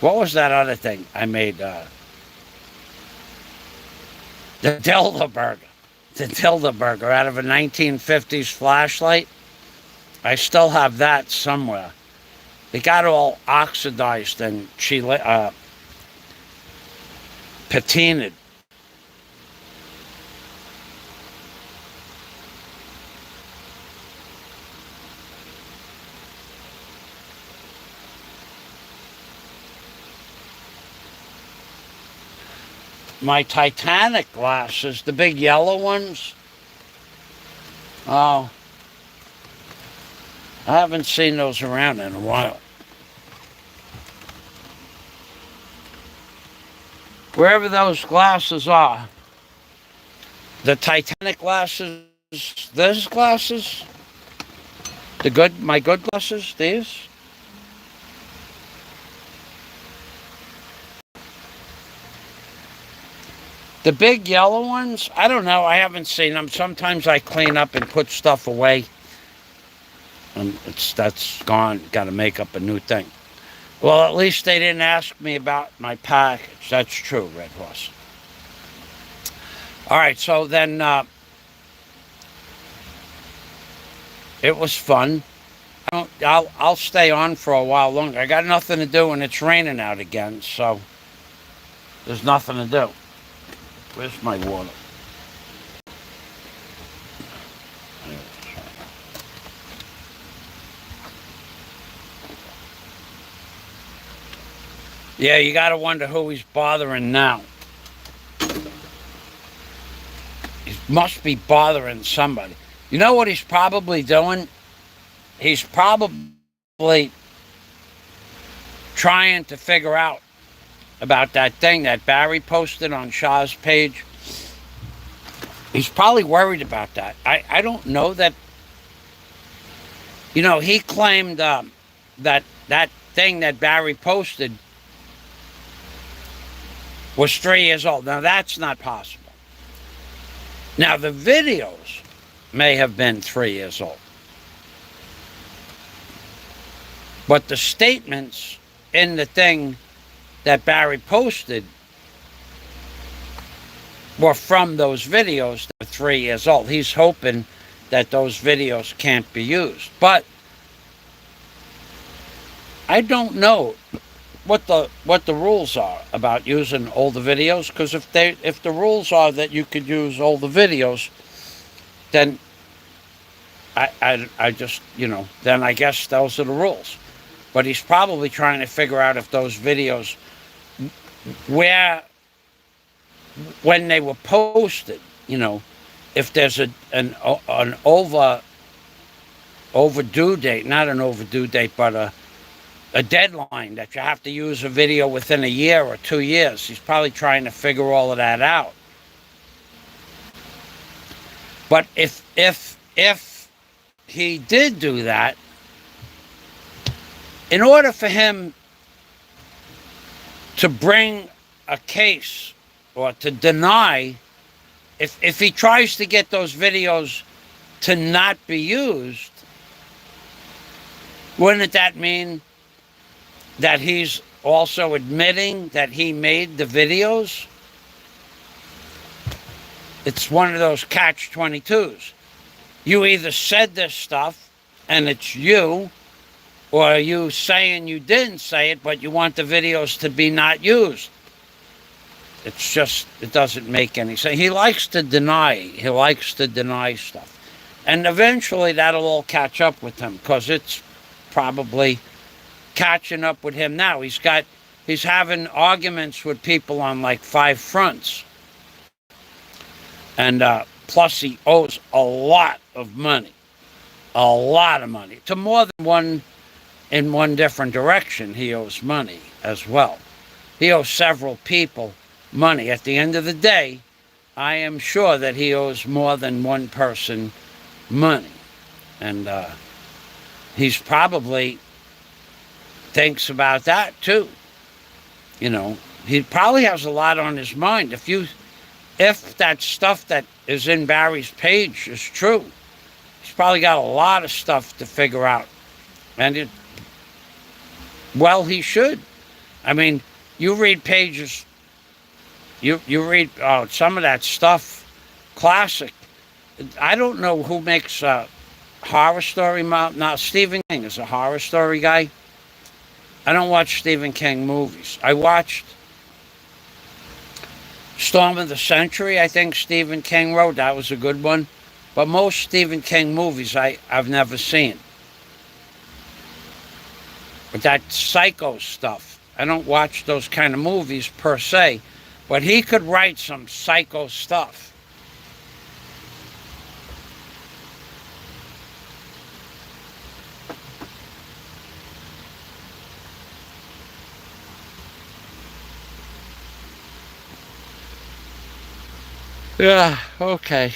Speaker 1: what was that other thing I made? The Dildo Burger out of a 1950s flashlight. I still have that somewhere. It got all oxidized and patinaed. My Titanic glasses, the big yellow ones. Oh, I haven't seen those around in a while. Wherever those glasses are, the Titanic glasses, those glasses, my good glasses, these. The big yellow ones, I don't know. I haven't seen them. Sometimes I clean up and put stuff away. And that's gone. Got to make up a new thing. Well, at least they didn't ask me about my package. That's true, Red Horse. All right, so then it was fun. I'll stay on for a while longer. I got nothing to do, and it's raining out again, so there's nothing to do. Where's my water? Yeah, you got to wonder who he's bothering now. He must be bothering somebody. You know what he's probably doing? He's probably trying to figure out about that thing that Barry posted on Shah's page. He's probably worried about that. I don't know that. You know, he claimed that thing that Barry posted was 3 years old. Now, that's not possible. Now, the videos may have been 3 years old. But the statements in the thing that Barry posted were from those videos that are 3 years old. He's hoping that those videos can't be used. But I don't know what the rules are about using older videos, because if the rules are that you could use older videos, then I just, then I guess those are the rules. But he's probably trying to figure out if those videos, when they were posted, if there's an overdue date, not an overdue date, but a deadline that you have to use a video within a year or 2 years. He's probably trying to figure all of that out. But if he did do that, in order for him to bring a case or to deny, if he tries to get those videos to not be used, wouldn't that mean that he's also admitting that he made the videos? It's one of those catch-22s. You either said this stuff and it's you, or you saying you didn't say it, but you want the videos to be not used. It's just, it doesn't make any sense. He likes to deny stuff. And eventually that'll all catch up with him, because it's probably catching up with him now. He's having arguments with people on like 5 fronts. And plus he owes a lot of money. To more than one, in one different direction, he owes money as well. He owes several people money. At the end of the day, I am sure that he owes more than one person money. And He's probably thinks about that too. You know, he probably has a lot on his mind. If that stuff that is in Barry's page is true, he's probably got a lot of stuff to figure out. And he should. I mean, you read pages, you read some of that stuff, classic. I don't know who makes a horror story. Now, Stephen King is a horror story guy. I don't watch Stephen King movies. I watched Storm of the Century, I think Stephen King wrote. That was a good one. But most Stephen King movies I've never seen. But that psycho stuff, I don't watch those kind of movies per se. But he could write some psycho stuff. Yeah, okay.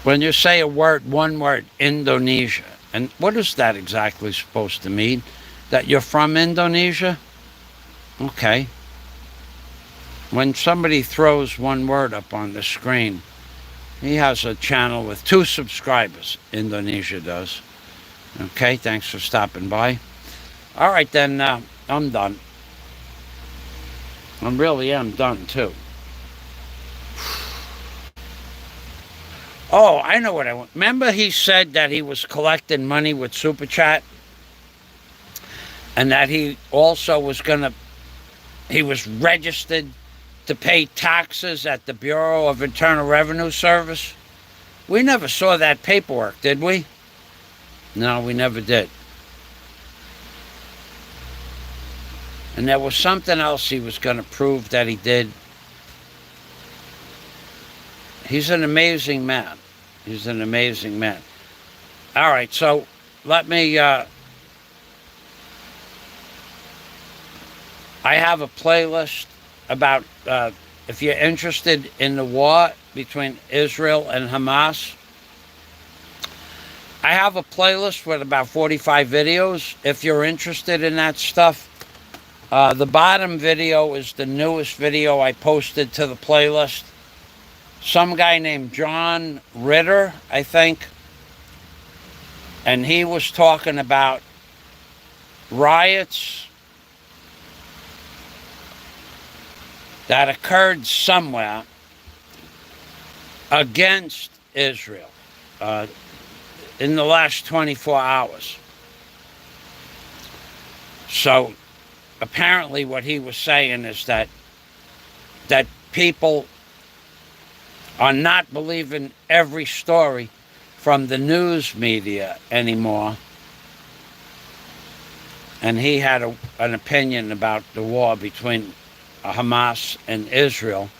Speaker 1: When you say one word, Indonesia, and what is that exactly supposed to mean? That you're from Indonesia? Okay. When somebody throws one word up on the screen, he has a channel with 2 subscribers. Indonesia does. Okay, thanks for stopping by. All right, then, I'm done. I really am done, too. Oh, I know what I want. Remember he said that he was collecting money with Super Chat? And that he also he was registered to pay taxes at the Bureau of Internal Revenue Service? We never saw that paperwork, did we? No, we never did. And there was something else he was going to prove that he did. He's an amazing man. He's an amazing man. All right, so let me... I have a playlist about... if you're interested in the war between Israel and Hamas, I have a playlist with about 45 videos. If you're interested in that stuff, the bottom video is the newest video I posted to the playlist. Some guy named John Ritter, I think, and he was talking about riots that occurred somewhere against Israel in the last 24 hours. So apparently what he was saying is that people are not believing every story from the news media anymore. And he had an opinion about the war between Hamas and Israel.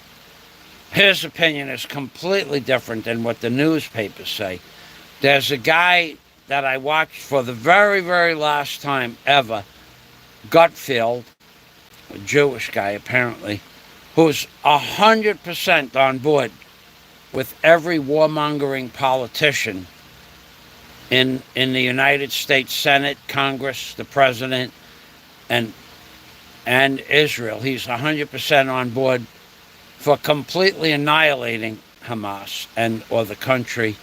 Speaker 1: His opinion is completely different than what the newspapers say. There's a guy that I watched for the very, very last time ever, Gutfeld, a Jewish guy apparently, who's 100% on board with every warmongering politician in the United States Senate, Congress, the President, and Israel. He's 100% on board for completely annihilating Hamas or the country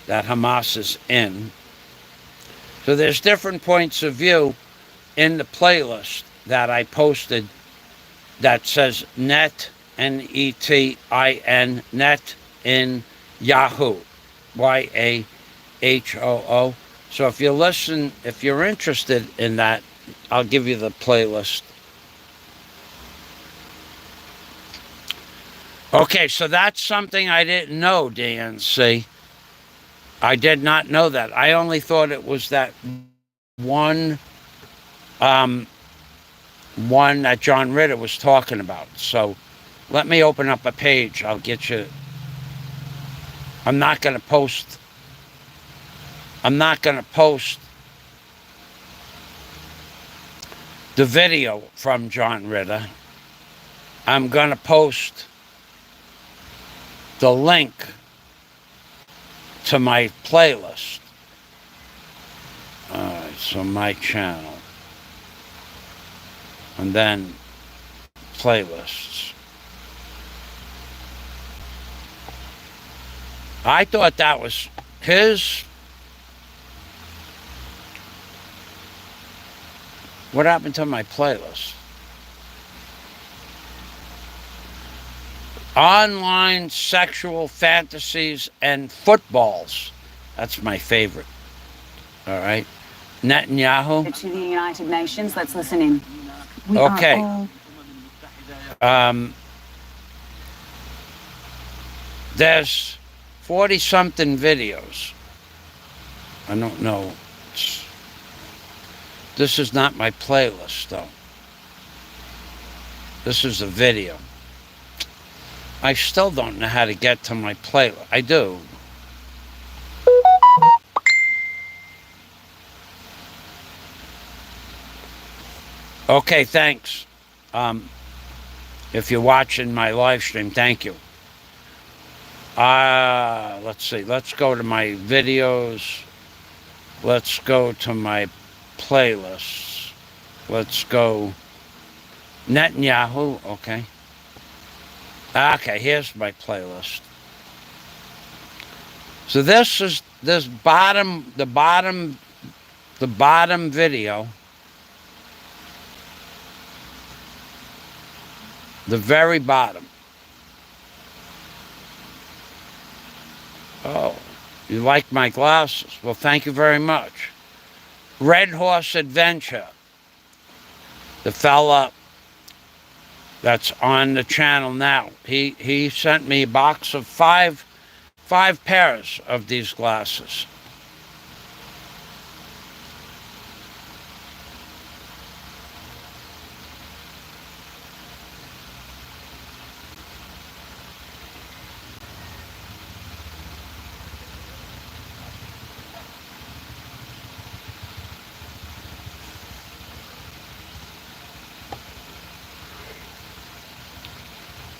Speaker 1: that Hamas is in. So there's different points of view in the playlist that I posted that says net, N-E-T-I-N, net in Yahoo, Y-A-H-O-O. So if you're interested in that, I'll give you the playlist. Okay, so that's something I didn't know, DNC. I did not know that. I only thought it was that one that John Ritter was talking about. So let me open up a page. I'll get you. I'm not going to post the video from John Ritter. I'm going to post the link to my playlist. Alright, so my channel. And then playlists. I thought that was his. What happened to my playlist? Online sexual fantasies and footballs. That's my favorite. All right. Netanyahu.
Speaker 2: To the United Nations. Let's listen in.
Speaker 1: Okay. There's 40-something videos. I don't know. This is not my playlist, though. This is a video. I still don't know how to get to my playlist. I do. Okay, thanks. If you're watching my live stream, thank you. Let's see. Let's go to my videos. Let's go to my playlists. Let's go Netanyahu. Okay. Okay, here's my playlist. So this is the bottom video. The very bottom. Oh, you like my glasses? Well, thank you very much. Red Horse Adventure. The fella that's on the channel now. He sent me a box of five pairs of these glasses.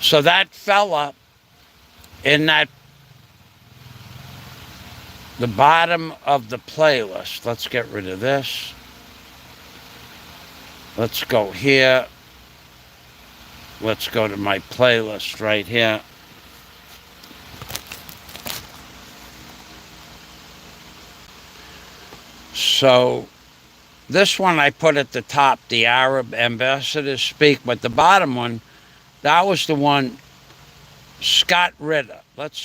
Speaker 1: So that fella in the bottom of the playlist, let's get rid of this. Let's go here. Let's go to my playlist right here. So this one I put at the top, the Arab ambassadors speak, but the bottom one, that was the one, Scott Ritter. Let's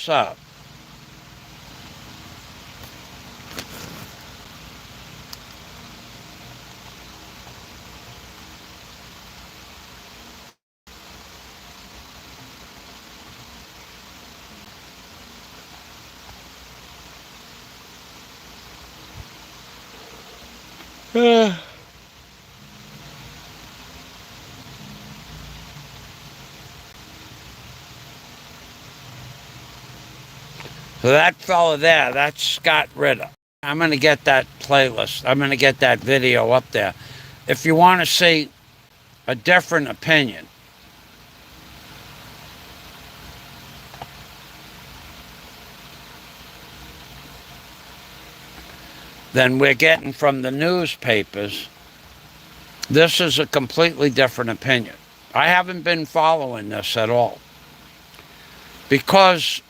Speaker 1: So that fella there, that's Scott Ritter. I'm going to get that playlist. I'm going to get that video up there. If you want to see a different opinion, than we're getting from the newspapers, this is a completely different opinion. I haven't been following this at all because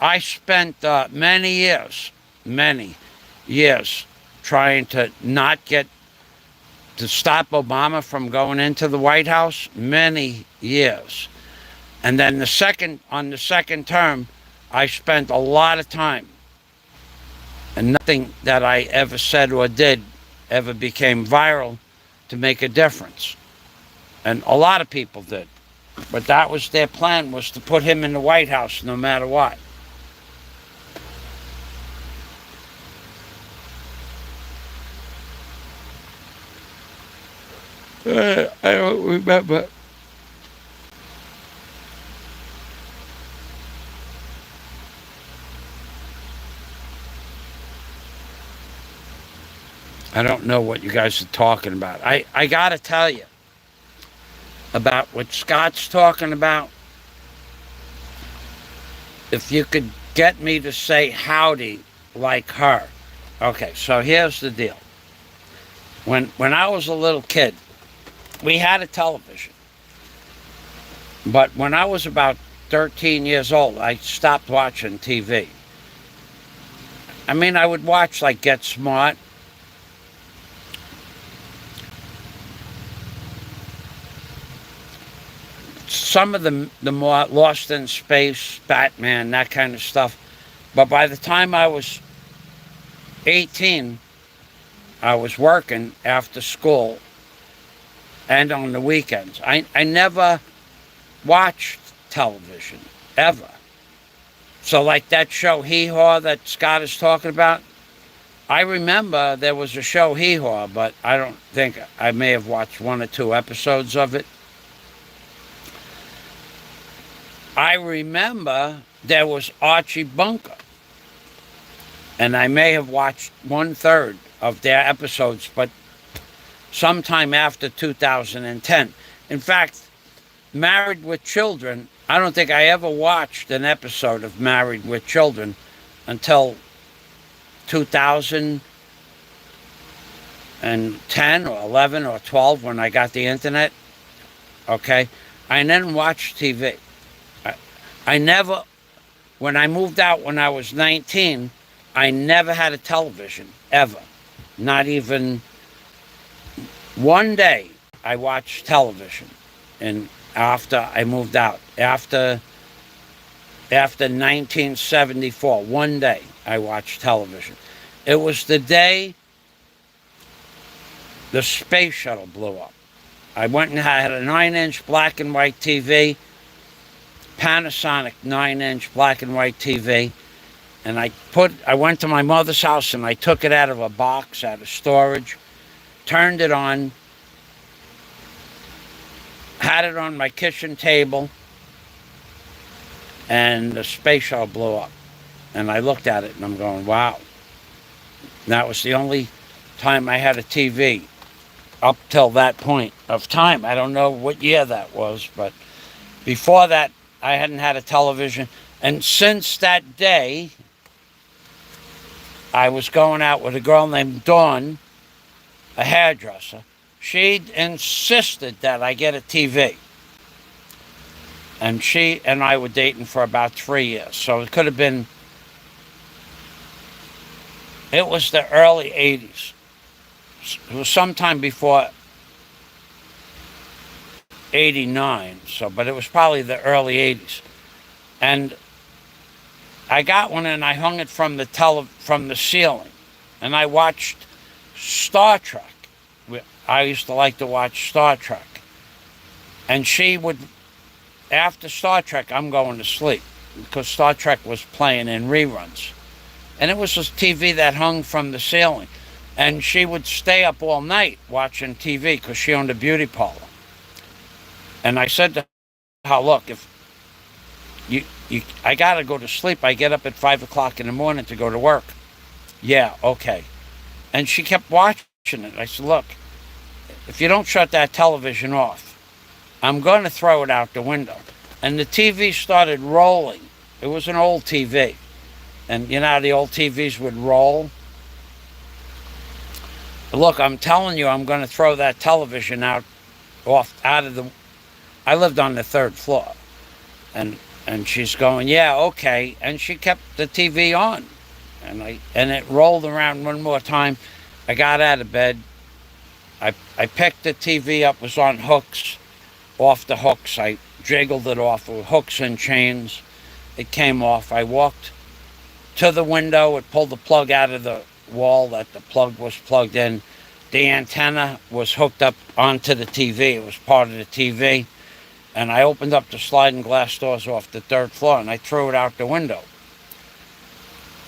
Speaker 1: I spent many years trying to stop Obama from going into the White House, many years. And then on the second term, I spent a lot of time, and nothing that I ever said or did ever became viral to make a difference. And a lot of people did. But that was their plan, was to put him in the White House no matter what. I don't remember. I don't know what you guys are talking about. I got to tell you about what Scott's talking about. If you could get me to say howdy like her. Okay, so here's the deal. When I was a little kid, we had a television. But when I was about 13 years old, I stopped watching TV. I mean, I would watch like Get Smart. Some of the more Lost in Space, Batman, that kind of stuff. But by the time I was 18, I was working after school and on the weekends. I never watched television, ever. So like that show Hee Haw that Scott is talking about, I remember there was a show Hee Haw, but I don't think, I may have watched 1 or 2 episodes of it. I remember there was Archie Bunker, and I may have watched 1/3 of their episodes, but sometime after 2010. In fact, Married with Children, I don't think I ever watched an episode of Married with Children until 2010 or 11 or 12 when I got the internet. Okay? I didn't watch TV. I never, when I moved out when I was 19, I never had a television, ever. Not even one day I watched television. And after I moved out, after 1974, one day I watched television. It was the day the space shuttle blew up. I went and had a 9-inch black and white TV, Panasonic 9-inch black and white TV, and I went to my mother's house and I took it out of a box, out of storage, turned it on, had it on my kitchen table, and the space shuttle blew up. And I looked at it and I'm going, wow. And that was the only time I had a TV up till that point of time. I don't know what year that was, but before that, I hadn't had a television. And since that day, I was going out with a girl named Dawn, a hairdresser. She'd insisted that I get a TV. And she and I were dating for about 3 years. So it could have been, it was the early 80s. It was sometime before 89, but it was probably the early 80s. And I got one and I hung it from the ceiling. And I watched Star Trek. I used to like to watch Star Trek. And she would, after Star Trek, I'm going to sleep because Star Trek was playing in reruns. And it was a TV that hung from the ceiling. And she would stay up all night watching TV because she owned a beauty parlor. And I said to her, look, if I got to go to sleep. I get up at 5 o'clock in the morning to go to work. Yeah, okay. And she kept watching it. I said, look, if you don't shut that television off, I'm going to throw it out the window. And the TV started rolling. It was an old TV. And you know how the old TVs would roll? Look, I'm telling you, I'm going to throw that television out of the... I lived on the 3rd floor. And she's going, yeah, okay. And she kept the TV on. And it rolled around one more time. I got out of bed. I picked the TV up. It was on hooks. Off the hooks. I jiggled it off with hooks and chains. It came off. I walked to the window. It pulled the plug out of the wall that the plug was plugged in. The antenna was hooked up onto the TV. It was part of the TV. And I opened up the sliding glass doors off the 3rd floor and I threw it out the window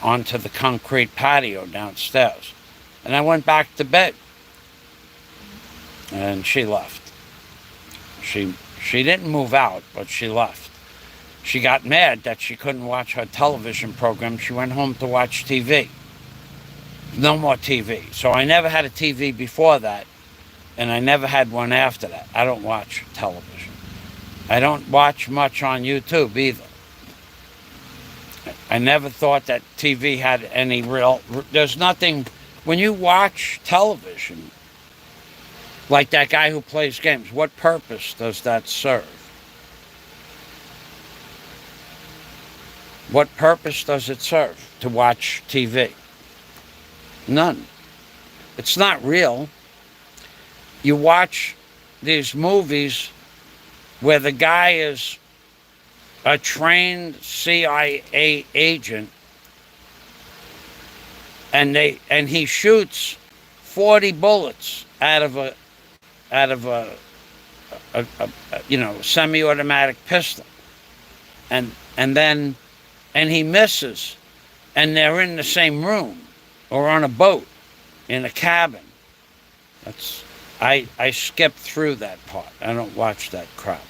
Speaker 1: onto the concrete patio downstairs. And I went back to bed. And she left. She didn't move out, but she left. She got mad that she couldn't watch her television program. She went home to watch TV. No more TV. So I never had a TV before that, and I never had one after that. I don't watch television. I don't watch much on YouTube either. I never thought that TV had any real. There's nothing. When you watch television, like that guy who plays games, what purpose does that serve? What purpose does it serve to watch TV? None. It's not real. You watch these movies where the guy is a trained CIA agent and he shoots 40 bullets out of a semi-automatic pistol, and he misses, and they're in the same room or on a boat in a cabin. I skip through that part. I don't watch that crap.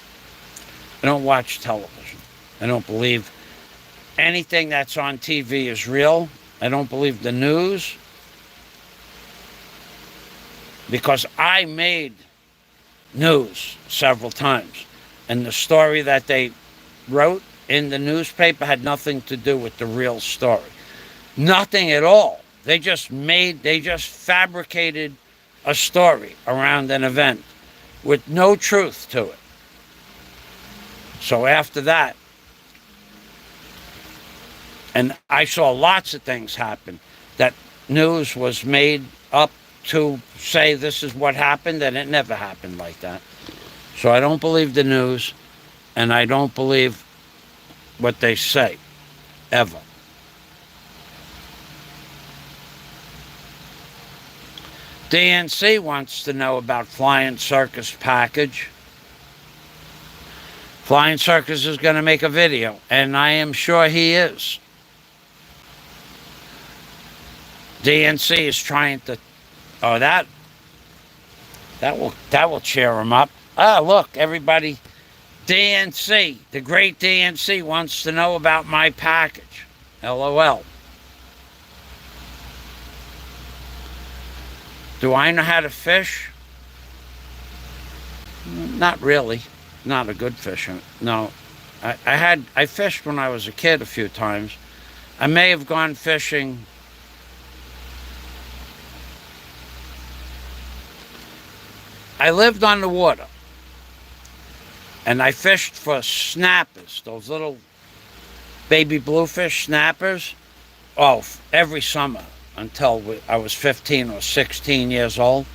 Speaker 1: I don't watch television. I don't believe anything that's on TV is real. I don't believe the news, because I made news several times, and the story that they wrote in the newspaper had nothing to do with the real story. Nothing at all. They just fabricated a story around an event with no truth to it. So after that, and I saw lots of things happen that news was made up to say this is what happened, and it never happened like that. So I don't believe the news, and I don't believe what they say, ever. DNC wants to know about Flying Circus package. Flying Circus is going to make a video, and I am sure he is. DNC is trying to. Oh, that will cheer him up. Ah, look, everybody. DNC, the great DNC, wants to know about my package. LOL. Do I know how to fish? Not really. Not a good fisher. No. I fished when I was a kid a few times. I may have gone fishing. I lived on the water, and I fished for snappers, those little baby bluefish snappers, every summer until I was 15 or 16 years old.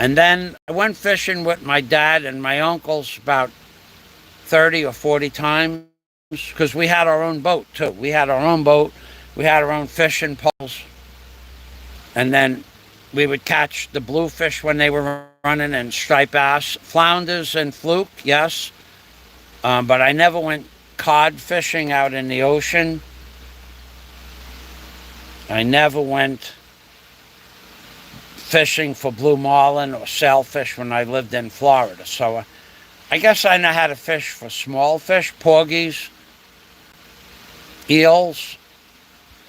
Speaker 1: And then I went fishing with my dad and my uncles about 30 or 40 times, because we had our own boat too. We had our own boat, we had our own fishing poles, and then we would catch the bluefish when they were running, and striped bass, flounders and fluke, yes. But I never went cod fishing out in the ocean. I never went fishing for blue marlin or sailfish when I lived in Florida. So I guess I know how to fish for small fish, porgies, eels,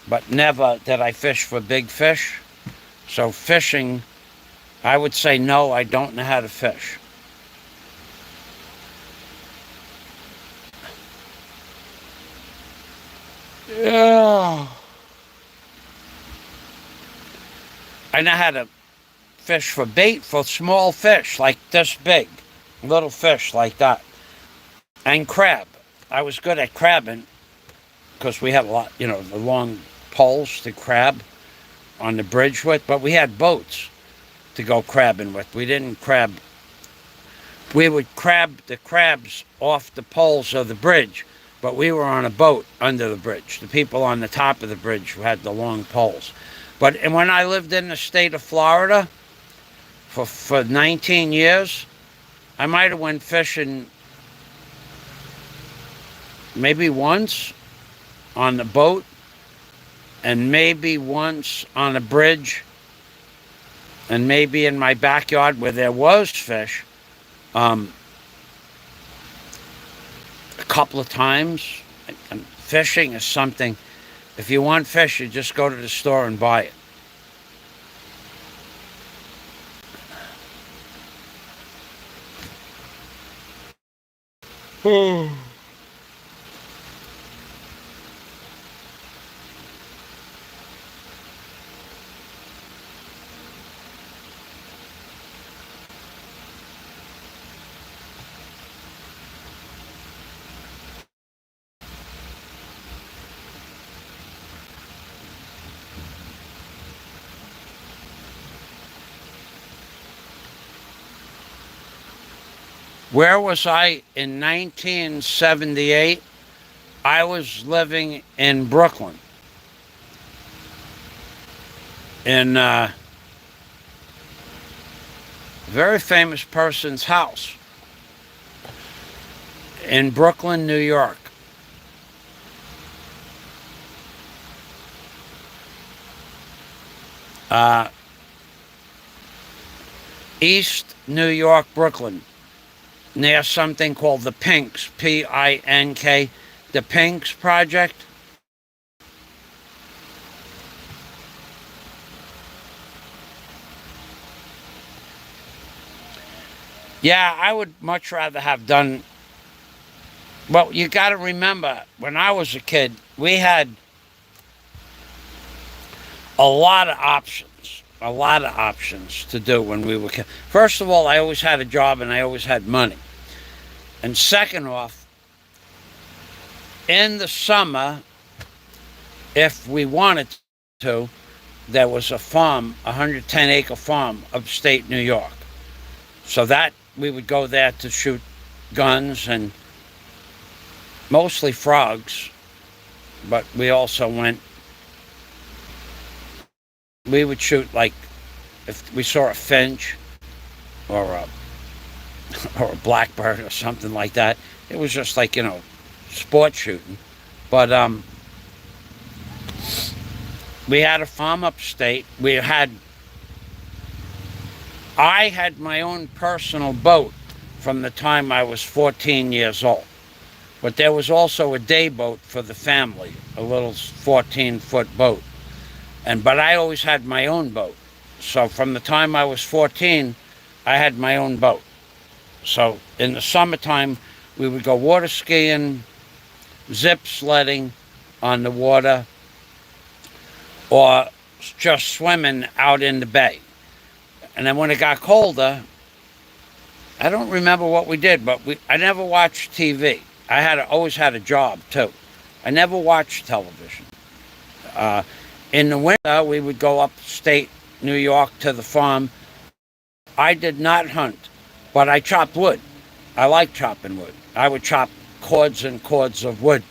Speaker 1: but never did I fish for big fish. So fishing, I would say no, I don't know how to fish. Yeah. I know how to fish for bait for small fish like this big, little fish like that. And crab. I was good at crabbing because we had a lot, the long poles to crab on the bridge with, but we had boats to go crabbing with. We didn't crab. We would crab the crabs off the poles of the bridge, but we were on a boat under the bridge. The people on the top of the bridge who had the long poles. And when I lived in the state of Florida for 19 years, I might have went fishing maybe once on the boat, and maybe once on a bridge, and maybe in my backyard where there was fish, a couple of times. And fishing is something, if you want fish, you just go to the store and buy it. Where was I in 1978? I was living in Brooklyn, in a very famous person's house in Brooklyn, New York. Uh, East New York, Brooklyn, near something called the Pinks, Pink, the Pinks Project. Yeah, I would much rather have done. Well, you got to remember, when I was a kid, we had a lot of options to do when we were kids. First of all, I always had a job and I always had money. And second off, in the summer, if we wanted to, there was a farm, a 110-acre farm, upstate New York. So that we would go there to shoot guns and mostly frogs, but we also we would shoot, like, if we saw a finch or a or a blackbird or something like that. It was just like, sport shooting. But we had a farm upstate. I had my own personal boat from the time I was 14 years old. But there was also a day boat for the family, a little 14-foot boat. But I always had my own boat. So from the time I was 14, I had my own boat. So in the summertime, we would go water skiing, zip sledding on the water, or just swimming out in the bay. And then when it got colder, I don't remember what we did, but I never watched TV. Always had a job too. I never watched television. In the winter, we would go upstate New York to the farm. I did not hunt, but I chopped wood. I like chopping wood. I would chop cords and cords of wood.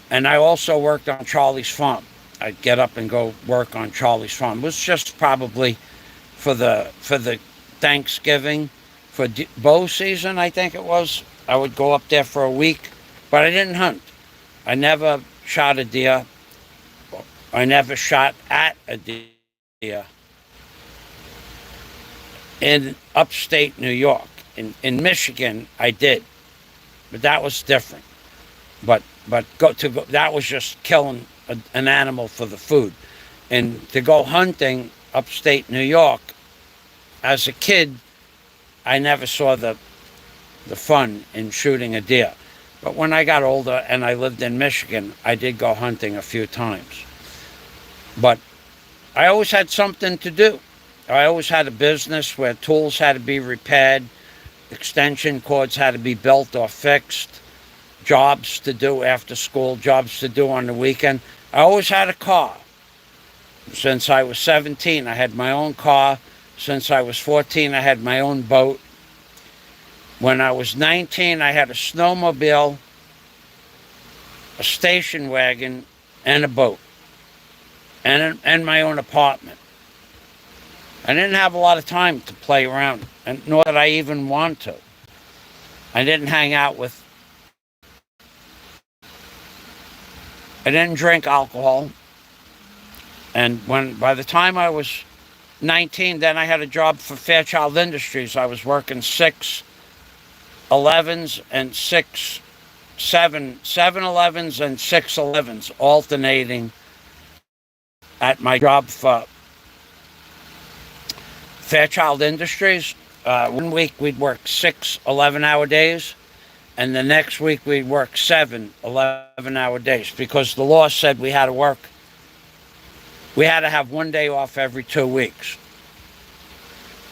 Speaker 1: And I also worked on Charlie's farm. I'd get up and go work on Charlie's farm. It was just probably for the Thanksgiving, for bow season, I think it was. I would go up there for a week, but I didn't hunt. I never shot a deer. I never shot at a deer in upstate New York. In Michigan, I did, but that was different. But that was just killing an animal for the food. And to go hunting upstate New York, as a kid, I never saw the fun in shooting a deer. But when I got older and I lived in Michigan, I did go hunting a few times. But I always had something to do. I always had a business where tools had to be repaired, extension cords had to be built or fixed, jobs to do after school, jobs to do on the weekend. I always had a car. Since I was 17, I had my own car. Since I was 14, I had my own boat. When I was 19, I had a snowmobile, a station wagon, and a boat, and my own apartment. I didn't have a lot of time to play around, and nor did I even want to. I didn't hang out with... I didn't drink alcohol. And by the time I was 19, then I had a job for Fairchild Industries. I was working 6-11s and 7-11s and 6-11s, alternating at my job for Fairchild Industries. 1 week we'd work 6 11-hour days, and the next week we'd work 7 11-hour days, because the law said we had to have 1 day off every 2 weeks.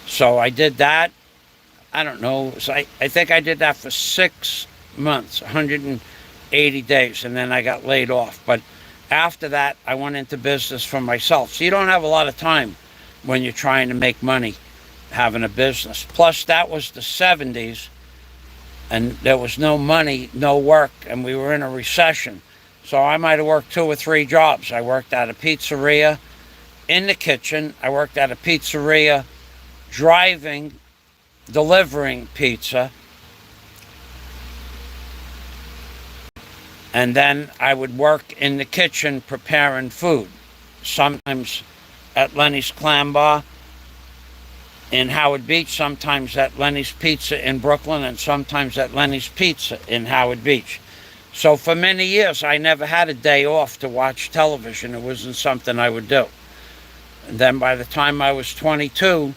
Speaker 1: So I did that. I don't know. So I think I did that for 6 months, 180 days, and then I got laid off. But after that, I went into business for myself. So you don't have a lot of time when you're trying to make money having a business. Plus, that was the 70s, and there was no money, no work, and we were in a recession. So I might have worked 2 or 3 jobs. I worked at a pizzeria in the kitchen. I worked at a pizzeria driving, delivering pizza. And then I would work in the kitchen preparing food. Sometimes at Lenny's Clam Bar in Howard Beach, sometimes at Lenny's Pizza in Brooklyn, and sometimes at Lenny's Pizza in Howard Beach. So for many years, I never had a day off to watch television. It wasn't something I would do. And then by the time I was 22,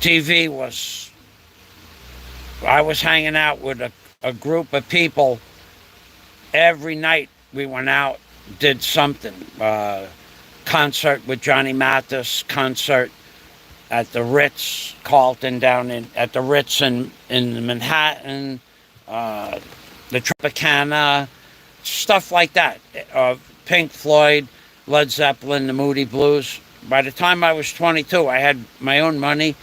Speaker 1: TV was... I was hanging out with a group of people. Every night we went out, did something. Concert with Johnny Mathis, concert at the Ritz Carlton at the Ritz in Manhattan, the Tropicana, stuff like that. Pink Floyd, Led Zeppelin, the Moody Blues. By the time I was 22, I had my own money,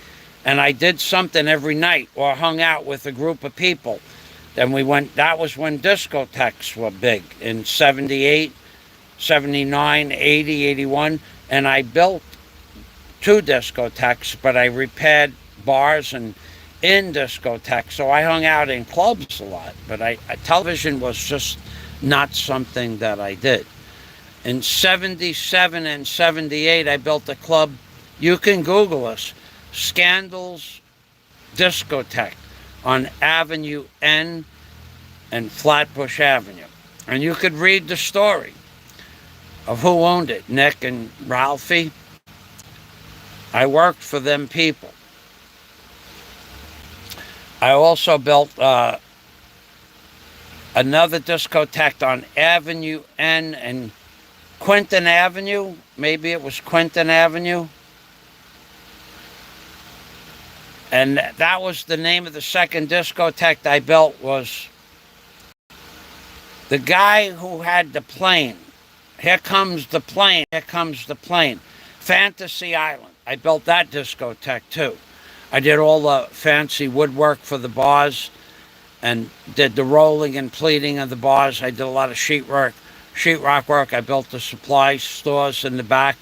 Speaker 1: and I did something every night or hung out with a group of people. Then we went, that was when discotheques were big, in 78, 79, 80, 81, and I built 2 discotheques, but I repaired bars and in discotheques, so I hung out in clubs a lot, but television was just not something that I did. In 77 and 78, I built a club. You can Google us, Scandals Discotheque on Avenue N and Flatbush Avenue. And you could read the story of who owned it, Nick and Ralphie. I worked for them people. I also built another discotheque on Avenue N and Quinton Avenue. Maybe it was Quinton Avenue. And that was the name of the second discotheque I built. Was the guy who had the plane. Here comes the plane, here comes the plane. Fantasy Island. I built that discotheque too. I did all the fancy woodwork for the bars and did the rolling and pleating of the bars. I did a lot of sheetrock work. I built the supply stores in the back.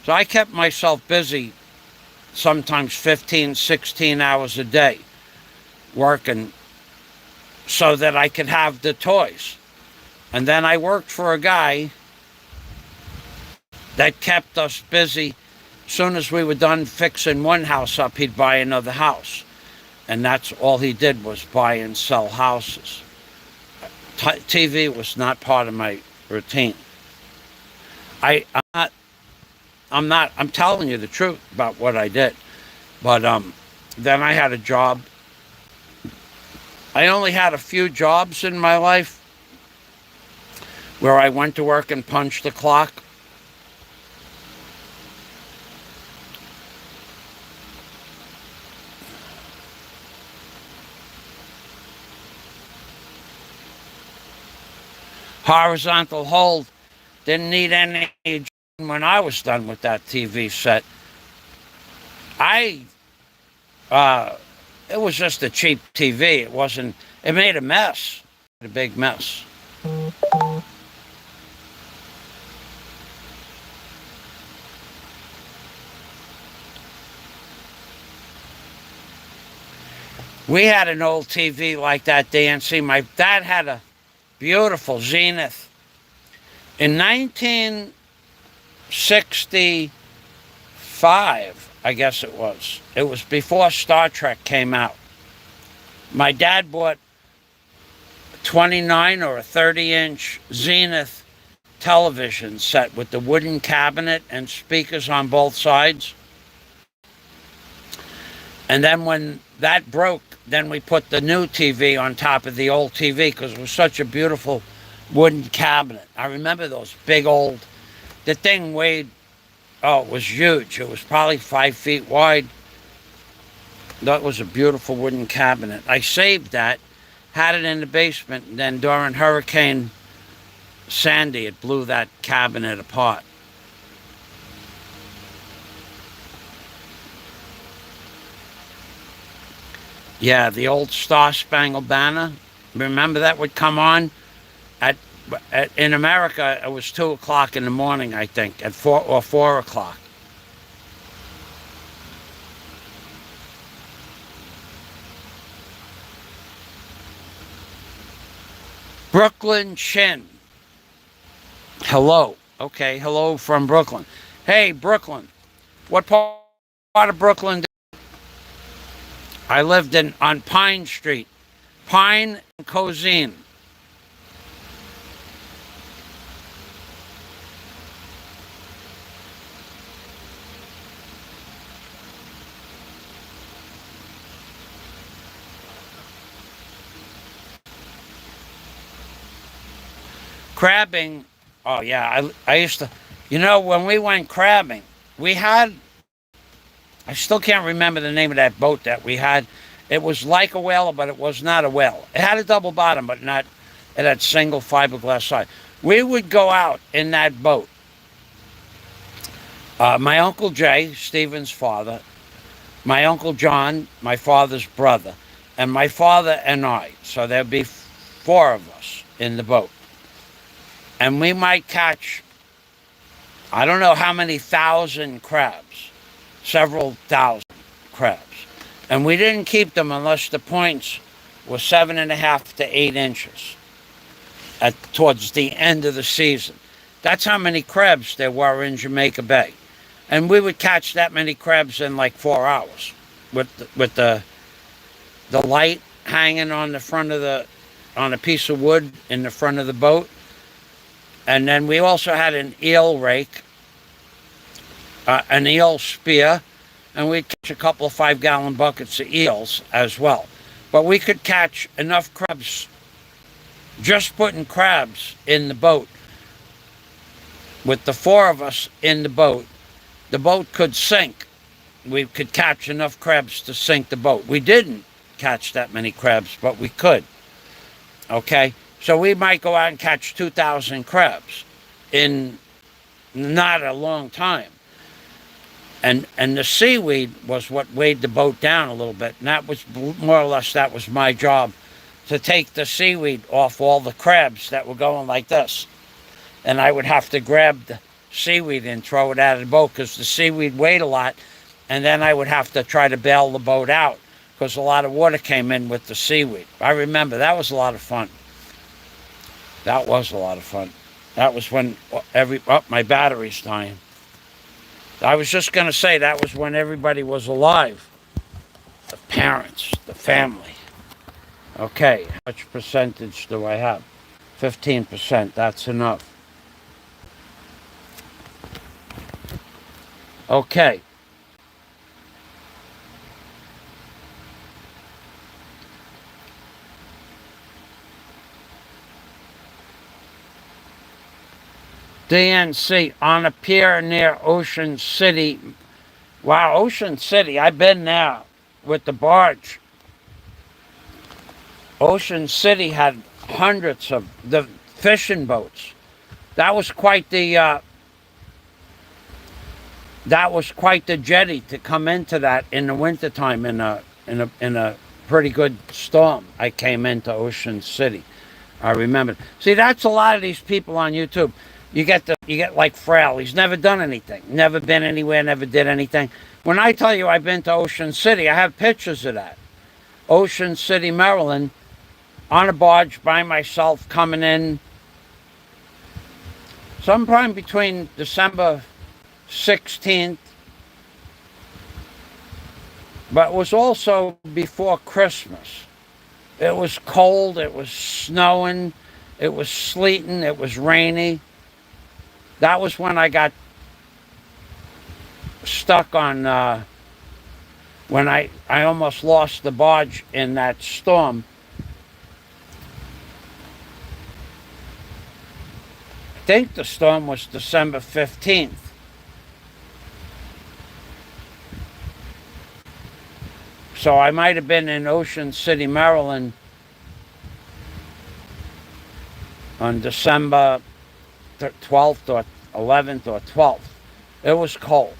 Speaker 1: So I kept myself busy, sometimes 15, 16 hours a day, working so that I could have the toys. And then I worked for a guy that kept us busy. As soon as we were done fixing one house up, he'd buy another house. And that's all he did, was buy and sell houses. TV was not part of my routine. I'm telling you the truth about what I did. But then I had a job. I only had a few jobs in my life where I went to work and punched the clock. Horizontal hold, didn't need any when I was done with that TV set. It was just a cheap TV. It made a mess, a big mess. We had an old TV like that, DNC. My dad had a beautiful Zenith. In 1965, I guess it was before Star Trek came out. My dad bought a 29 or a 30-inch Zenith television set with the wooden cabinet and speakers on both sides. And then when that broke, then we put the new TV on top of the old TV because it was such a beautiful wooden cabinet. I remember those big old... The thing weighed... Oh, it was huge. It was probably 5 feet wide. That was a beautiful wooden cabinet. I saved that, had it in the basement, and then during Hurricane Sandy, it blew that cabinet apart. Yeah, the old Star Spangled Banner. Remember that would come on at, in America. It was 2 o'clock in the morning, I think, at 4 o'clock. Brooklyn Chin. Hello. Okay, hello from Brooklyn. Hey, Brooklyn. What part of Brooklyn? I lived in on Pine Street, Pine and Cozine. Crabbing. Oh yeah, I used to. You know, when we went crabbing, we had. I still can't remember the name of that boat that we had. It was like a whaler, but it was not a whaler. It had a double bottom, but not. It had single fiberglass side. We would go out in that boat. My Uncle Jay, Stephen's father, my Uncle John, my father's brother, and my father and I. So there'd be four of us in the boat. And we might catch, I don't know how many thousand crabs, several thousand crabs. And we didn't keep them unless the points were 7.5 to 8 inches towards the end of the season. That's how many crabs there were in Jamaica Bay. And we would catch that many crabs in like 4 hours with the light hanging on the front of on a piece of wood in the front of the boat. And then we also had an eel rake, an eel spear, and we'd catch a couple of 5-gallon buckets of eels as well. But we could catch enough crabs, just putting crabs in the boat. With the four of us in the boat could sink. We could catch enough crabs to sink the boat. We didn't catch that many crabs, but we could. Okay? So we might go out and catch 2,000 crabs in not a long time. And the seaweed was what weighed the boat down a little bit. And that was more or less, that was my job, to take the seaweed off all the crabs that were going like this. And I would have to grab the seaweed and throw it out of the boat because the seaweed weighed a lot. And then I would have to try to bail the boat out because a lot of water came in with the seaweed. I remember that was a lot of fun. That was a lot of fun. That was when my battery's dying. I was just going to say that was when everybody was alive. The parents, the family. Okay, how much percentage do I have? 15%, that's enough. Okay. DNC on a pier near Ocean City. Wow, Ocean City. I've been there with the barge. Ocean City had hundreds of the fishing boats. That was quite the jetty to come into that in the wintertime in a pretty good storm. I came into Ocean City. I remember. See, that's a lot of these people on YouTube. You get like Frail. He's never done anything, never been anywhere, never did anything. When I tell you I've been to Ocean City, I have pictures of that. Ocean City, Maryland, on a barge by myself, coming in sometime between December 16th, but it was also before Christmas. It was cold, it was snowing, it was sleeting, it was rainy. That was when I got stuck on, when I almost lost the barge in that storm. I think the storm was December 15th. So I might have been in Ocean City, Maryland on December 12th or 11th or 12th. It was cold.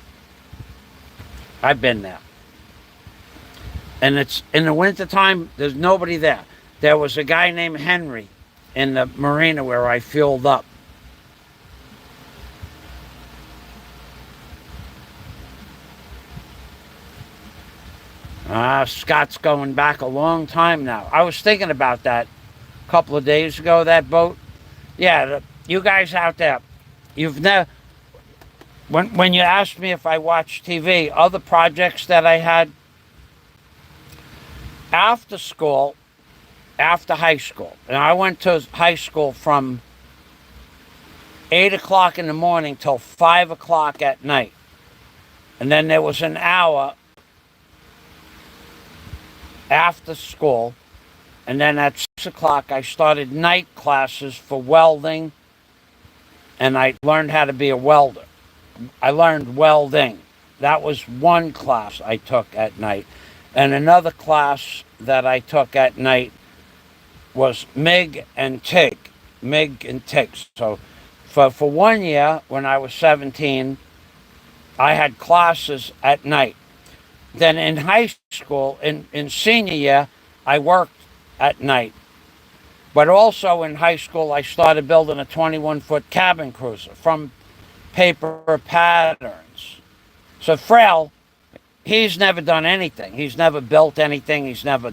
Speaker 1: I've been there. And it's in the wintertime, there's nobody there. There was a guy named Henry in the marina where I fueled up. Scott's going back a long time now. I was thinking about that a couple of days ago, that boat. Yeah, you guys out there, you've never... When you asked me if I watched TV, other projects that I had, after school, after high school, and I went to high school from 8 o'clock in the morning till 5 o'clock at night. And then there was an hour after school, and then at 6 o'clock I started night classes for welding, and I learned how to be a welder. I learned welding. That was one class I took at night. And another class that I took at night was MIG and TIG. MIG and TIG. So for 1 year, when I was 17, I had classes at night. Then in high school, in senior year, I worked at night. But also in high school, I started building a 21-foot cabin cruiser from paper patterns. So Frail, he's never done anything. He's never built anything. He's never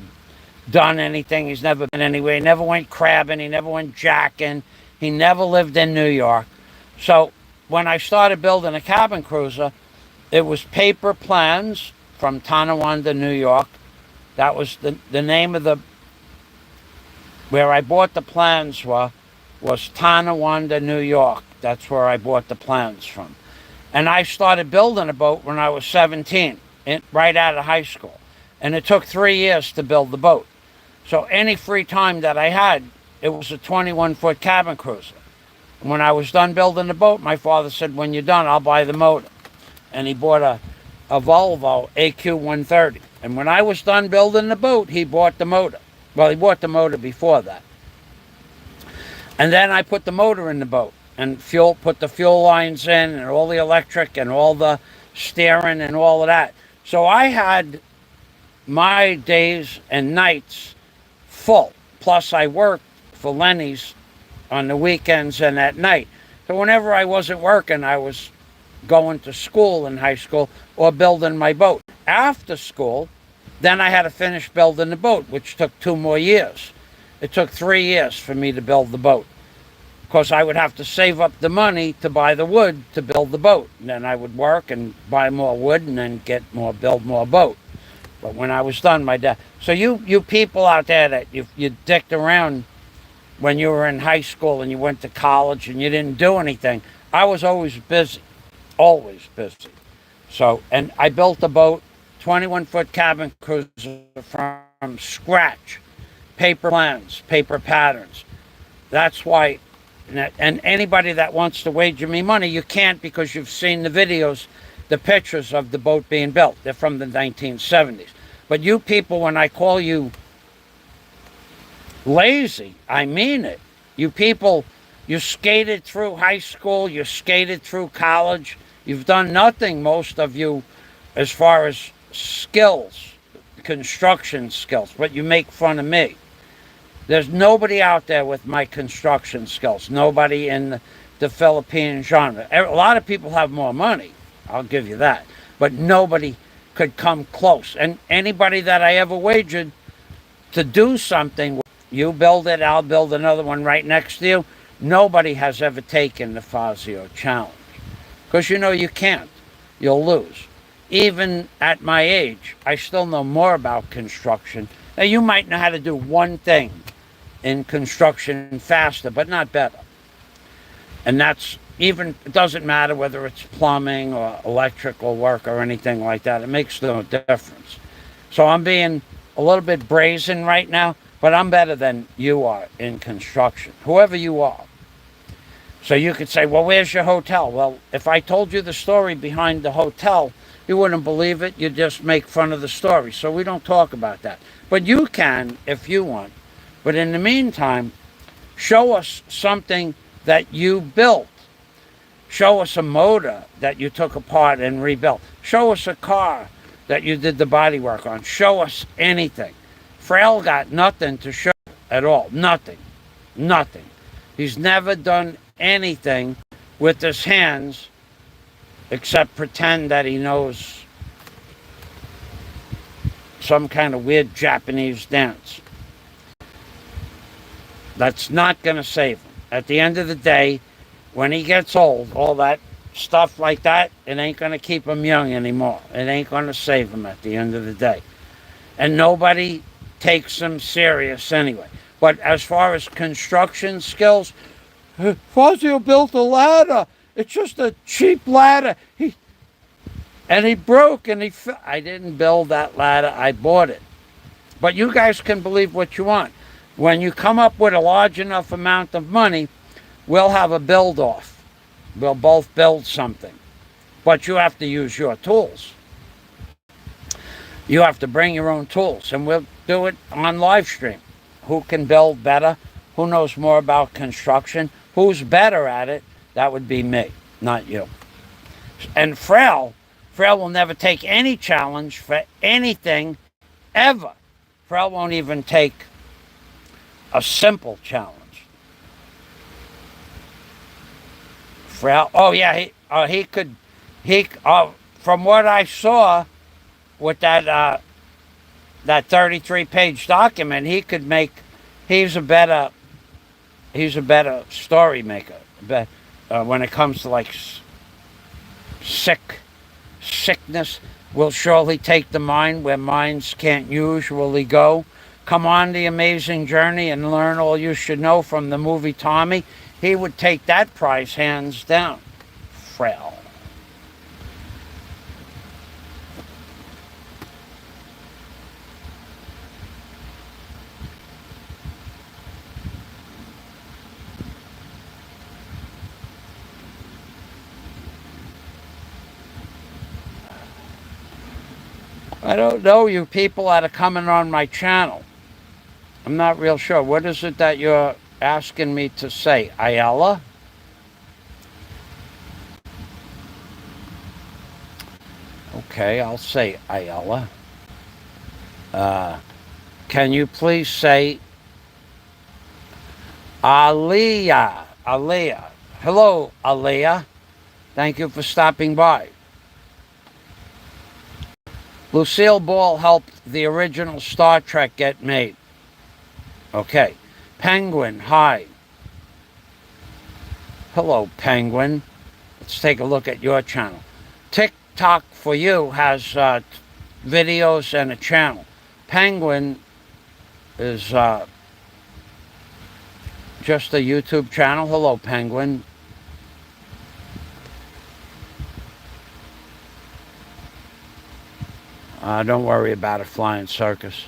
Speaker 1: done anything. He's never been anywhere. He never went crabbing. He never went jacking. He never lived in New York. So when I started building a cabin cruiser, it was paper plans from Tonawanda, New York. That was the name of where I bought the plans was Tonawanda, New York. That's where I bought the plans from. And I started building a boat when I was 17, right out of high school. And it took 3 years to build the boat. So any free time that I had, it was a 21-foot cabin cruiser. And when I was done building the boat, my father said, when you're done, I'll buy the motor. And he bought a Volvo AQ130. And when I was done building the boat, he bought the motor. Well, he bought the motor before that. And then I put the motor in the boat and put the fuel lines in and all the electric and all the steering and all of that. So I had my days and nights full. Plus I worked for Lenny's on the weekends and at night. So whenever I wasn't working, I was going to school in high school or building my boat. After school, then I had to finish building the boat, which took 2 more years. It took 3 years for me to build the boat. Of course, I would have to save up the money to buy the wood to build the boat. And then I would work and buy more wood and then build more boat. But when I was done, my dad... So you people out there that you dicked around when you were in high school and you went to college and you didn't do anything, I was always busy. Always busy. So, and I built a boat, 21-foot cabin cruiser from scratch. Paper plans, paper patterns. That's why... And anybody that wants to wager me money, you can't, because you've seen the videos, the pictures of the boat being built. They're from the 1970s. But you people, when I call you lazy, I mean it. You people, you skated through high school, you skated through college. You've done nothing, most of you, as far as skills, construction skills, but you make fun of me. There's nobody out there with my construction skills. Nobody in the Philippine genre. A lot of people have more money. I'll give you that. But nobody could come close. And anybody that I ever wagered to do something, you build it, I'll build another one right next to you. Nobody has ever taken the Fazio challenge. Because you can't. You'll lose. Even at my age, I still know more about construction. Now, you might know how to do one thing in construction faster, but not better. And that's even, it doesn't matter whether it's plumbing or electrical work or anything like that. It makes no difference. So I'm being a little bit brazen right now, but I'm better than you are in construction, whoever you are. So you could say, well, where's your hotel? Well, if I told you the story behind the hotel, you wouldn't believe it. You'd just make fun of the story. So we don't talk about that. But you can if you want. But in the meantime, show us something that you built. Show us a motor that you took apart and rebuilt. Show us a car that you did the body work on. Show us anything. Frail got nothing to show at all. Nothing. Nothing. He's never done anything with his hands except pretend that he knows some kind of weird Japanese dance. That's not going to save him. At the end of the day, when he gets old, all that stuff like that, it ain't going to keep him young anymore. It ain't going to save him at the end of the day. And nobody takes him serious anyway. But as far as construction skills, Fazio built a ladder. It's just a cheap ladder. He broke and I didn't build that ladder. I bought it. But you guys can believe what you want. When you come up with a large enough amount of money, we'll have a build-off. We'll both build something. But you have to use your tools. You have to bring your own tools, and we'll do it on live stream. Who can build better? Who knows more about construction? Who's better at it? That would be me, not you. And Frail will never take any challenge for anything, ever. Frail won't even take a simple challenge. Frail, oh yeah, he could, from what I saw with that 33-page document, he's a better story maker. But when it comes to like sickness, will surely take the mind where minds can't usually go. Come on the amazing journey and learn all you should know from the movie Tommy. He would take that prize hands down. Frail. I don't know you people that are coming on my channel. I'm not real sure. What is it that you're asking me to say? Ayala? Okay, I'll say Ayala. Can you please say Aliyah? Aliyah. Hello, Aliyah. Thank you for stopping by. Lucille Ball helped the original Star Trek get made. Okay. Penguin, hi. Hello, Penguin. Let's take a look at your channel. TikTok for you has videos and a channel. Penguin is just a YouTube channel. Hello, Penguin. Don't worry about it, flying circus.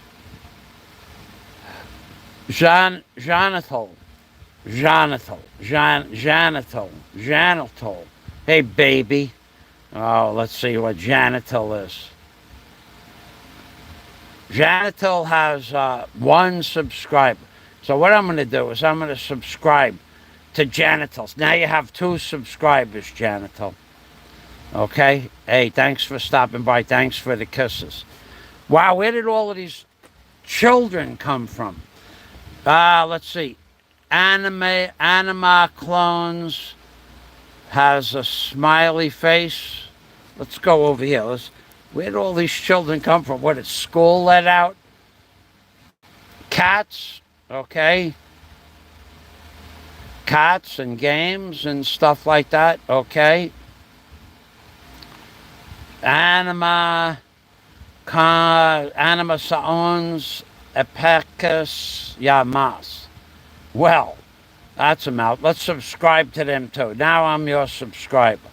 Speaker 1: Janatol. Hey, baby. Oh, let's see what Janatol is. Janatol has 1 subscriber. So what I'm going to do is I'm going to subscribe to Janatol. Now you have 2 subscribers, Janatol. Okay? Hey, thanks for stopping by. Thanks for the kisses. Wow, where did all of these children come from? Let's see. Anima Clones has a smiley face. Let's go over here. Where did all these children come from? What, is school let out? Cats, okay. Cats and games and stuff like that, okay. Anima Saons Epicus Yamas. Well, that's a mouth. Let's subscribe to them too. Now I'm your subscriber.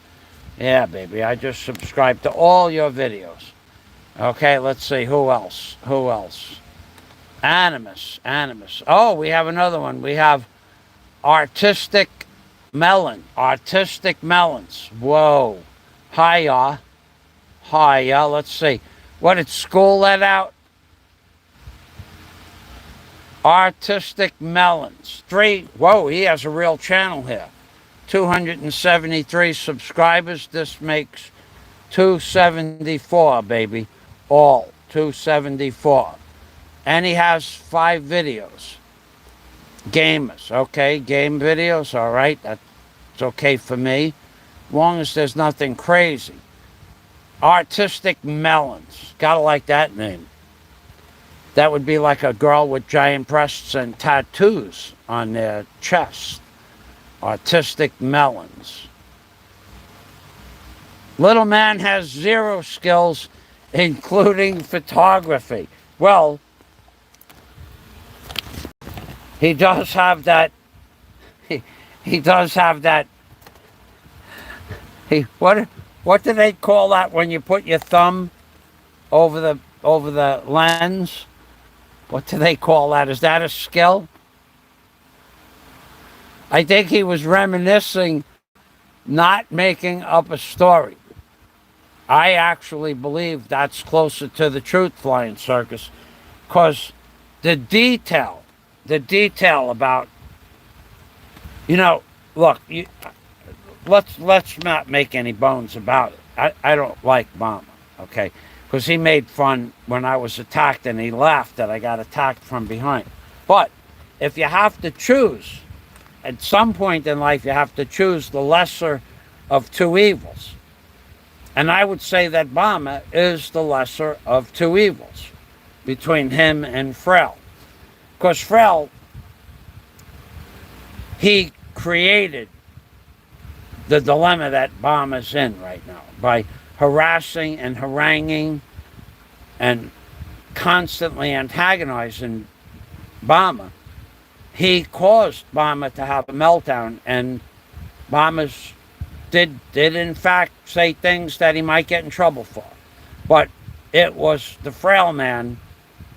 Speaker 1: Yeah, baby, I just subscribed to all your videos. Okay, let's see, who else? Animus. Oh, we have another one. We have Artistic Melons. Whoa. Hiya. Let's see. What did school let out? Artistic Melons. 3. Whoa, he has a real channel here. 273 subscribers. This makes 274, baby. all 274. And he has 5 videos. Gamers, okay, game videos, all right, that's okay for me, as long as there's nothing crazy. Artistic Melons, gotta like that name. That would be like a girl with giant breasts and tattoos on their chest. Artistic Melons. Little man has 0 skills, including photography. Well, he does have that. He does have that. What do they call that when you put your thumb over the lens? What do they call that? Is that a skill? I think he was reminiscing, not making up a story. I actually believe that's closer to the truth, Flying Circus, because the detail about, look, let's not make any bones about it. I don't like Bama, okay, because he made fun when I was attacked, and he laughed that I got attacked from behind. But if you have to choose, at some point in life, you have to choose the lesser of 2 evils. And I would say that Bama is the lesser of 2 evils between him and Frel. Because Frel, he created the dilemma that Bama's in right now by harassing and haranguing and constantly antagonizing Bama. He caused Bama to have a meltdown, and Bama's did in fact say things that he might get in trouble for. But it was the frail man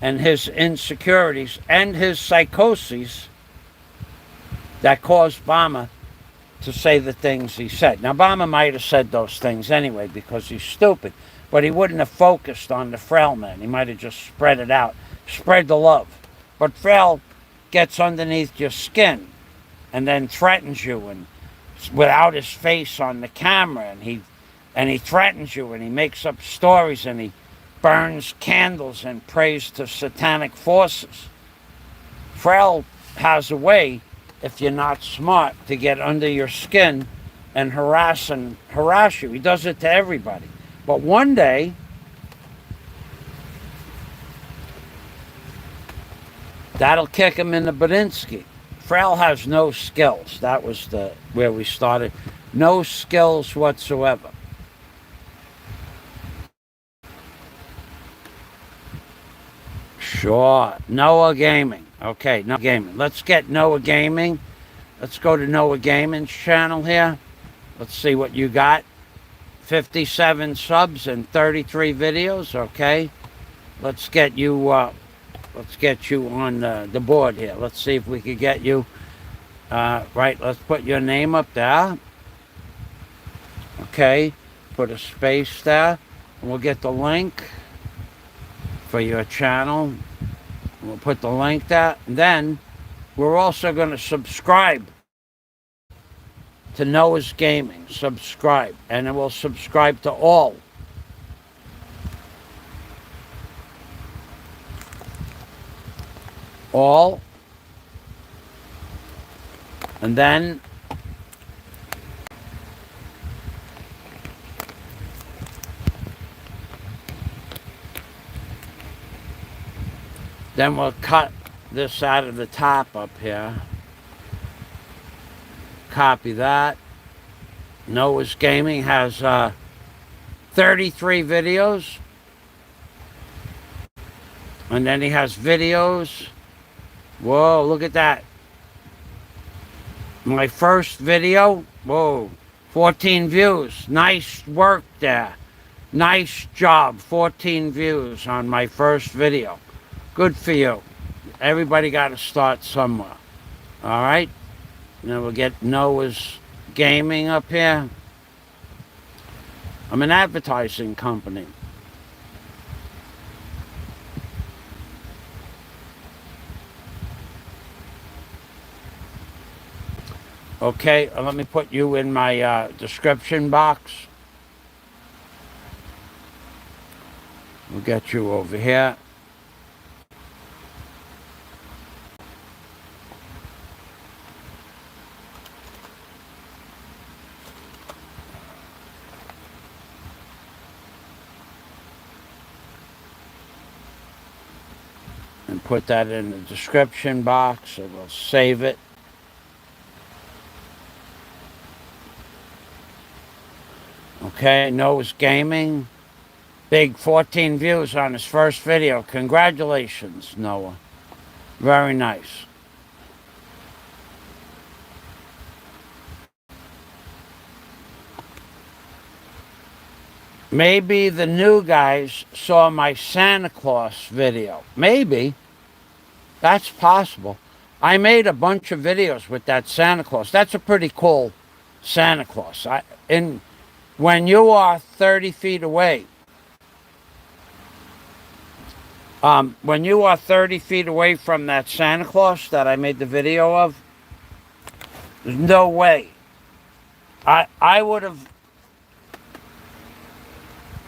Speaker 1: and his insecurities and his psychoses that caused Bama to say the things he said. Now, Bama might have said those things anyway because he's stupid, but he wouldn't have focused on the frail man. He might have just spread it out, spread the love. But frail gets underneath your skin and then threatens you, and without his face on the camera, and he threatens you, and he makes up stories, and he burns candles and prays to satanic forces. Frel has a way, if you're not smart, to get under your skin and harass you. He does it to everybody. But one day, that'll kick him in the Badinsky. Frel has no skills. That was where we started. No skills whatsoever. Sure. Noah Gaming. Okay, Noah Gaming. Let's get Noah Gaming. Let's go to Noah Gaming's channel here. Let's see what you got. 57 subs and 33 videos. Okay. Let's get you on the board here. Let's see if we could get you. Right, let's put your name up there. Okay, put a space there. And we'll get the link for your channel. We'll put the link there. And then we're also going to subscribe to Noah's Gaming. Subscribe. And then we'll subscribe to all. All. And then we'll cut this out of the top up here. Copy that. Noah's Gaming has 33 videos. And then he has videos. Whoa, look at that. My first video, whoa, 14 views. Nice work there. Nice job, 14 views on my first video. Good for you. Everybody got to start somewhere. All right? Then we'll get Noah's Gaming up here. I'm an advertising company. Okay, let me put you in my description box. We'll get you over here. And put that in the description box, and we'll save it. Okay, Noah's Gaming. Big 14 views on his first video. Congratulations, Noah. Very nice. Maybe the new guys saw my Santa Claus video. Maybe. That's possible. I made a bunch of videos with that Santa Claus. That's a pretty cool Santa Claus. When you are 30 feet away, when you are 30 feet away from that Santa Claus that I made the video of, there's no way. I would have...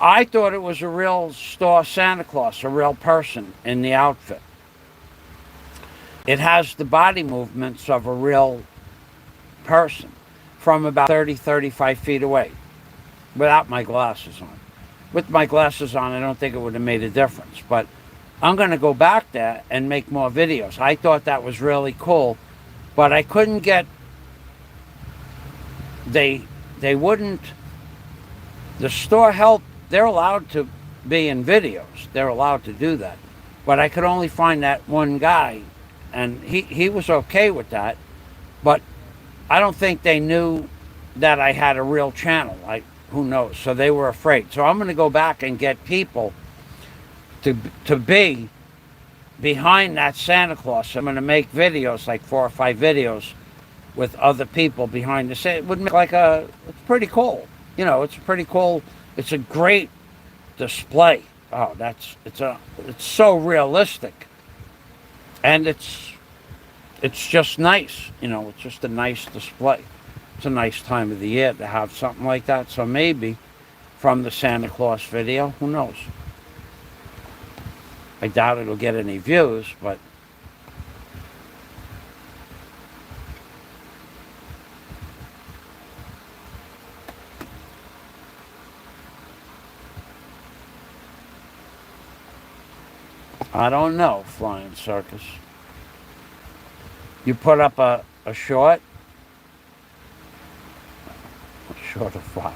Speaker 1: I thought it was a real store Santa Claus, a real person in the outfit. It has the body movements of a real person from about 30, 35 feet away without my glasses on. With my glasses on, I don't think it would have made a difference, but I'm going to go back there and make more videos. I thought that was really cool, but I couldn't get... They wouldn't... The store helped. They're allowed to be in videos. They're allowed to do that. But I could only find that one guy, and he was okay with that. But I don't think they knew that I had a real channel. Like, who knows? So they were afraid. So I'm going to go back and get people to be behind that Santa Claus. I'm going to make videos, like 4 or 5 videos, with other people behind the Santa. It would make like it's pretty cool. You know, it's pretty cool. It's a great display. Oh, it's so realistic, and it's just nice. You know, it's just a nice display. It's a nice time of the year to have something like that. So maybe from the Santa Claus video, who knows? I doubt it'll get any views, but I don't know, Flying Circus. You put up a short? A short of what?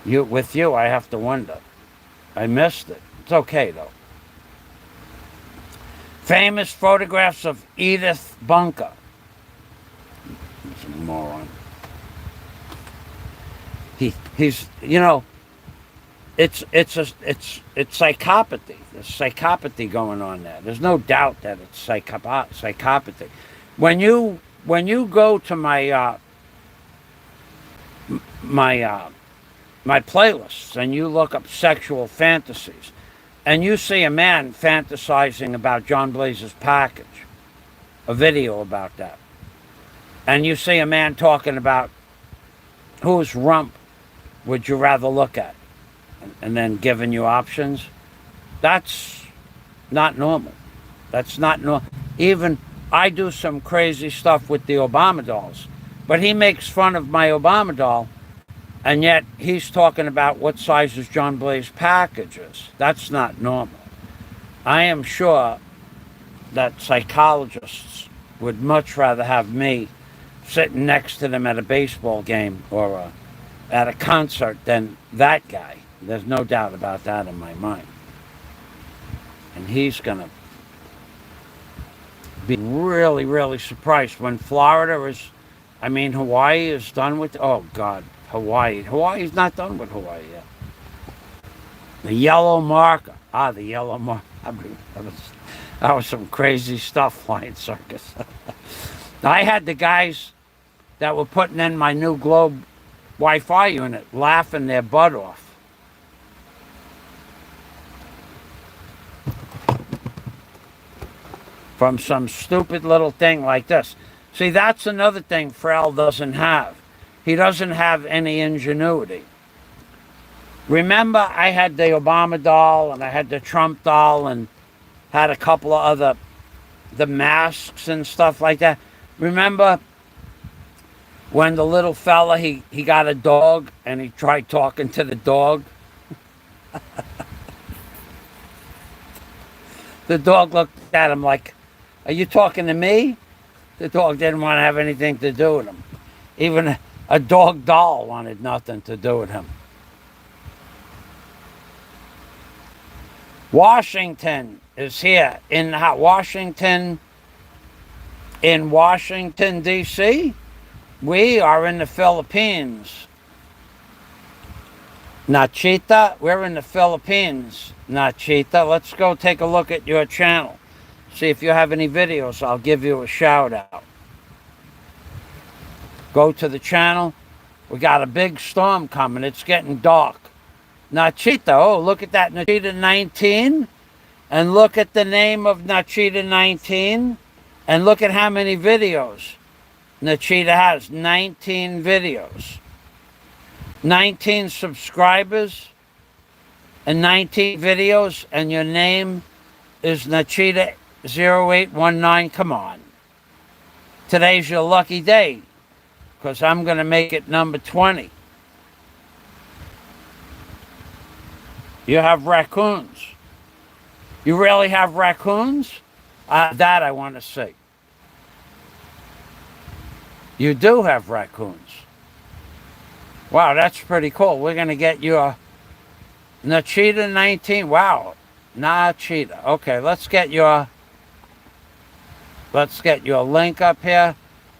Speaker 1: With you, I have to wonder. I missed it. It's okay, though. Famous photographs of Edith Bunker. He's a moron. He's you know, it's psychopathy. There's psychopathy going on there. There's no doubt that it's psychopathy. When you go to my playlists and you look up sexual fantasies, and you see a man fantasizing about John Blaze's package, a video about that, and you see a man talking about whose rump would you rather look at, and then giving you options, that's not normal. That's not normal. Even I do some crazy stuff with the Obama dolls, but he makes fun of my Obama doll, and yet he's talking about what size is John Blaze package is. That's not normal. I am sure that psychologists would much rather have me sitting next to them at a baseball game or at a concert than that guy. There's no doubt about that in my mind. And he's going to be really, really surprised when Hawaii is done with... Oh, God. Hawaii's not done with Hawaii yet. The yellow marker. The yellow marker. That was some crazy stuff, Flying Circus. I had the guys that were putting in my new Globe Wi-Fi unit laughing their butt off. From some stupid little thing like this. See, that's another thing Frel doesn't have. He doesn't have any ingenuity. Remember, I had the Obama doll and I had the Trump doll and had a couple of other, the masks and stuff like that. Remember when the little fella, he got a dog and he tried talking to the dog? The dog looked at him like, are you talking to me? The dog didn't want to have anything to do with him. Even a dog doll wanted nothing to do with him. Washington is here. In Washington, D.C., we are in the Philippines. Nachita, we're in the Philippines. Nachita, let's go take a look at your channel. See if you have any videos. I'll give you a shout out. Go to the channel. We got a big storm coming. It's getting dark. Nachita, oh, look at that. Nachita 19. And look at the name of Nachita 19. And look at how many videos Nachita has. 19 videos. 19 subscribers and 19 videos, and your name is Nachita 0819. Come on. Today's your lucky day, because I'm going to make it number 20. You have raccoons. You really have raccoons? That I want to see. You do have raccoons. Wow, that's pretty cool. We're going to get you a Nachita 19. Wow. Nachita. Okay, let's get your link up here.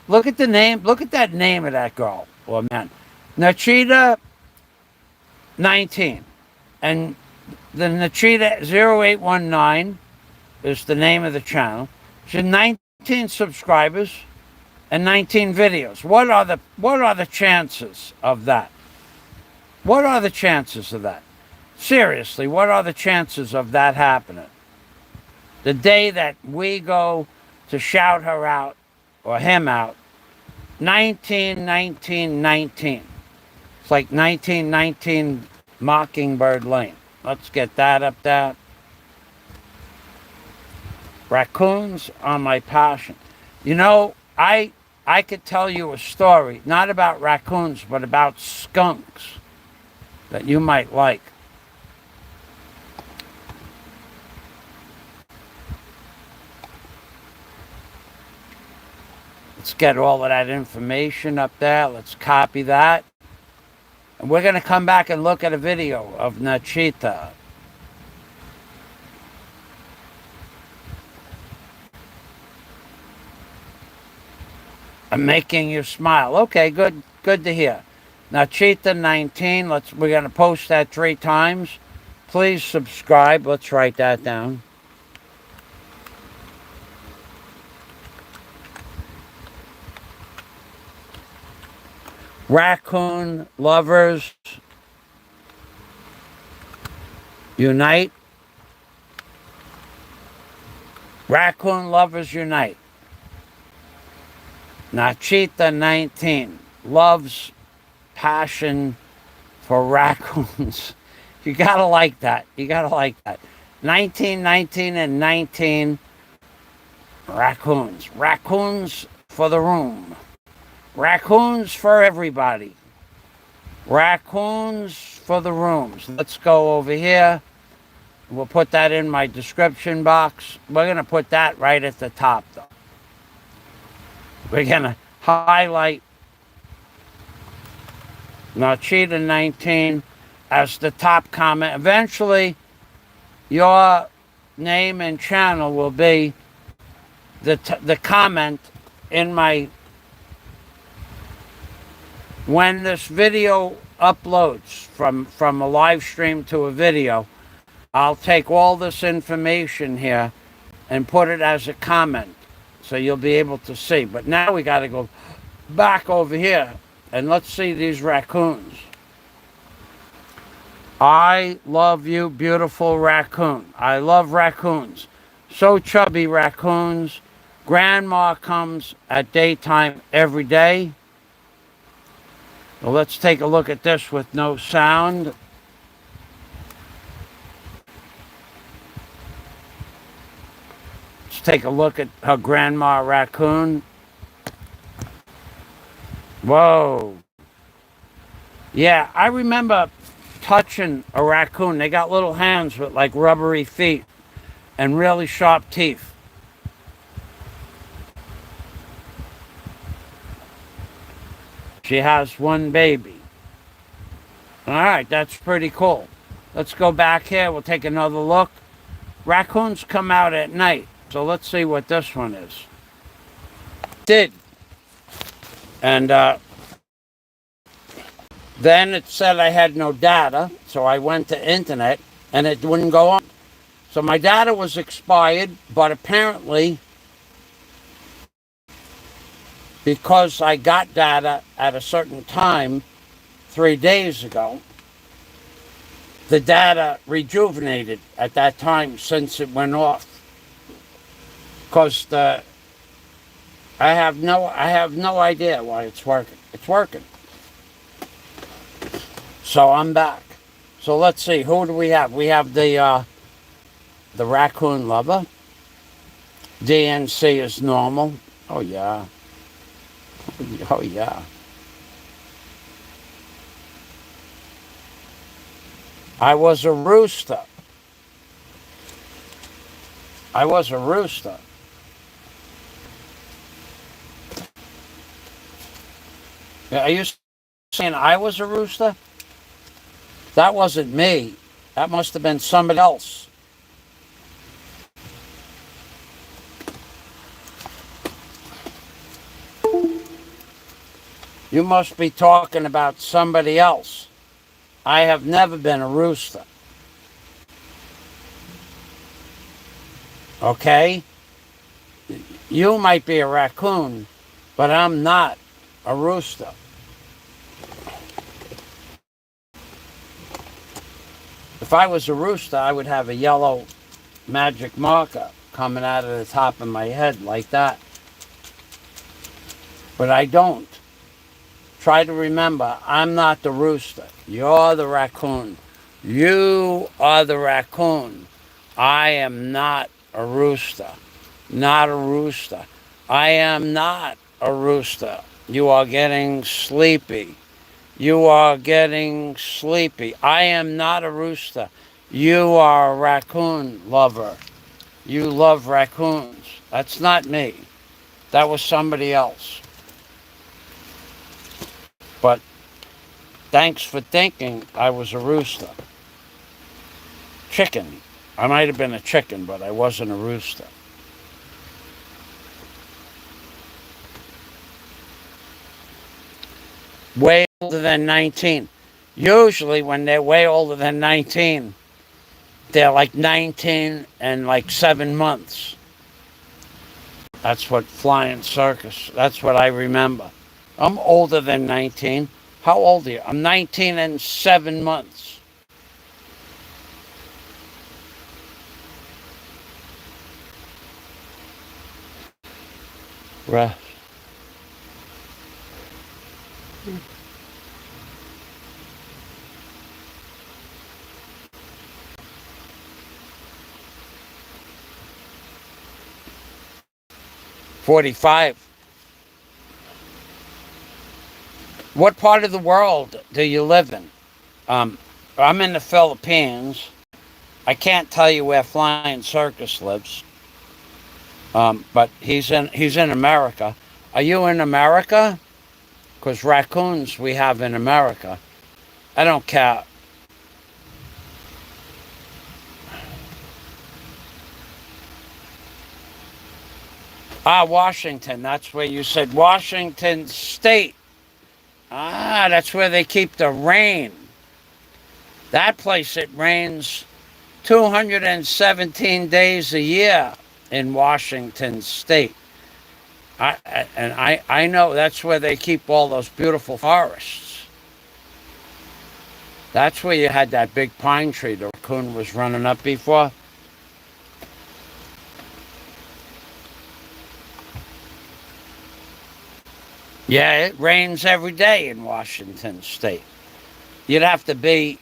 Speaker 1: Look at the name. Look at that name of that girl or man. Nachita 19. And the Nachita 0819 is the name of the channel. She has 19 subscribers and 19 videos. What are the chances of that? What are the chances of that? Seriously, what are the chances of that happening? The day that we go to shout her out or him out, 19, 19, 19. It's like 1919 Mockingbird Lane. Let's get that up there. Raccoons are my passion. You know, I could tell you a story, not about raccoons, but about skunks that you might like. Let's get all of that information up there. Let's copy that. And we're going to come back and look at a video of Nachita. I'm making you smile. Okay, good to hear. Nachita 19, we're going to post that 3 times. Please subscribe. Let's write that down. Raccoon lovers unite. Raccoon lovers unite. Nachita 19 loves passion for raccoons. You gotta like that. You gotta like that. 19, 19, and 19 raccoons. Raccoons for the room. Raccoons for everybody. Raccoons for the rooms. Let's go over here. We'll put that in my description box. We're going to put that right at the top, though. We're going to highlight Nachita 19 as the top comment. Eventually, your name and channel will be the comment in my... When this video uploads from a live stream to a video, I'll take all this information here and put it as a comment so you'll be able to see. But now we got to go back over here and let's see these raccoons. I love you, beautiful raccoon. I love raccoons. So chubby raccoons. Grandma comes at daytime every day. Well, let's take a look at this with no sound. Let's take a look at her grandma raccoon. Whoa. Yeah, I remember touching a raccoon. They got little hands with like rubbery feet and really sharp teeth. She has one baby. All right, that's pretty cool. Let's go back here. We'll take another look. Raccoons come out at night. So let's see what this one is. Did. And then it said I had no data. So I went to internet and it wouldn't go on. So my data was expired, but apparently because I got data at a certain time 3 days ago, the data rejuvenated at that time since it went off. Because I have no idea why it's working. It's working. So I'm back. So let's see, who do we have? We have the raccoon lover. DNC is normal. Oh yeah. Oh yeah. I was a rooster. I was a rooster. Are you saying I was a rooster? That wasn't me. That must have been somebody else. You must be talking about somebody else. I have never been a rooster. Okay? You might be a raccoon, but I'm not a rooster. If I was a rooster, I would have a yellow magic marker coming out of the top of my head like that. But I don't. Try to remember, I'm not the rooster. You're the raccoon. You are the raccoon. I am not a rooster. Not a rooster. I am not a rooster. You are getting sleepy. You are getting sleepy. I am not a rooster. You are a raccoon lover. You love raccoons. That's not me. That was somebody else. But thanks for thinking I was a rooster. Chicken. I might have been a chicken, but I wasn't a rooster. Way older than 19. Usually when they're way older than 19, they're like 19 and like 7 months. That's what flying circus, that's what I remember. I'm older than 19. How old are you? I'm 19 and 7 months. Right. $45. What part of the world do you live in? I'm in the Philippines. I can't tell you where Flying Circus lives, but he's in America. Are you in America? Because raccoons we have in America. I don't care. Washington. That's where you said Washington State. That's where they keep the rain. That place, it rains 217 days a year in Washington State. I know that's where they keep all those beautiful forests. That's where you had that big pine tree the raccoon was running up before. Yeah, it rains every day in Washington State. You'd have to be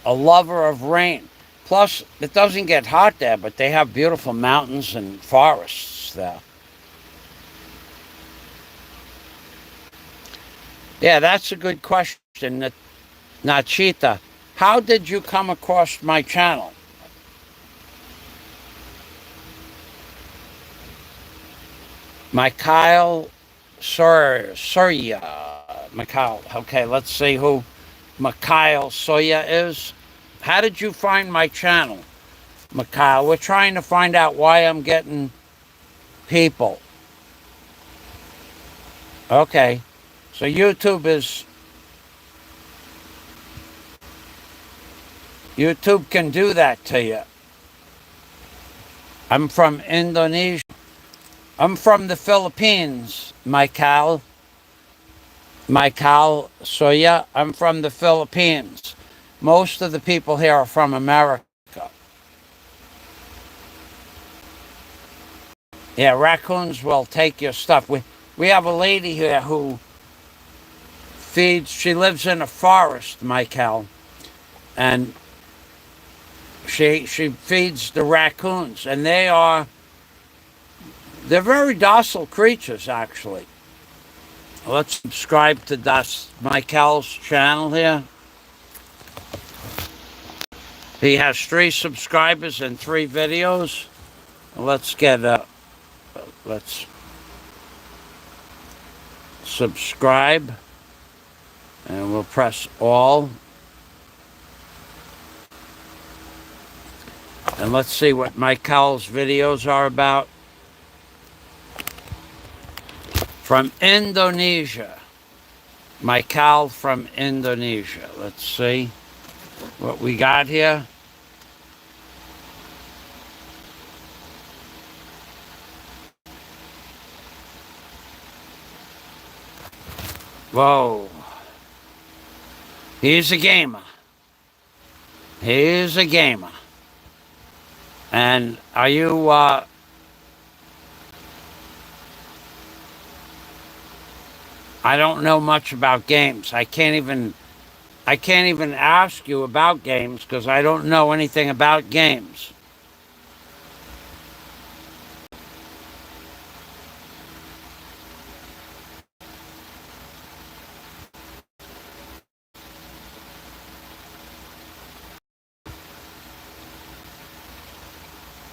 Speaker 1: a lover of rain. Plus, it doesn't get hot there, but they have beautiful mountains and forests there. Yeah, that's a good question, Nachita. How did you come across my channel? Mikhail Surya. Mikhail. Okay, let's see who Mikhail Surya is. How did you find my channel, Mikhail? We're trying to find out why I'm getting people. Okay, so YouTube can do that to you. I'm from Indonesia. I'm from the Philippines, Mikhail. Mikhail Soya. I'm from the Philippines. Most of the people here are from America. Yeah, raccoons will take your stuff. We have a lady here who she lives in a forest, Mikhail, and she feeds the raccoons, and they're very docile creatures, actually. Let's subscribe to Mikhail's channel here. He has 3 subscribers and 3 videos. Let's subscribe, and we'll press all. And let's see what Mikhail's videos are about. From Indonesia. Mikhail from Indonesia. Let's see what we got here. Whoa. He's a gamer. He's a gamer. And are you, I don't know much about games. I can't even ask you about games because I don't know anything about games.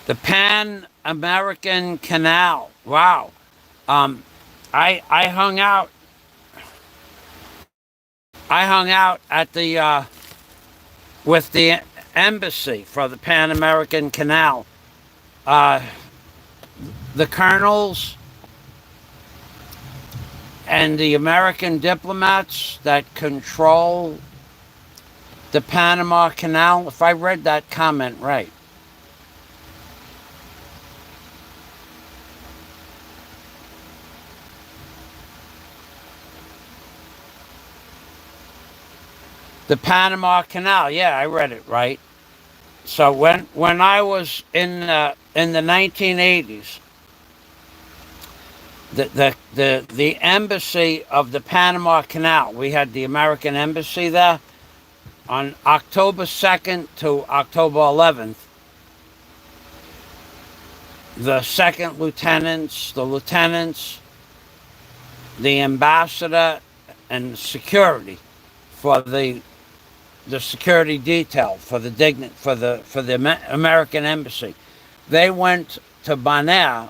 Speaker 1: The Pan American Canal. Wow. I hung out at the with the embassy for the Pan American Canal. The colonels and the American diplomats that control the Panama Canal, if I read that comment right. The Panama Canal, yeah, I read it right. So when I was in the 1980s, the embassy of the Panama Canal, we had the American embassy there. On October 2nd to October 11th, the second lieutenants, the lieutenants, the ambassador, and security for the security detail for the American embassy. They went to Bonaire,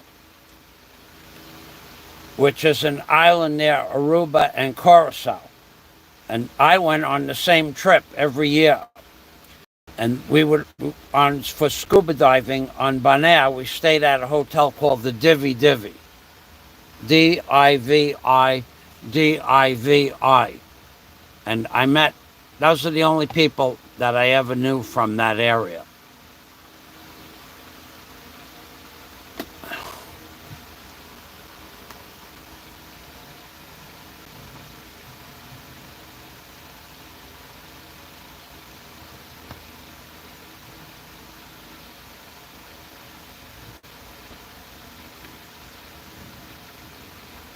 Speaker 1: which is an island near Aruba and Curacao. And I went on the same trip every year. And we would, for scuba diving on Bonaire, we stayed at a hotel called the Divi Divi. Dividivi. And those are the only people that I ever knew from that area.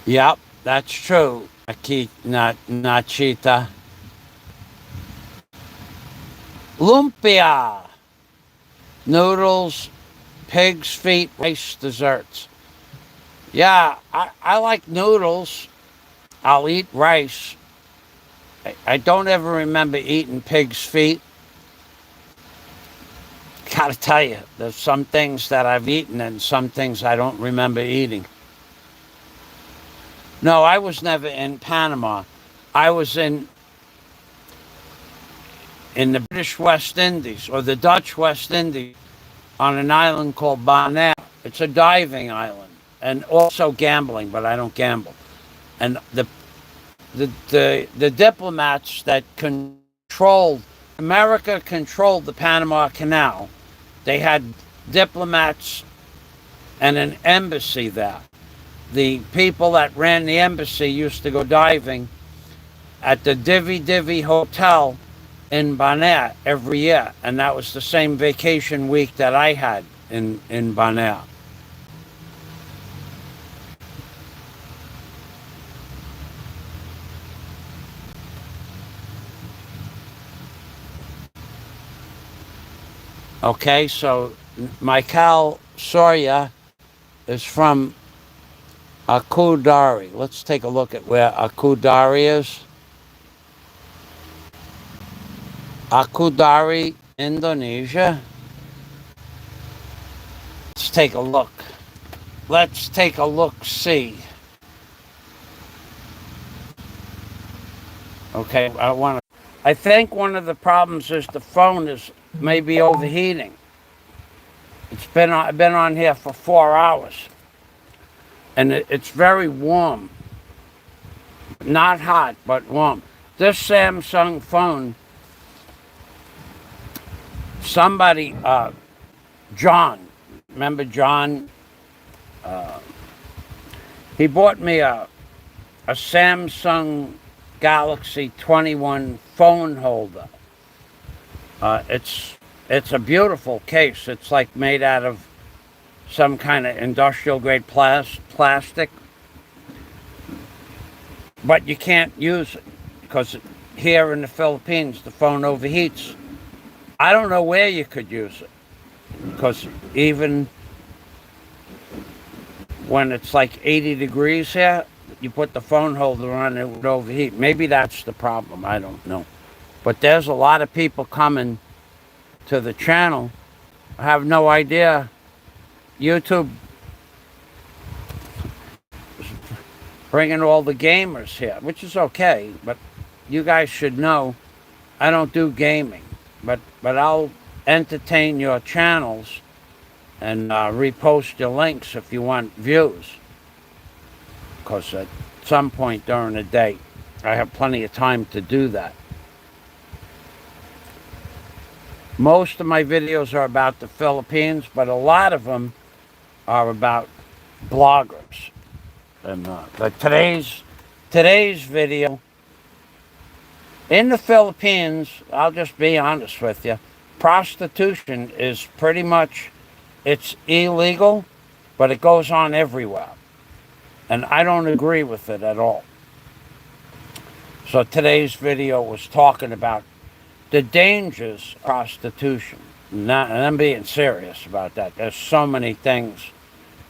Speaker 1: Yep, that's true, Nachita. Lumpia. noodles, pig's feet, rice desserts. Yeah, I like noodles. I'll eat rice. I don't ever remember eating pig's feet. Gotta tell you, there's some things that I've eaten and some things I don't remember eating. No, I was never in Panama. I was in the British West Indies or the Dutch West Indies on an island called Bonaire. It's a diving island and also gambling, but I don't gamble. And the diplomats that controlled America controlled the Panama Canal. They had diplomats and an embassy there. The people that ran the embassy used to go diving at the Divi Divi Hotel in Bonaire every year, and that was the same vacation week that I had in Bonaire. Okay, so Michael Soria is from Akudari. Let's take a look at where Akudari is. Akudari, Indonesia. Let's take a look. Let's take a look, see. Okay, I think one of the problems is the phone is maybe overheating. I've been on here for 4 hours. And it's very warm. Not hot, but warm. This Samsung phone, somebody, John, remember John? He bought me a Samsung Galaxy 21 phone holder. It's a beautiful case. It's like made out of some kind of industrial grade plastic. But you can't use it because here in the Philippines the phone overheats. I don't know where you could use it because even when it's like 80 degrees here, you put the phone holder on, it would overheat. Maybe that's the problem. I don't know. But there's a lot of people coming to the channel. I have no idea. YouTube is bringing all the gamers here, which is okay. But you guys should know I don't do gaming. But I'll entertain your channels and repost your links if you want views. Because at some point during the day, I have plenty of time to do that. Most of my videos are about the Philippines, but a lot of them are about bloggers. And but today's video in the Philippines, I'll just be honest with you, prostitution is pretty much, it's illegal, but it goes on everywhere. And I don't agree with it at all. So today's video was talking about the dangers of prostitution. And I'm being serious about that. There's so many things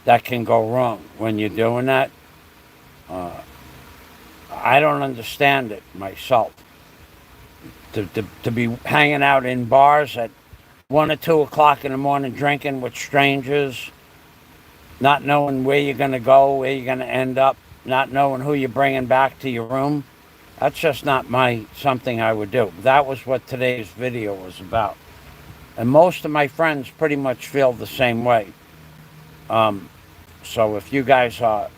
Speaker 1: that can go wrong when you're doing that. I don't understand it myself. To be hanging out in bars at 1 or 2 o'clock in the morning drinking with strangers, not knowing where you're going to go, where you're going to end up, not knowing who you're bringing back to your room. That's just not something I would do. That was what today's video was about. And most of my friends pretty much feel the same way. So if you guys are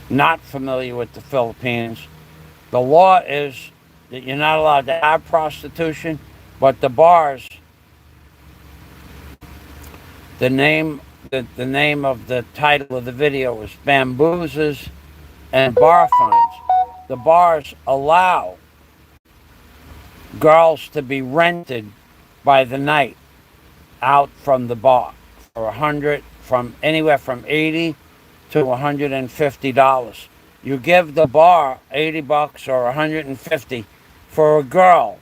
Speaker 1: not familiar with the Philippines, the law is that you're not allowed to have prostitution, but the bars, the name of the title of the video is Bamboozers and Barfines. The bars allow girls to be rented by the night out from the bar for anywhere from $80 to $150. You give the bar $80 or $150 for a girl